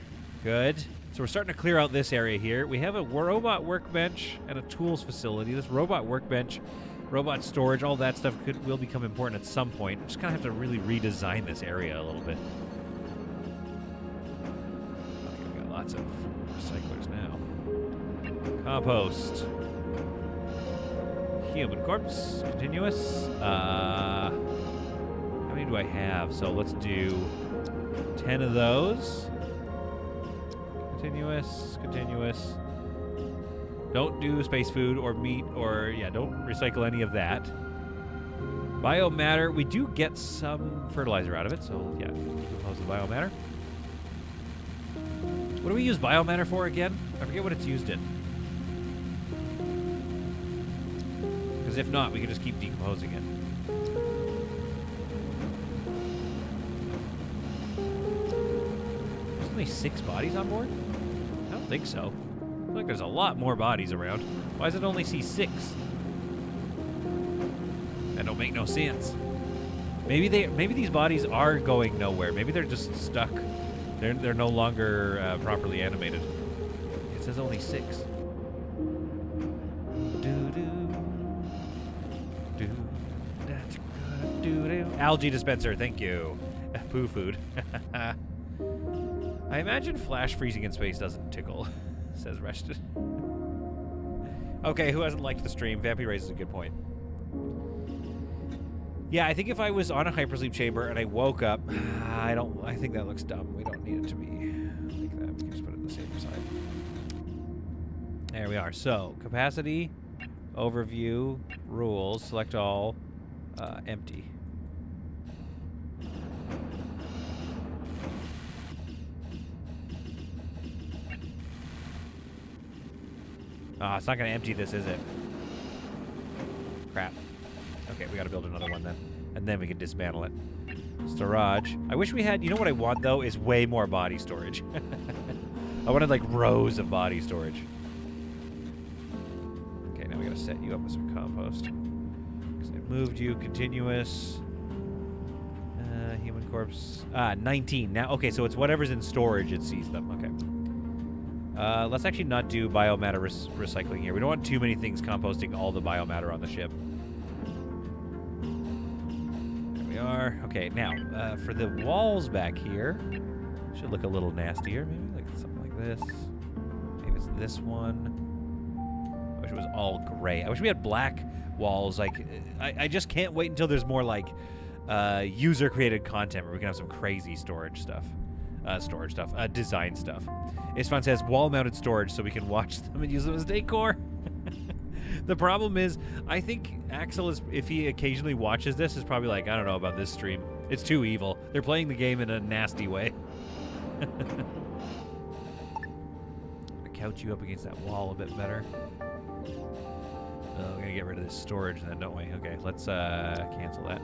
Good. So we're starting to clear out this area here. We have a robot workbench and a tools facility. This robot workbench, robot storage, all that stuff will become important at some point. Just kind of have to really redesign this area a little bit. Okay, we got lots of recyclers now. Compost. Human corpse. Continuous. How many do I have? So let's do 10 of those. Continuous, continuous. Don't do space food or meat or, yeah, don't recycle any of that. Biomatter, we do get some fertilizer out of it, so yeah, decompose the biomatter. What do we use biomatter for again? I forget what it's used in. Because if not, we can just keep decomposing it. There's only 6 bodies on board? I don't think so. I feel like there's a lot more bodies around. Why does it only see 6? That don't make no sense. Maybe these bodies are going nowhere. Maybe they're just stuck. They're no longer properly animated. It says only 6. Algae dispenser, thank you. Poo food. I imagine flash freezing in space doesn't tickle, says Rested. Okay, who hasn't liked the stream? Vampy raises a good point. Yeah, I think if I was on a hypersleep chamber and I woke up, I think that looks dumb. We don't need it to be like that. We can just put it on the safer side. There we are. So, capacity, overview, rules, select all, empty. Ah, it's not going to empty this, is it? Crap. Okay, we got to build another one then. And then we can dismantle it. Storage. I wish we had... You know what I want, though, is way more body storage. I wanted, like, rows of body storage. Okay, now we got to set you up with some compost. Because I moved you. Continuous. Human corpse. 19. Now, okay, so it's whatever's in storage, it sees them. Okay. Let's actually not do biomatter recycling here. We don't want too many things composting all the biomatter on the ship. There we are. Okay, now, for the walls back here, should look a little nastier. Maybe like something like this. Maybe it's this one. I wish it was all gray. I wish we had black walls. Like, I just can't wait until there's more, like, user-created content where we can have some crazy storage stuff. Design stuff. Isfan says wall-mounted storage so we can watch them and use them as decor. The problem is, I think Axel is, if he occasionally watches this, is probably like, I don't know about this stream. It's too evil. They're playing the game in a nasty way. Couch you up against that wall a bit better. Oh, we're gonna get rid of this storage then, don't we? Okay, let's cancel that.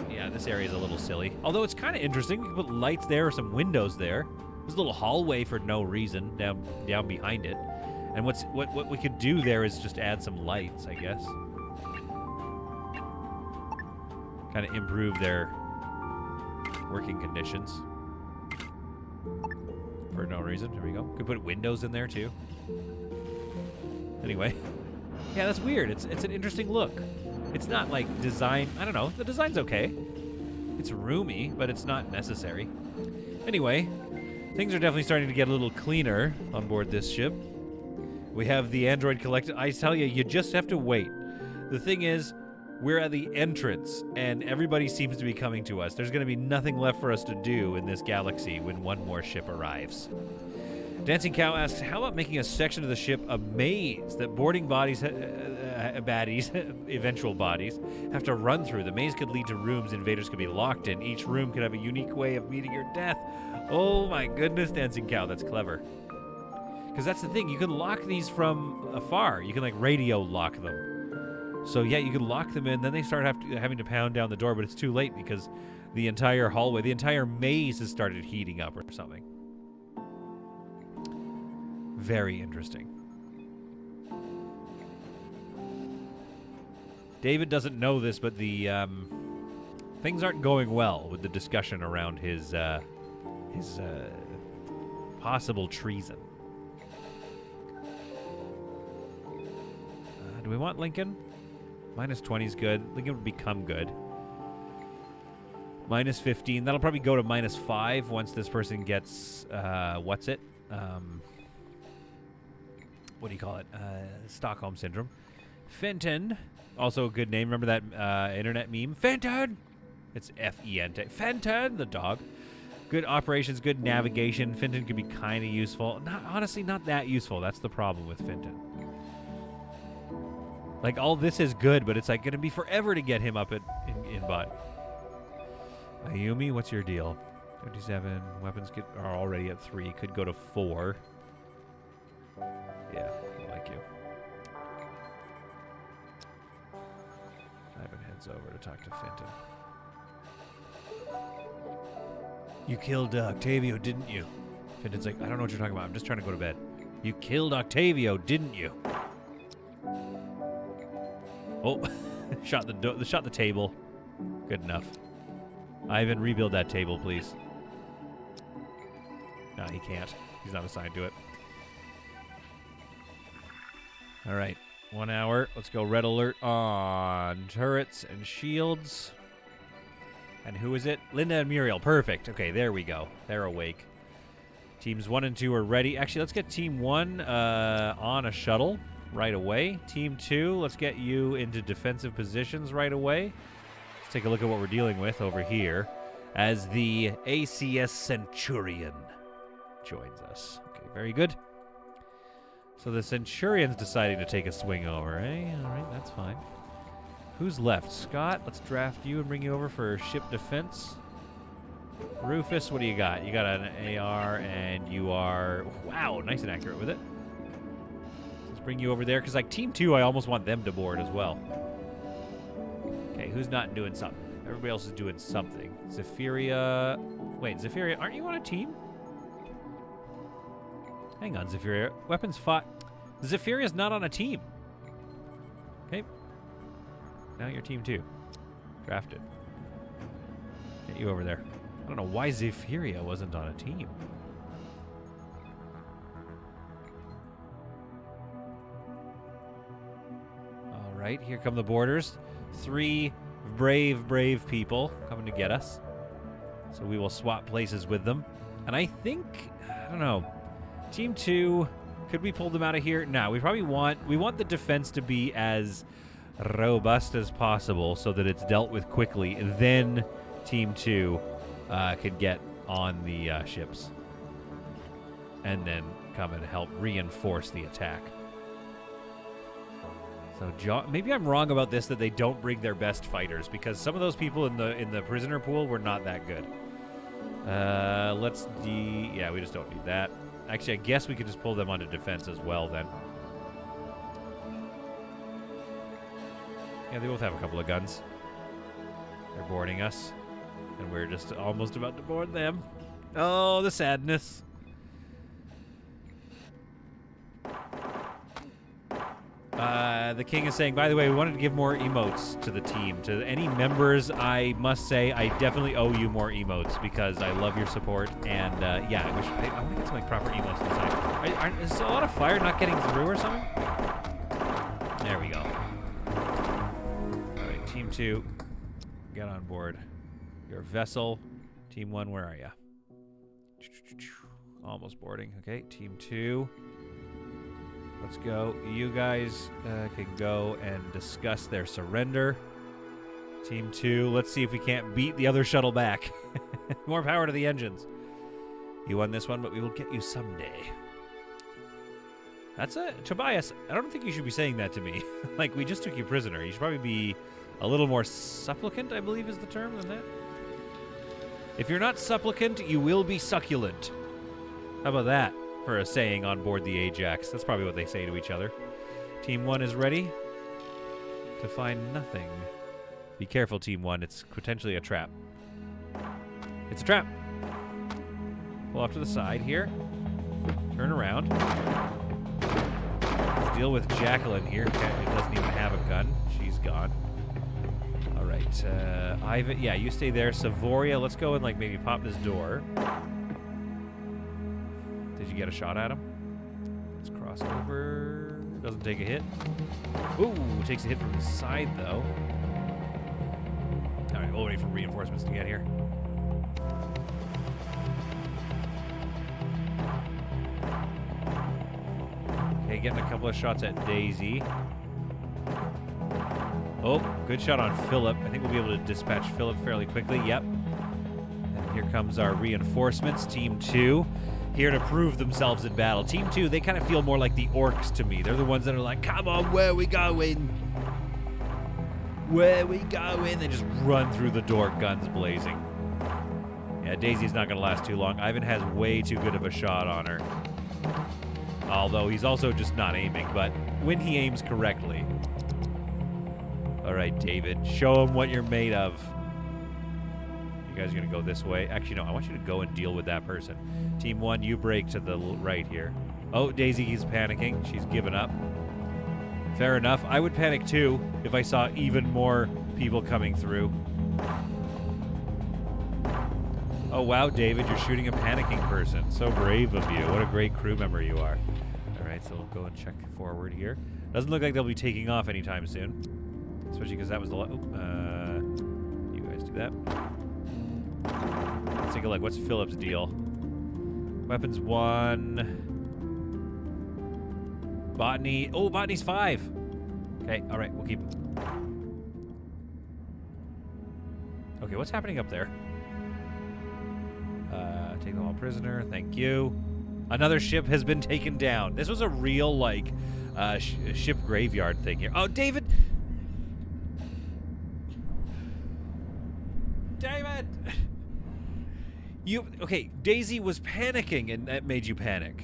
Yeah, this area is a little silly. Although it's kind of interesting. We can put lights there or some windows there. There's a little hallway for no reason down behind it. And what we could do there is just add some lights, I guess. Kind of improve their working conditions. For no reason. Here we go. Could put windows in there too. Anyway. Yeah, that's weird. It's an interesting look. It's not like design. I don't know. The design's okay. It's roomy, but it's not necessary. Anyway, things are definitely starting to get a little cleaner on board this ship. We have the android collected. I tell you, you just have to wait. The thing is, we're at the entrance, and everybody seems to be coming to us. There's going to be nothing left for us to do in this galaxy when one more ship arrives. Dancing Cow asks, how about making a section of the ship a maze that boarding bodies, baddies, eventual bodies, have to run through? The maze could lead to rooms invaders could be locked in. Each room could have a unique way of meeting your death. Oh my goodness, Dancing Cow, that's clever. Because that's the thing, you can lock these from afar. You can, like, radio lock them. So, yeah, you can lock them in, then they start having to pound down the door, but it's too late because the entire hallway, the entire maze has started heating up or something. Very interesting. David doesn't know this, but the things aren't going well with the discussion around his possible treason. Do we want Lincoln? Minus 20 is good. Lincoln would become good. Minus 15. That'll probably go to minus 5 once this person gets, what's it? What do you call it? Stockholm Syndrome. Fenton. Also a good name. Remember that internet meme? Fenton! It's F-E-N-T. Fenton, the dog. Good operations, good navigation. Fenton could be kind of useful. Honestly, not that useful. That's the problem with Fenton. Like, all this is good, but it's, like, going to be forever to get him up in bot. Ayumi, what's your deal? 57. Weapons are already at 3. Could go to 4. Yeah, I like you. Ivan heads over to talk to Fenton. You killed Octavio, didn't you? Fenton's like, I don't know what you're talking about. I'm just trying to go to bed. You killed Octavio, didn't you? Oh, shot the table. Good enough. Ivan, rebuild that table, please. No, he can't. He's not assigned to it. All right, 1 hour. Let's go red alert on turrets and shields. And who is it? Linda and Muriel. Perfect. Okay, there we go. They're awake. Teams 1 and 2 are ready. Actually, let's get Team 1 on a shuttle right away. Team 2, let's get you into defensive positions right away. Let's take a look at what we're dealing with over here as the ACS Centurion joins us. Okay, very good. So the Centurion's deciding to take a swing over, eh? All right, that's fine. Who's left? Scott, let's draft you and bring you over for ship defense. Rufus, what do you got? You got an AR, and you are... Wow, nice and accurate with it. Let's bring you over there, because like Team 2, I almost want them to board as well. Okay, who's not doing something? Everybody else is doing something. Zephyria... Wait, Zephyria, aren't you on a team? Hang on, Zephyria. Weapons fought... Zephyria's not on a team. Okay. Now you're Team 2. Drafted. Get you over there. I don't know why Zephyria wasn't on a team. All right, here come the boarders. 3 brave people coming to get us. So we will swap places with them. And I think, I don't know, Team 2, could we pull them out of here? No, we probably want the defense to be as robust as possible so that it's dealt with quickly. And then Team 2 could get on the ships and then come and help reinforce the attack. So maybe I'm wrong about this, that they don't bring their best fighters, because some of those people in the prisoner pool were not that good. Yeah, we just don't need that. Actually, I guess we could just pull them onto defense as well then. Yeah, they both have a couple of guns. They're boarding us, and we're just almost about to board them. Oh, the sadness. The king is saying, by the way, we wanted to give more emotes to the team. To any members, I must say I definitely owe you more emotes because I love your support. And yeah, I want to get some like proper emotes designed. Is a lot of fire not getting through or something? There we go. All right, Team 2, get on board. Your vessel. Team 1, where are you? Almost boarding. Okay, Team 2. Let's go. You guys can go and discuss their surrender. Team 2, let's see if we can't beat the other shuttle back. More power to the engines. You won this one, but we will get you someday. That's Tobias, I don't think you should be saying that to me. Like, we just took you prisoner. You should probably be a little more supplicant, I believe is the term, than that. If you're not supplicant, you will be succulent. How about that? For a saying on board the Ajax. That's probably what they say to each other. Team 1 is ready to find nothing. Be careful, Team 1. It's potentially a trap. It's a trap. Pull off to the side here. Turn around. Let's deal with Jacqueline here. Okay, it doesn't even have a gun. She's gone. All right. Ivan, yeah, you stay there. Savoria, let's go and like maybe pop this door. Did you get a shot at him? Let's cross over. Doesn't take a hit. Ooh, takes a hit from the side, though. All right, we'll wait for reinforcements to get here. Okay, getting a couple of shots at Daisy. Oh, good shot on Philip. I think we'll be able to dispatch Philip fairly quickly. Yep. And here comes our reinforcements, Team 2. here to prove themselves in battle. Team 2, they kind of feel more like the orcs to me. They're the ones that are like, come on, where we going? Where we going? They just run through the door, guns blazing. Yeah, Daisy's not going to last too long. Ivan has way too good of a shot on her. Although he's also just not aiming, but when he aims correctly. All right, David, show him what you're made of. You guys are going to go this way. Actually, no, I want you to go and deal with that person. Team 1, you break to the right here. Oh, Daisy is panicking. She's given up. Fair enough. I would panic too if I saw even more people coming through. Oh, wow, David, you're shooting a panicking person. So brave of you. What a great crew member you are. All right, so we'll go and check forward here. Doesn't look like they'll be taking off anytime soon. Especially because that was the... you guys do that. Let's take a look. What's Philip's deal? Weapons 1. Botany. Oh, botany's 5. Okay, all right, we'll keep him. Okay, what's happening up there? Take them all prisoner. Thank you. Another ship has been taken down. This was a real, like, ship graveyard thing here. Oh, David! David! Okay, Daisy was panicking, and that made you panic.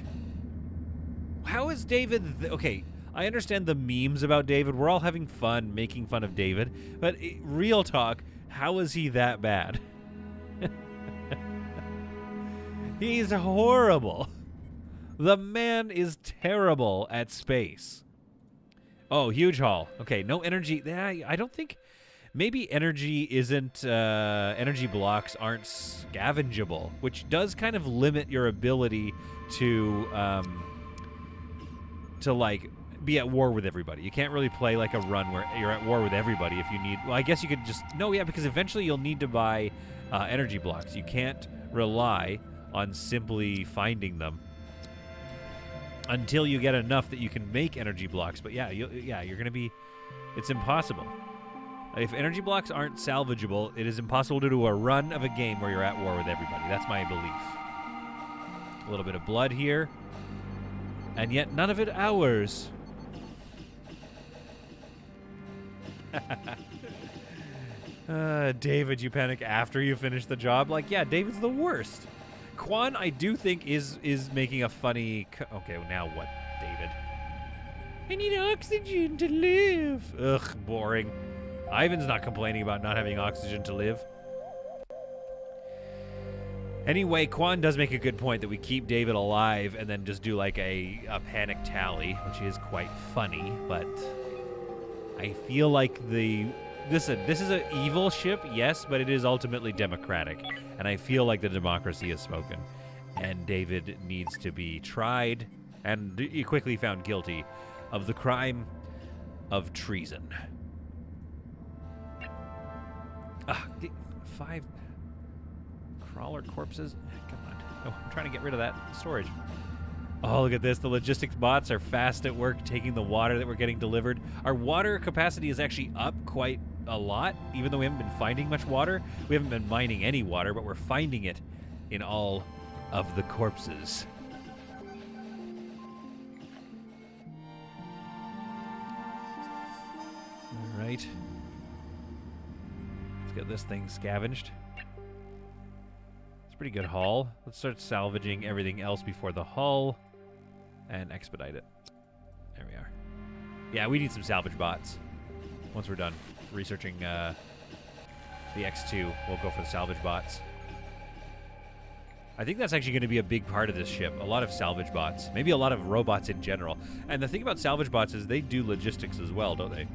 How is David... Okay, I understand the memes about David. We're all having fun making fun of David. But real talk, how is he that bad? He's horrible. The man is terrible at space. Oh, huge haul. Okay, no energy. I don't think... Maybe energy isn't... energy blocks aren't scavengeable, which does kind of limit your ability to like, be at war with everybody. You can't really play, like, a run where you're at war with everybody if you need... Well, I guess you could just... No, yeah, because eventually you'll need to buy energy blocks. You can't rely on simply finding them until you get enough that you can make energy blocks. But yeah, you're going to be... It's impossible. If energy blocks aren't salvageable, it is impossible to do a run of a game where you're at war with everybody. That's my belief. A little bit of blood here. And yet none of it ours. David, you panic after you finish the job? Like, yeah, David's the worst. Quan, I do think, is making a funny... Okay, well, now what, David? I need oxygen to live. Ugh, boring. Ivan's not complaining about not having oxygen to live. Anyway, Quan does make a good point that we keep David alive and then just do like a panic tally, which is quite funny, but I feel like this is an evil ship, yes, but it is ultimately democratic, and I feel like the democracy has spoken, and David needs to be tried and quickly found guilty of the crime of treason. 5 crawler corpses? Come on. Oh, I'm trying to get rid of that storage. Oh, look at this. The logistics bots are fast at work taking the water that we're getting delivered. Our water capacity is actually up quite a lot, even though we haven't been finding much water. We haven't been mining any water, but we're finding it in all of the corpses. All right. Let's get this thing scavenged. It's a pretty good haul. Let's start salvaging everything else before the hull and expedite it. There we are. Yeah, we need some salvage bots. Once we're done researching the X2, we'll go for the salvage bots. I think that's actually going to be a big part of this ship. A lot of salvage bots. Maybe a lot of robots in general. And the thing about salvage bots is they do logistics as well, don't they?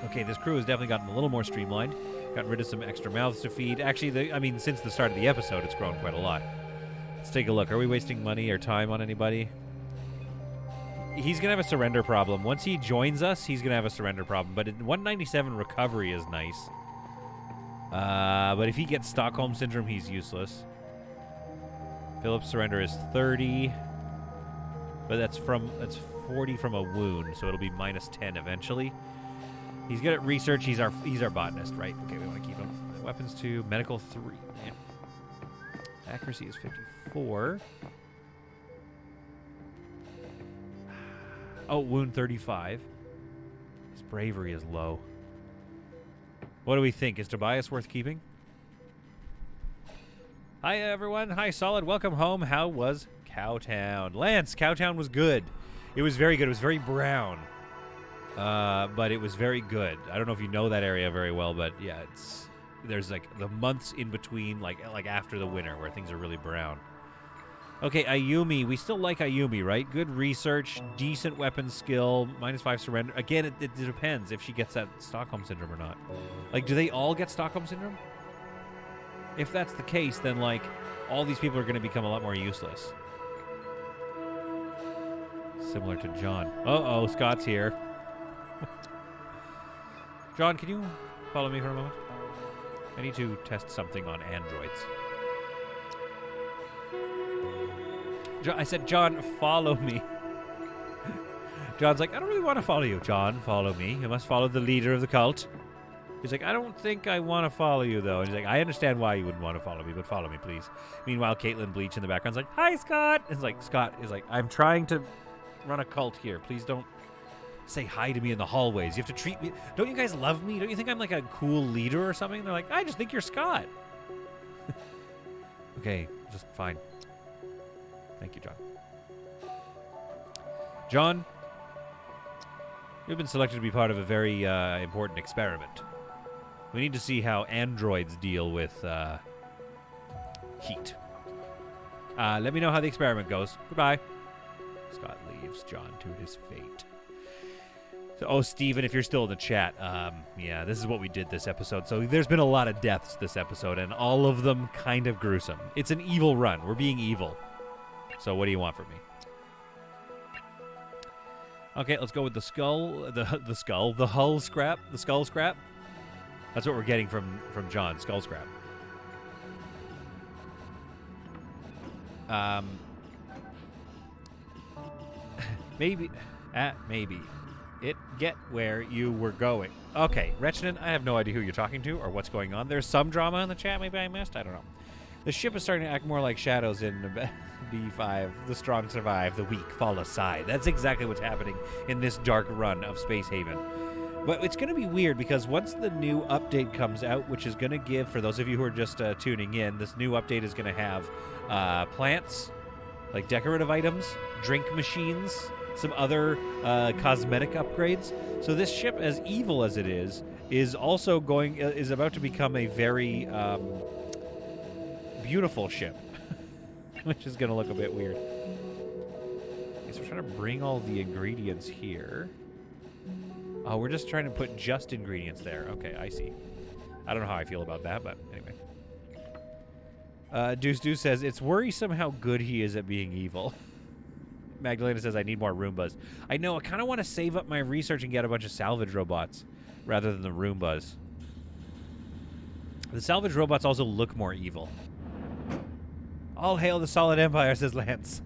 Okay, this crew has definitely gotten a little more streamlined. Gotten rid of some extra mouths to feed. Actually, I mean, since the start of the episode, it's grown quite a lot. Let's take a look. Are we wasting money or time on anybody? He's going to have a surrender problem. Once he joins us, he's going to have a surrender problem. But 197 recovery is nice. But if he gets Stockholm Syndrome, he's useless. Philip's surrender is 30. But that's 40 from a wound, so it'll be minus 10 eventually. He's good at research. He's our botanist, right? Okay, we want to keep him. Weapons 2. Medical 3. Yeah. Accuracy is 54. Oh, wound 35. His bravery is low. What do we think? Is Tobias worth keeping? Hi, everyone. Hi, Solid. Welcome home. How was Cowtown? Lance, Cowtown was good. It was very good. It was very brown. But it was very good. I don't know if you know that area very well, but yeah, there's like the months in between, like after the winter, where things are really brown. Okay, Ayumi. We still like Ayumi, right? Good research, decent weapon skill, -5 surrender. Again, it depends if she gets that Stockholm Syndrome or not. Like, do they all get Stockholm Syndrome? If that's the case, then, like, all these people are going to become a lot more useless. Similar to John. Uh-oh, Scott's here. John, can you follow me for a moment? I need to test something on androids. I said, John, follow me. John's like, I don't really want to follow you. John, follow me. You must follow the leader of the cult. He's like, I don't think I want to follow you, though. And he's like, I understand why you wouldn't want to follow me, but follow me, please. Meanwhile, Caitlin Bleach in the background's like, hi, Scott. It's like, Scott is like, I'm trying to run a cult here. Please don't say hi to me in the hallways. You have to treat me. Don't you guys love me? Don't you think I'm like a cool leader or something? They're like, I just think you're Scott. Okay, just fine. Thank you, John. John, you've been selected to be part of a very important experiment. We need to see how androids deal with heat. Let me know how the experiment goes. Goodbye. Scott leaves John to his fate. So, oh, Steven, if you're still in the chat, yeah, this is what we did this episode. So there's been a lot of deaths this episode, and all of them kind of gruesome. It's an evil run. We're being evil. So what do you want from me? Okay, let's go with the skull, the hull scrap, the skull scrap. That's what we're getting from John, skull scrap. Maybe, maybe. Get where you were going. Okay, Rechnin, I have no idea who you're talking to or what's going on. There's some drama in the chat maybe I missed. I don't know. The ship is starting to act more like shadows in B5. The strong survive, the weak fall aside. That's exactly what's happening in this dark run of Space Haven. But it's going to be weird because once the new update comes out, which is going to give, for those of you who are just tuning in, this new update is going to have plants, like decorative items, drink machines, some other cosmetic upgrades. So this ship, as evil as it is also is about to become a very beautiful ship, which is going to look a bit weird. Okay, so we're trying to bring all the ingredients here. Oh, we're just trying to put just ingredients there. Okay, I see. I don't know how I feel about that, but anyway. Deuce says, it's worrisome how good he is at being evil. Magdalena says, I need more Roombas. I know, I kind of want to save up my research and get a bunch of salvage robots rather than the Roombas. The salvage robots also look more evil. All hail the solid empire, says Lance.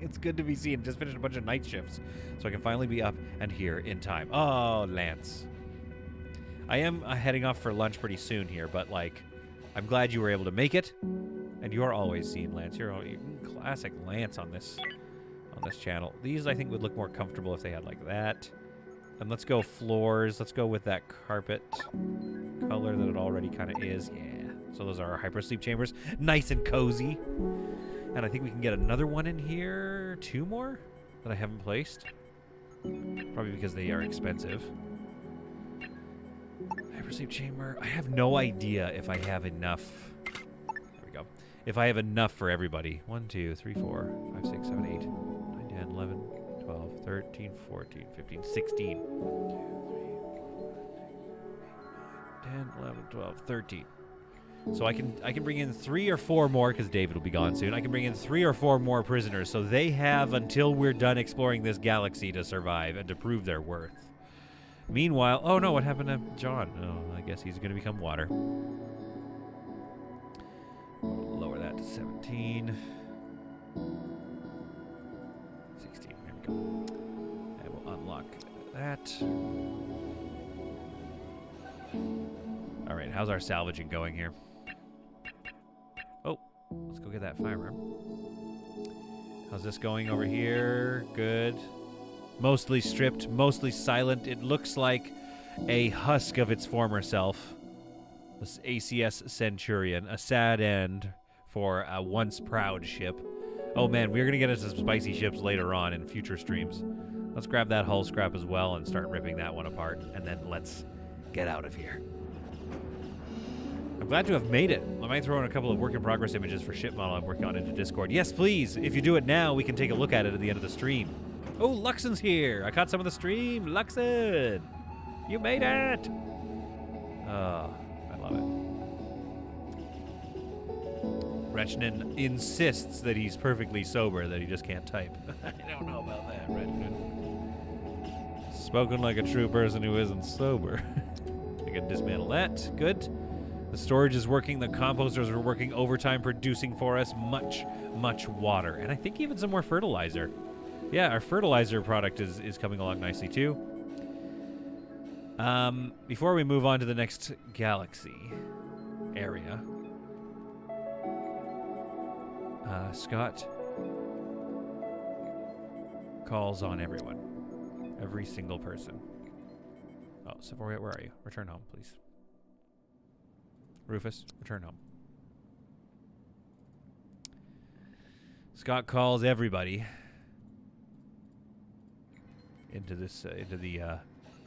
It's good to be seen. Just finished a bunch of night shifts, so I can finally be up and here in time. Oh, Lance. I am heading off for lunch pretty soon here, but, like, I'm glad you were able to make it. And you're always seen, Lance. You're classic Lance on this channel. These, I think, would look more comfortable if they had, like, that. And let's go floors. Let's go with that carpet color that it already kind of is. Yeah. So those are our hypersleep chambers. Nice and cozy. And I think we can get another one in here. 2 more that I haven't placed. Probably because they are expensive. Hypersleep chamber. I have no idea if I have enough. There we go. If I have enough for everybody. 1, 2, 3, 4, 5, 6, 7, 8, 9, 10, 11, 12, 13, 14, 15, 16. 10, 11, 12, 13. So I can bring in 3 or 4 more, because David will be gone soon. I can bring in 3 or 4 more prisoners, so they have until we're done exploring this galaxy to survive and to prove their worth. Meanwhile, oh no, what happened to John? Oh, I guess he's going to become water. Lower that to 17. 16, there we go. And we'll unlock that. Alright, how's our salvaging going here? Oh, let's go get that firearm. How's this going over here? Good. Mostly stripped, mostly silent. It looks like a husk of its former self. This ACS Centurion, a sad end for a once proud ship. Oh man, we're gonna get into some spicy ships later on in future streams. Let's grab that hull scrap as well and start ripping that one apart, and then let's get out of here. I'm glad to have made it. I might throw in a couple of work-in-progress images for ship model I'm working on into Discord. Yes, please! If you do it now, we can take a look at it at the end of the stream. Oh, Luxon's here! I caught some of the stream! Luxon! You made it! Oh, I love it. Rechnin insists that he's perfectly sober, that he just can't type. I don't know about that, Rechnin. Spoken like a true person who isn't sober. I can dismantle that. Good. The storage is working. The composters are working overtime, producing for us much, much water. And I think even some more fertilizer. Yeah, our fertilizer product is coming along nicely, too. Before we move on to the next galaxy area, Scott calls on everyone. Every single person. Oh, Savoria, where are you? Return home, please. Rufus, return home. Scott calls everybody into this, into the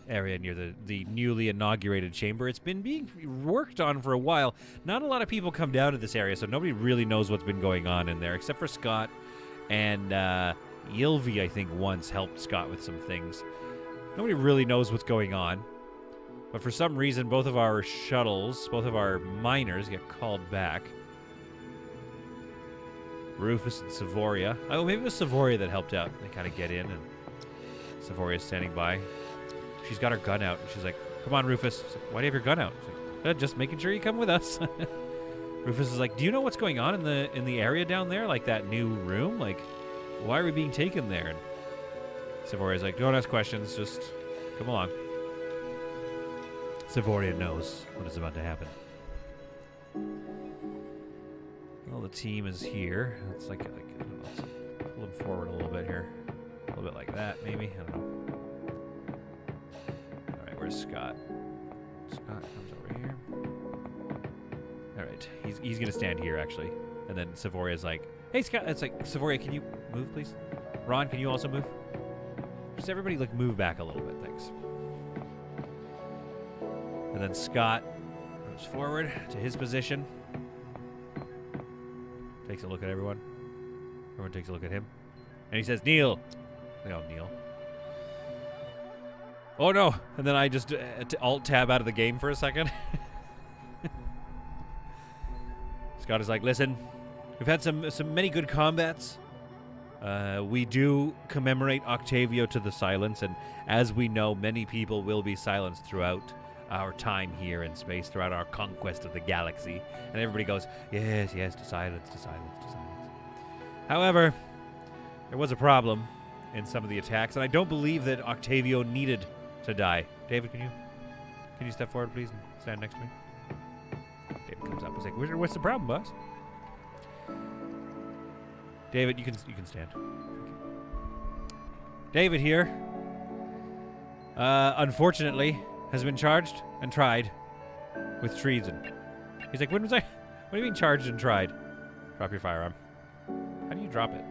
area near the newly inaugurated chamber. It's been being worked on for a while. Not a lot of people come down to this area, so nobody really knows what's been going on in there, except for Scott and Ylvi, I think, once helped Scott with some things. Nobody really knows what's going on. But for some reason, both of our shuttles, both of our miners get called back. Rufus and Savoria. Oh, maybe it was Savoria that helped out. They kind of get in, and Savoria's standing by. She's got her gun out, and she's like, come on, Rufus. She's like, why do you have your gun out? She's like, just making sure you come with us. Rufus is like, do you know what's going on in the area down there? Like that new room? Like, why are we being taken there? And Savoria's like, don't ask questions, just come along. Savoria knows what is about to happen. Well, the team is here. It's like I don't know, let's pull them forward a little bit here. A little bit like that, maybe. I don't know. All right, where's Scott? Scott comes over here. All right, he's gonna stand here actually, and then Savoria's like, "Hey, Scott." It's like, Savoria, can you move, please? Ron, can you also move? Just everybody, like, move back a little bit, thanks. And then Scott moves forward to his position. Takes a look at everyone. Everyone takes a look at him. And he says, Neil. They all kneel. Oh, no. And then I just alt-tab out of the game for a second. Scott is like, listen, we've had some many good combats. We do commemorate Octavio to the silence, and as we know, many people will be silenced throughout our time here in space, throughout our conquest of the galaxy. And everybody goes, yes, yes, to silence, to silence, to silence. However, there was a problem in some of the attacks, and I don't believe that Octavio needed to die. David, can you step forward, please, and stand next to me? David comes up. He's like, what's the problem, boss? David, you can stand. David here, unfortunately, has been charged and tried with treason. He's like, what do you mean charged and tried? Drop your firearm. How do you drop it?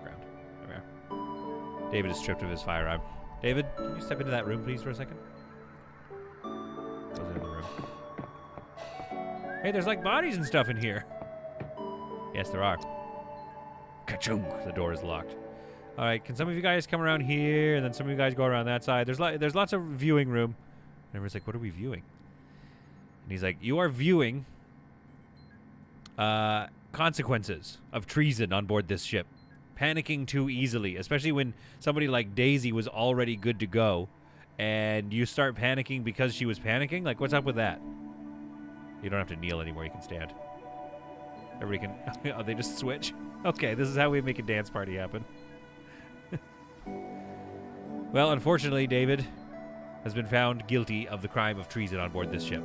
Ground. There we are. David is stripped of his firearm. David, can you step into that room, please, for a second? Goes into the room. Hey, there's like bodies and stuff in here. Yes, there are. Ka-chung! The door is locked. All right, can some of you guys come around here, and then some of you guys go around that side? There's lots of viewing room. And everyone's like, what are we viewing? And he's like, you are viewing consequences of treason on board this ship. Panicking too easily, especially when somebody like Daisy was already good to go, and you start panicking because she was panicking? Like, what's up with that? You don't have to kneel anymore, you can stand. Everybody can... Oh, they just switch? Okay, this is how we make a dance party happen. Well, unfortunately, David has been found guilty of the crime of treason on board this ship.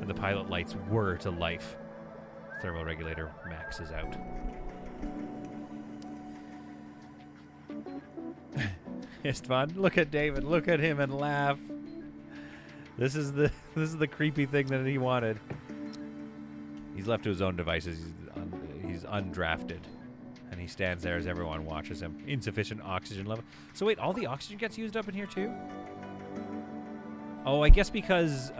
and the pilot lights whir to life. Thermal regulator maxes out. Istvan, look at David. Look at him and laugh. This is the creepy thing that he wanted. He's left to his own devices. He's undrafted. And he stands there as everyone watches him. Insufficient oxygen level. So wait, all the oxygen gets used up in here too? Oh, I guess because...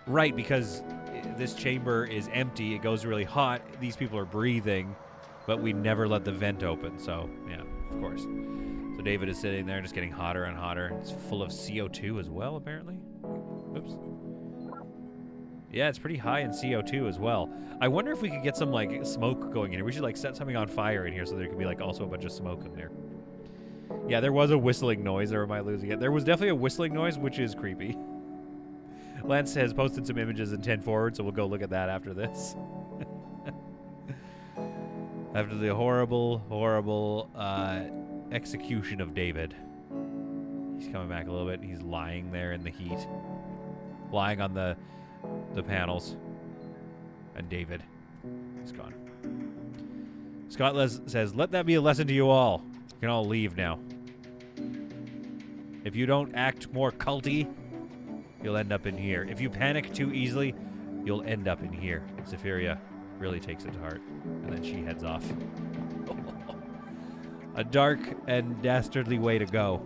right, because this chamber is empty. It goes really hot. These people are breathing. But we never let the vent open. So, yeah, of course. So David is sitting there just getting hotter and hotter. It's full of CO2 as well, apparently. Oops. Yeah, it's pretty high in CO2 as well. I wonder if we could get some, like, smoke going in here. We should, like, set something on fire in here so there could be, like, also a bunch of smoke in there. Yeah, there was a whistling noise, or am I losing it? There was definitely a whistling noise, which is creepy. Lance has posted some images in 10 forward, so we'll go look at that after this. After the horrible, horrible execution of David. He's coming back a little bit. He's lying there in the heat. Lying on the panels. And David is gone. Scott says, let that be a lesson to you all. You can all leave now. If you don't act more culty, you'll end up in here. If you panic too easily, you'll end up in here. Zephyria really takes it to heart. And then she heads off. A dark and dastardly way to go.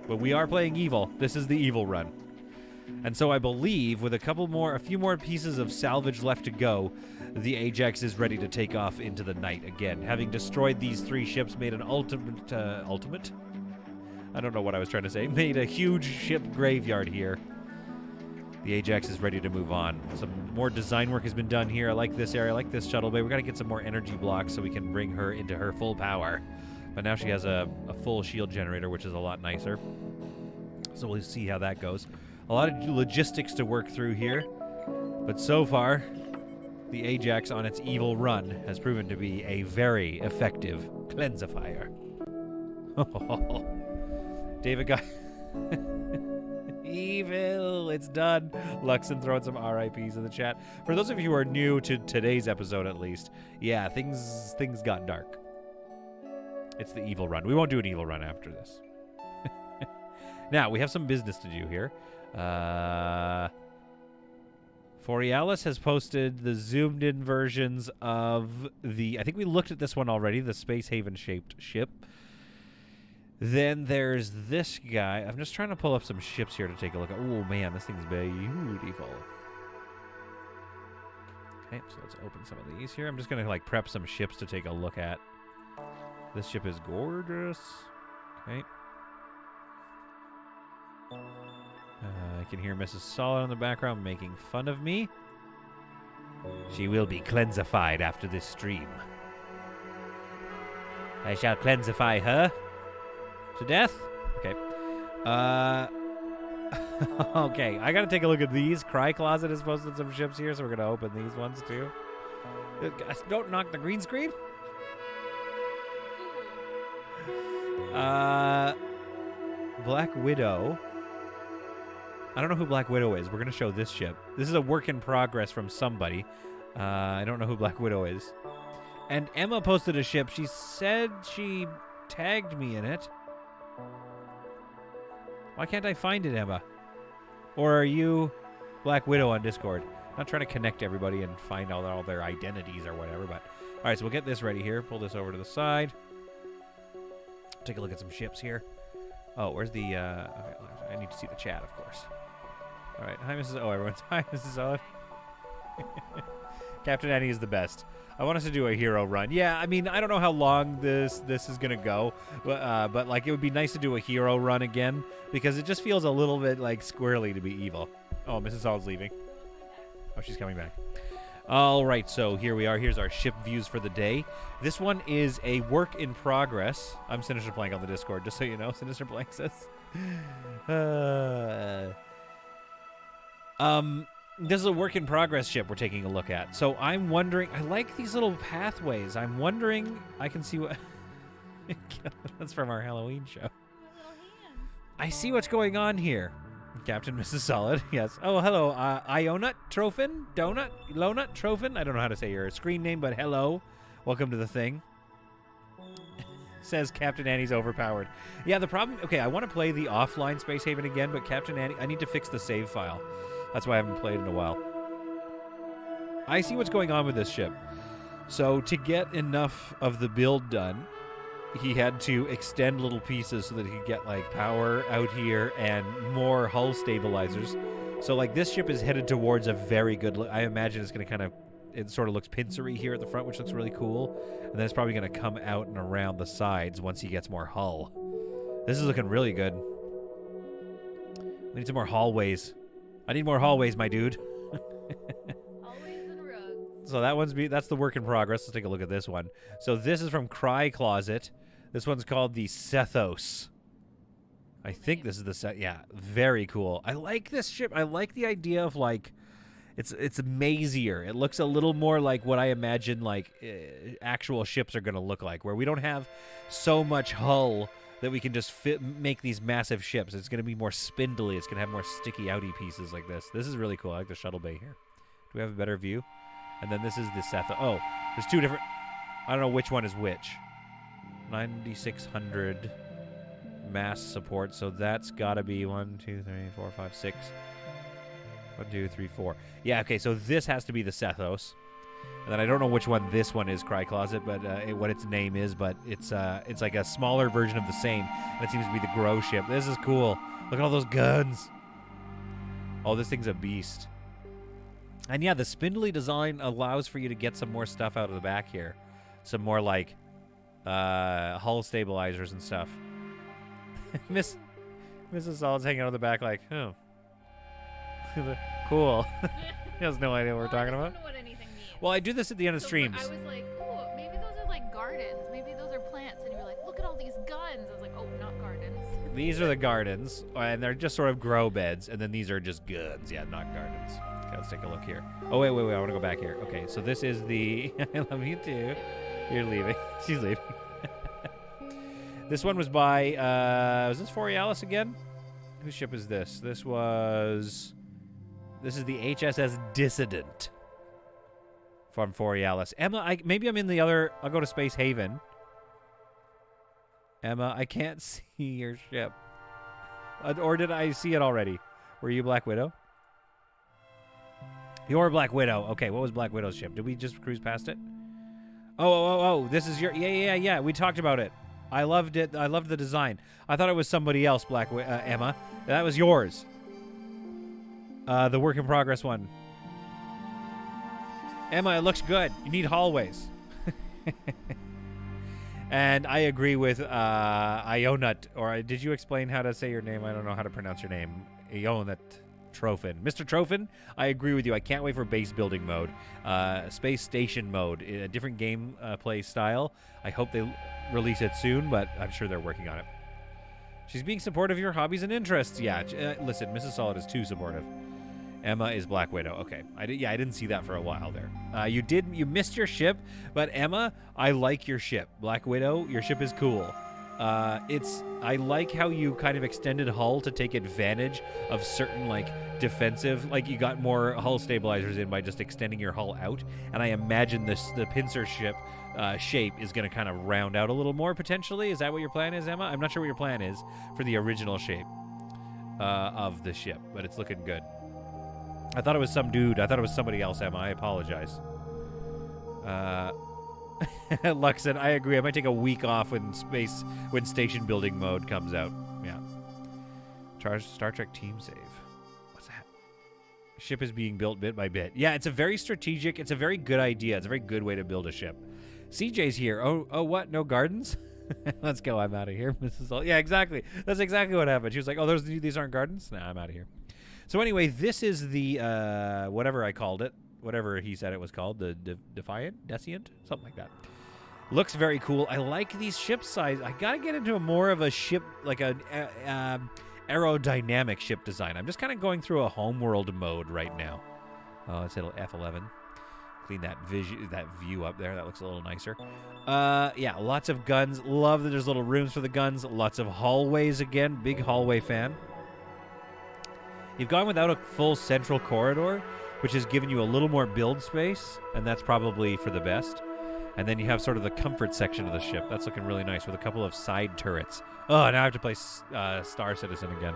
But we are playing evil. This is the evil run. And so I believe with a few more pieces of salvage left to go, the Ajax is ready to take off into the night again. Having destroyed these 3 ships, made an ultimate? I don't know what I was trying to say. Made a huge ship graveyard here. The Ajax is ready to move on. Some more design work has been done here. I like this area. I like this shuttle bay. We got to get some more energy blocks so we can bring her into her full power. But now she has a full shield generator, which is a lot nicer. So we'll see how that goes. A lot of logistics to work through here. But so far, the Ajax on its evil run has proven to be a very effective cleansifier. David got... Evil! It's done. Luxon throwing some RIPs in the chat. For those of you who are new to today's episode, at least, yeah, things got dark. It's the evil run. We won't do an evil run after this. Now, we have some business to do here. Forialis has posted the zoomed-in versions of the... I think we looked at this one already, the Space Haven-shaped ship. Then there's this guy. I'm just trying to pull up some ships here to take a look at. Oh, man, this thing's beautiful. Okay, so let's open some of these here. I'm just going to, like, prep some ships to take a look at. This ship is gorgeous. Okay. I can hear Mrs. Solid in the background making fun of me. She will be cleansified after this stream. I shall cleansify her. To death? Okay. Okay, I gotta take a look at these. Cry Closet has posted some ships here, so we're gonna open these ones too. Don't knock the green screen. Black Widow. I don't know who Black Widow is. We're gonna show this ship. This is a work in progress from somebody. I don't know who Black Widow is. And Emma posted a ship. She said she tagged me in it. Why can't I find it, Emma? Or are you Black Widow on Discord? I'm not trying to connect everybody and find out all their identities or whatever, but... Alright, so we'll get this ready here. Pull this over to the side. Take a look at some ships here. Oh, where's the... okay, I need to see the chat, of course. Alright, hi, Mrs. Oh, everyone's... Hi, Mrs. Owen. Captain Annie is the best. I want us to do a hero run. Yeah, I mean, I don't know how long this is going to go, but like, it would be nice to do a hero run again, because it just feels a little bit, like, squirrely to be evil. Oh, Mrs. Hall's leaving. Oh, she's coming back. All right, so here we are. Here's our ship views for the day. This one is a work in progress. I'm Sinister Blank on the Discord, just so you know. Sinister Blank says. This is a work in progress ship we're taking a look at. So I'm wondering, I like these little pathways. I'm wondering, I can see what... That's from our Halloween show. I see what's going on here. Captain Mrs. Solid, yes. Oh, hello, Ionut Trophin? Donut? Lonut Trophin? I don't know how to say your screen name, but hello. Welcome to the thing. Says Captain Annie's overpowered. Yeah, the problem... Okay, I want to play the offline Space Haven again, but Captain Annie... I need to fix the save file. That's why I haven't played in a while. I see what's going on with this ship. So, to get enough of the build done, he had to extend little pieces so that he could get, like, power out here and more hull stabilizers. So, like, this ship is headed towards a very good... I imagine it's going to kind of... It sort of looks pincery here at the front, which looks really cool. And then it's probably going to come out and around the sides once he gets more hull. This is looking really good. We need some more hallways. I need more hallways, my dude. Hallways and rugs. So that's the work in progress. Let's take a look at this one. So this is from Cry Closet. This one's called the Sethos. I think this is the yeah, very cool. I like this ship. I like the idea of, like, it's mazier. It looks a little more like what I imagine, like, actual ships are going to look like, where we don't have so much hull that we can just make these massive ships. It's going to be more spindly. It's going to have more sticky outy pieces like this. This is really cool. I like the shuttle bay here. Do we have a better view? And then this is the Seth. Oh, there's two different... I don't know which one is which. 9,600 mass support, so that's got to be 1, 2, 3, 4, 5, 6... 1, 2, 3, 4. Yeah, okay, so this has to be the Sethos. And then I don't know which one this one is, Cry Closet, but what its name is, but it's like a smaller version of the same, and it seems to be the Grow ship. This is cool. Look at all those guns. Oh, this thing's a beast. And yeah, the spindly design allows for you to get some more stuff out of the back here. Some more, like, hull stabilizers and stuff. Mrs. Solid's hanging out in the back like, oh. Cool. He has no idea what we're talking about. I don't know what anything means. Well, I do this at the end of streams. I was like, oh, maybe those are like gardens. Maybe those are plants. And you were like, look at all these guns. I was like, oh, not gardens. These are the gardens, and they're just sort of grow beds, and then these are just guns. Yeah, not gardens. Okay, let's take a look here. Oh, wait. I want to go back here. Okay, so this is the... I love you too. You're leaving. She's leaving. This one was by... was this Borealis again? Whose ship is this? This is the HSS Dissident from Borealis. Emma, maybe I'm in the other... I'll go to Space Haven. Emma, I can't see your ship. Or did I see it already? Were you Black Widow? You're Black Widow. Okay, what was Black Widow's ship? Did we just cruise past it? Oh, this is your... Yeah. We talked about it. I loved it. I loved the design. I thought it was somebody else, Emma. That was yours. The work in progress one. Emma, it looks good. You need hallways. And I agree with Ionut. Or did you explain how to say your name? I don't know how to pronounce your name. Ionut Trophin. Mr. Trophin, I agree with you. I can't wait for base building mode. Space station mode. A different game play style. I hope they release it soon, but I'm sure they're working on it. She's being supportive of your hobbies and interests. Yeah, listen, Mrs. Solid is too supportive. Emma is Black Widow. Okay, I didn't see that for a while there. You missed your ship, but Emma, I like your ship. Black Widow, your ship is cool. I like how you kind of extended hull to take advantage of certain, like, defensive, like you got more hull stabilizers in by just extending your hull out, and I imagine the pincer ship shape is going to kind of round out a little more potentially. Is that what your plan is, Emma? I'm not sure what your plan is for the original shape of the ship, but it's looking good. I thought it was some dude. I thought it was somebody else, Emma. I apologize. Luxon, I agree. I might take a week off when station building mode comes out. Yeah. Star Trek team save. What's that? Ship is being built bit by bit. Yeah, it's a very strategic, it's a very good idea. It's a very good way to build a ship. CJ's here. Oh, what? No gardens? Let's go. I'm out of here, Mrs. Yeah, exactly. That's exactly what happened. She was like, oh, these aren't gardens? Nah, I'm out of here. So anyway, this is the, whatever I called it. Whatever he said it was called. The Defiant? Descient? Something like that. Looks very cool. I like these ship size. I got to get into more of a ship, like an aerodynamic ship design. I'm just kind of going through a homeworld mode right now. Oh, let's hit F11. Clean that view up there. That looks a little nicer. Yeah, lots of guns. Love that there's little rooms for the guns. Lots of hallways again. Big hallway fan. You've gone without a full central corridor, which has given you a little more build space, and that's probably for the best. And then you have sort of the comfort section of the ship. That's looking really nice with a couple of side turrets. Oh, now I have to play Star Citizen again,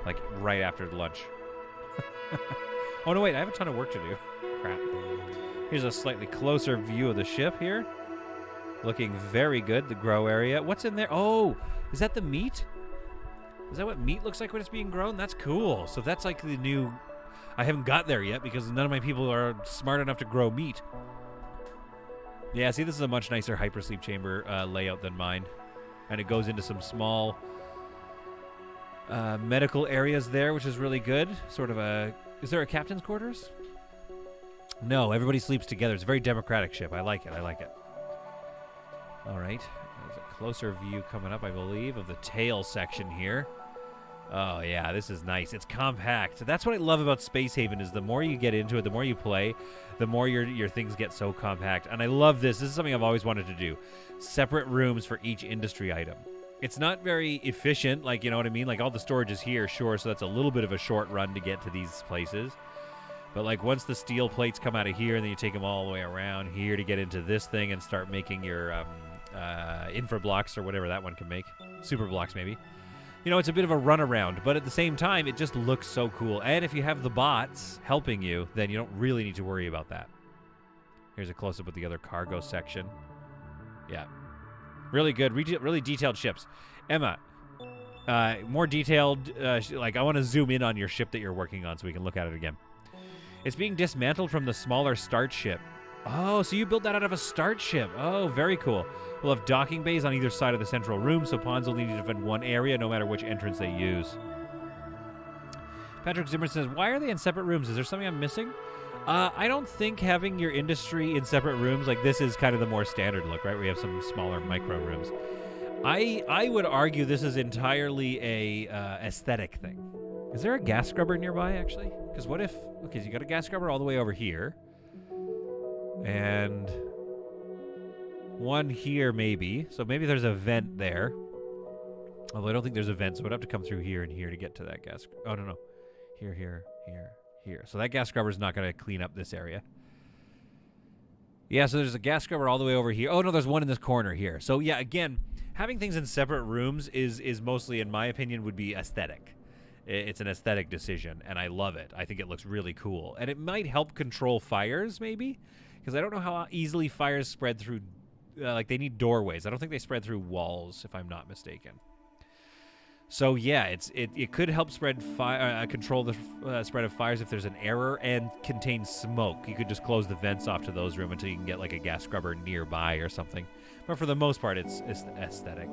like right after lunch. Oh, no, wait, I have a ton of work to do. Crap. Here's a slightly closer view of the ship here. Looking very good, the grow area. What's in there? Oh, is that the meat? Is that what meat looks like when it's being grown? That's cool. So that's like the new... I haven't got there yet because none of my people are smart enough to grow meat. Yeah, see, this is a much nicer hypersleep chamber layout than mine. And it goes into some small medical areas there, which is really good. Sort of a... Is there a captain's quarters? No, everybody sleeps together. It's a very democratic ship. I like it. I like it. All right. There's a closer view coming up, I believe, of the tail section here. Oh, yeah, this is nice. It's compact. That's what I love about Space Haven is the more you get into it, the more you play, the more your things get so compact. And I love this. This is something I've always wanted to do. Separate rooms for each industry item. It's not very efficient, like, you know what I mean? Like, all the storage is here, sure, so that's a little bit of a short run to get to these places. But, like, once the steel plates come out of here, and then you take them all the way around here to get into this thing and start making your infra blocks or whatever that one can make. Super blocks, maybe. You know, it's a bit of a runaround, but at the same time, it just looks so cool. And if you have the bots helping you, then you don't really need to worry about that. Here's a close-up of the other cargo section. Yeah. Really good. Really detailed ships. Emma, more detailed, like, I want to zoom in on your ship that you're working on so we can look at it again. It's being dismantled from the smaller start ship. Oh, so you built that out of a start ship. Oh, very cool. We'll have docking bays on either side of the central room, so pawns will need to defend one area no matter which entrance they use. Patrick Zimmer says, why are they in separate rooms? Is there something I'm missing? I don't think having your industry in separate rooms, like this is kind of the more standard look, right? We have some smaller micro rooms. I would argue this is entirely a aesthetic thing. Is there a gas scrubber nearby, actually? Because what if... Okay, so you got a gas scrubber all the way over here. And one here, maybe. So maybe there's a vent there. Although I don't think there's a vent, so we'd have to come through here and here to get to that gas... Oh, no. Here, here, here, here. So that gas scrubber's not going to clean up this area. Yeah, so there's a gas scrubber all the way over here. Oh, no, there's one in this corner here. So, yeah, again, having things in separate rooms is mostly, in my opinion, would be aesthetic. It's an aesthetic decision, and I love it. I think it looks really cool. And it might help control fires, maybe? Because I don't know how easily fires spread through... like, they need doorways. I don't think they spread through walls, if I'm not mistaken. So, yeah, it could help spread control the spread of fires if there's an error and contain smoke. You could just close the vents off to those rooms until you can get, like, a gas scrubber nearby or something. But for the most part, it's aesthetic,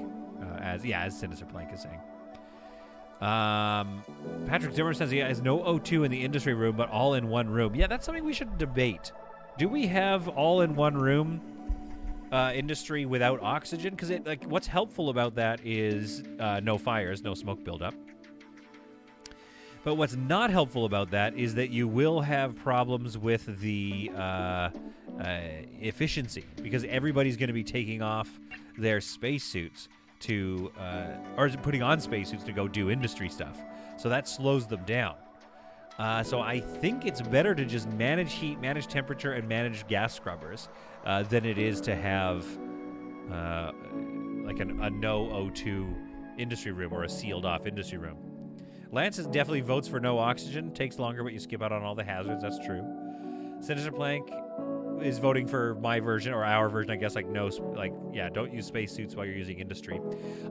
as Sinister Plank is saying. Patrick Zimmer says he has no O2 in the industry room, but all in one room. Yeah, that's something we should debate. Do we have all in one room industry without oxygen? Because what's helpful about that is no fires, no smoke buildup. But what's not helpful about that is that you will have problems with the efficiency, because everybody's going to be taking off their spacesuits to, or putting on spacesuits to go do industry stuff. So that slows them down. So I think it's better to just manage heat, manage temperature, and manage gas scrubbers than it is to have like a no O2 industry room or a sealed off industry room. Lance definitely votes for no oxygen. Takes longer, but you skip out on all the hazards. That's true. Sinister Plank is voting for my version, or our version, I guess, don't use spacesuits while you're using industry.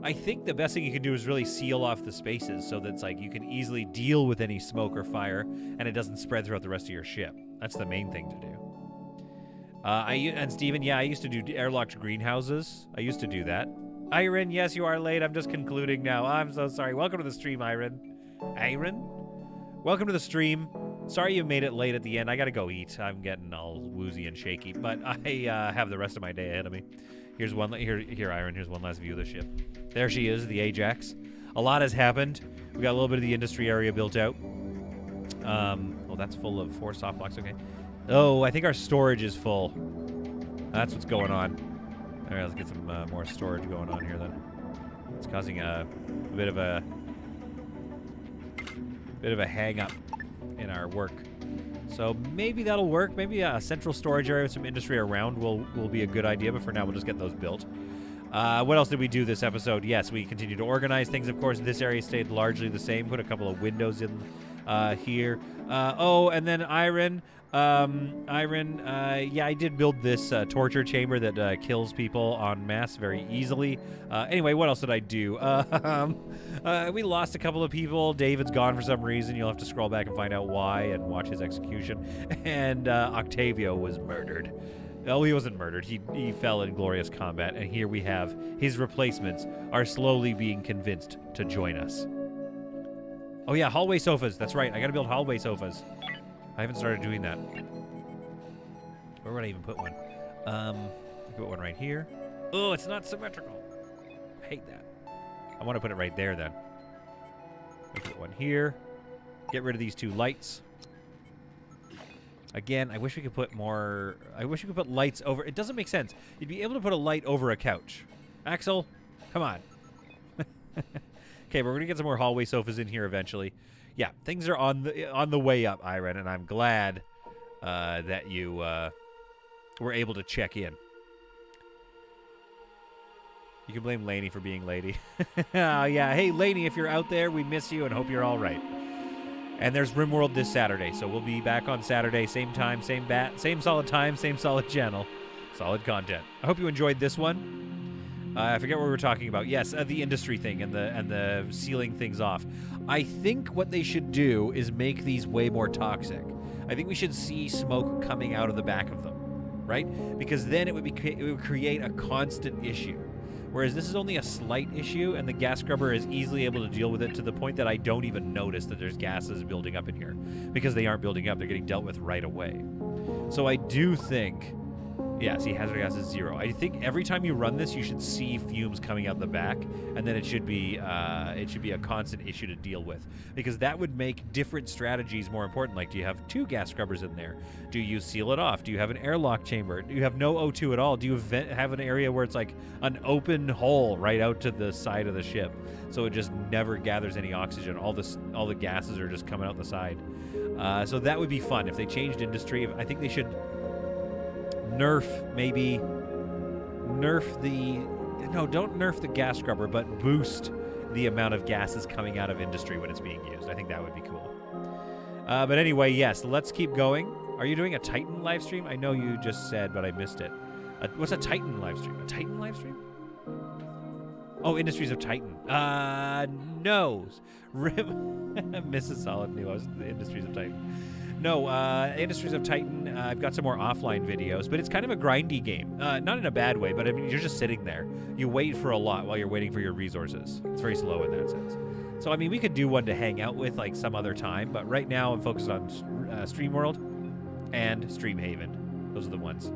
I think the best thing you can do is really seal off the spaces so that's like you can easily deal with any smoke or fire and it doesn't spread throughout the rest of your ship. That's the main thing to do. And Steven, yeah, I used to do airlocked greenhouses. I used to do that. Iron, yes, you are late. I'm just concluding now. I'm so sorry. Welcome to the stream, Iron. Welcome to the stream. Sorry you made it late at the end. I gotta go eat. I'm getting all woozy and shaky, but I have the rest of my day ahead of me. Here's one. Here, Iron. Here's one last view of the ship. There she is, the Ajax. A lot has happened. We got a little bit of the industry area built out. Oh, that's full of 4 soft blocks. Okay. Oh, I think our storage is full. That's what's going on. All right, let's get some more storage going on here then. It's causing a bit of bit of a hang-up in our work. So maybe that'll work. Maybe a central storage area with some industry around will be a good idea, but for now we'll just get those built. What else did we do this episode? Yes, we continued to organize things. Of course, this area stayed largely the same. Put a couple of windows in here. Oh, and then Iron. Yeah, I did build this torture chamber that kills people en masse very easily. Anyway, what else did I do? We lost a couple of people. David's gone for some reason. You'll have to scroll back and find out why and watch his execution. And Octavio was murdered. Oh, he wasn't murdered. He fell in glorious combat. And here we have his replacements are slowly being convinced to join us. Oh, yeah, hallway sofas. That's right. I got to build hallway sofas. I haven't started doing that. Where would I even put one? Put one right here. Oh, it's not symmetrical. I hate that. I want to put it right there, then. Put one here. Get rid of these two lights. Again, I wish we could put more... I wish we could put lights over... It doesn't make sense. You'd be able to put a light over a couch. Axel, come on. Okay, we're going to get some more hallway sofas in here eventually. Yeah, things are on the way up, Iron, and I'm glad that you were able to check in. You can blame Lainey for being lady. Oh, yeah. Hey, Lainey, if you're out there, we miss you and hope you're all right. And there's RimWorld this Saturday, so we'll be back on Saturday, same time, same solid time, same solid channel, solid content. I hope you enjoyed this one. I forget what we were talking about. Yes, the industry thing and the sealing things off. I think what they should do is make these way more toxic. I think we should see smoke coming out of the back of them, right? Because then it would create a constant issue. Whereas this is only a slight issue, and the gas scrubber is easily able to deal with it to the point that I don't even notice that there's gases building up in here. Because they aren't building up, they're getting dealt with right away. So I do think... Yeah, see, hazard gas is 0. I think every time you run this, you should see fumes coming out the back, and then it should be a constant issue to deal with, because that would make different strategies more important. Like, do you have 2 gas scrubbers in there? Do you seal it off? Do you have an airlock chamber? Do you have no O2 at all? Do you have an area where it's like an open hole right out to the side of the ship, so it just never gathers any oxygen? All the gases are just coming out the side. So that would be fun if they changed industry. I think they should. Don't nerf the gas scrubber, but boost the amount of gases coming out of industry when it's being used. I think that would be cool. But anyway, yes, let's keep going. Are you doing a Titan live stream? I know you just said, but I missed it. What's a Titan live stream? A Titan live stream? Oh, Industries of Titan. No. Mrs. Solid knew I was the Industries of Titan. No, Industries of Titan, I've got some more offline videos, but it's kind of a grindy game. Not in a bad way, but I mean, you're just sitting there. You wait for a lot while you're waiting for your resources. It's very slow in that sense. So, I mean, we could do one to hang out with, like, some other time, but right now I'm focused on StreamWorld and Streamhaven. Those are the ones.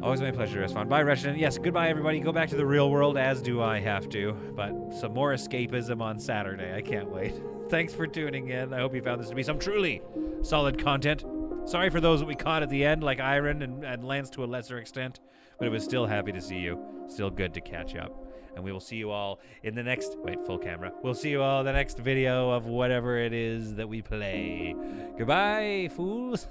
Always my pleasure, Esfon. Bye, Resident. Yes, goodbye, everybody. Go back to the real world, as do I have to. But some more escapism on Saturday. I can't wait. Thanks for tuning in. I hope you found this to be some truly solid content. Sorry for those that we caught at the end, like Iron and Lance to a lesser extent. But it was still happy to see you. Still good to catch up. And we will see you all in the next... Wait, full camera. We'll see you all in the next video of whatever it is that we play. Goodbye, fools.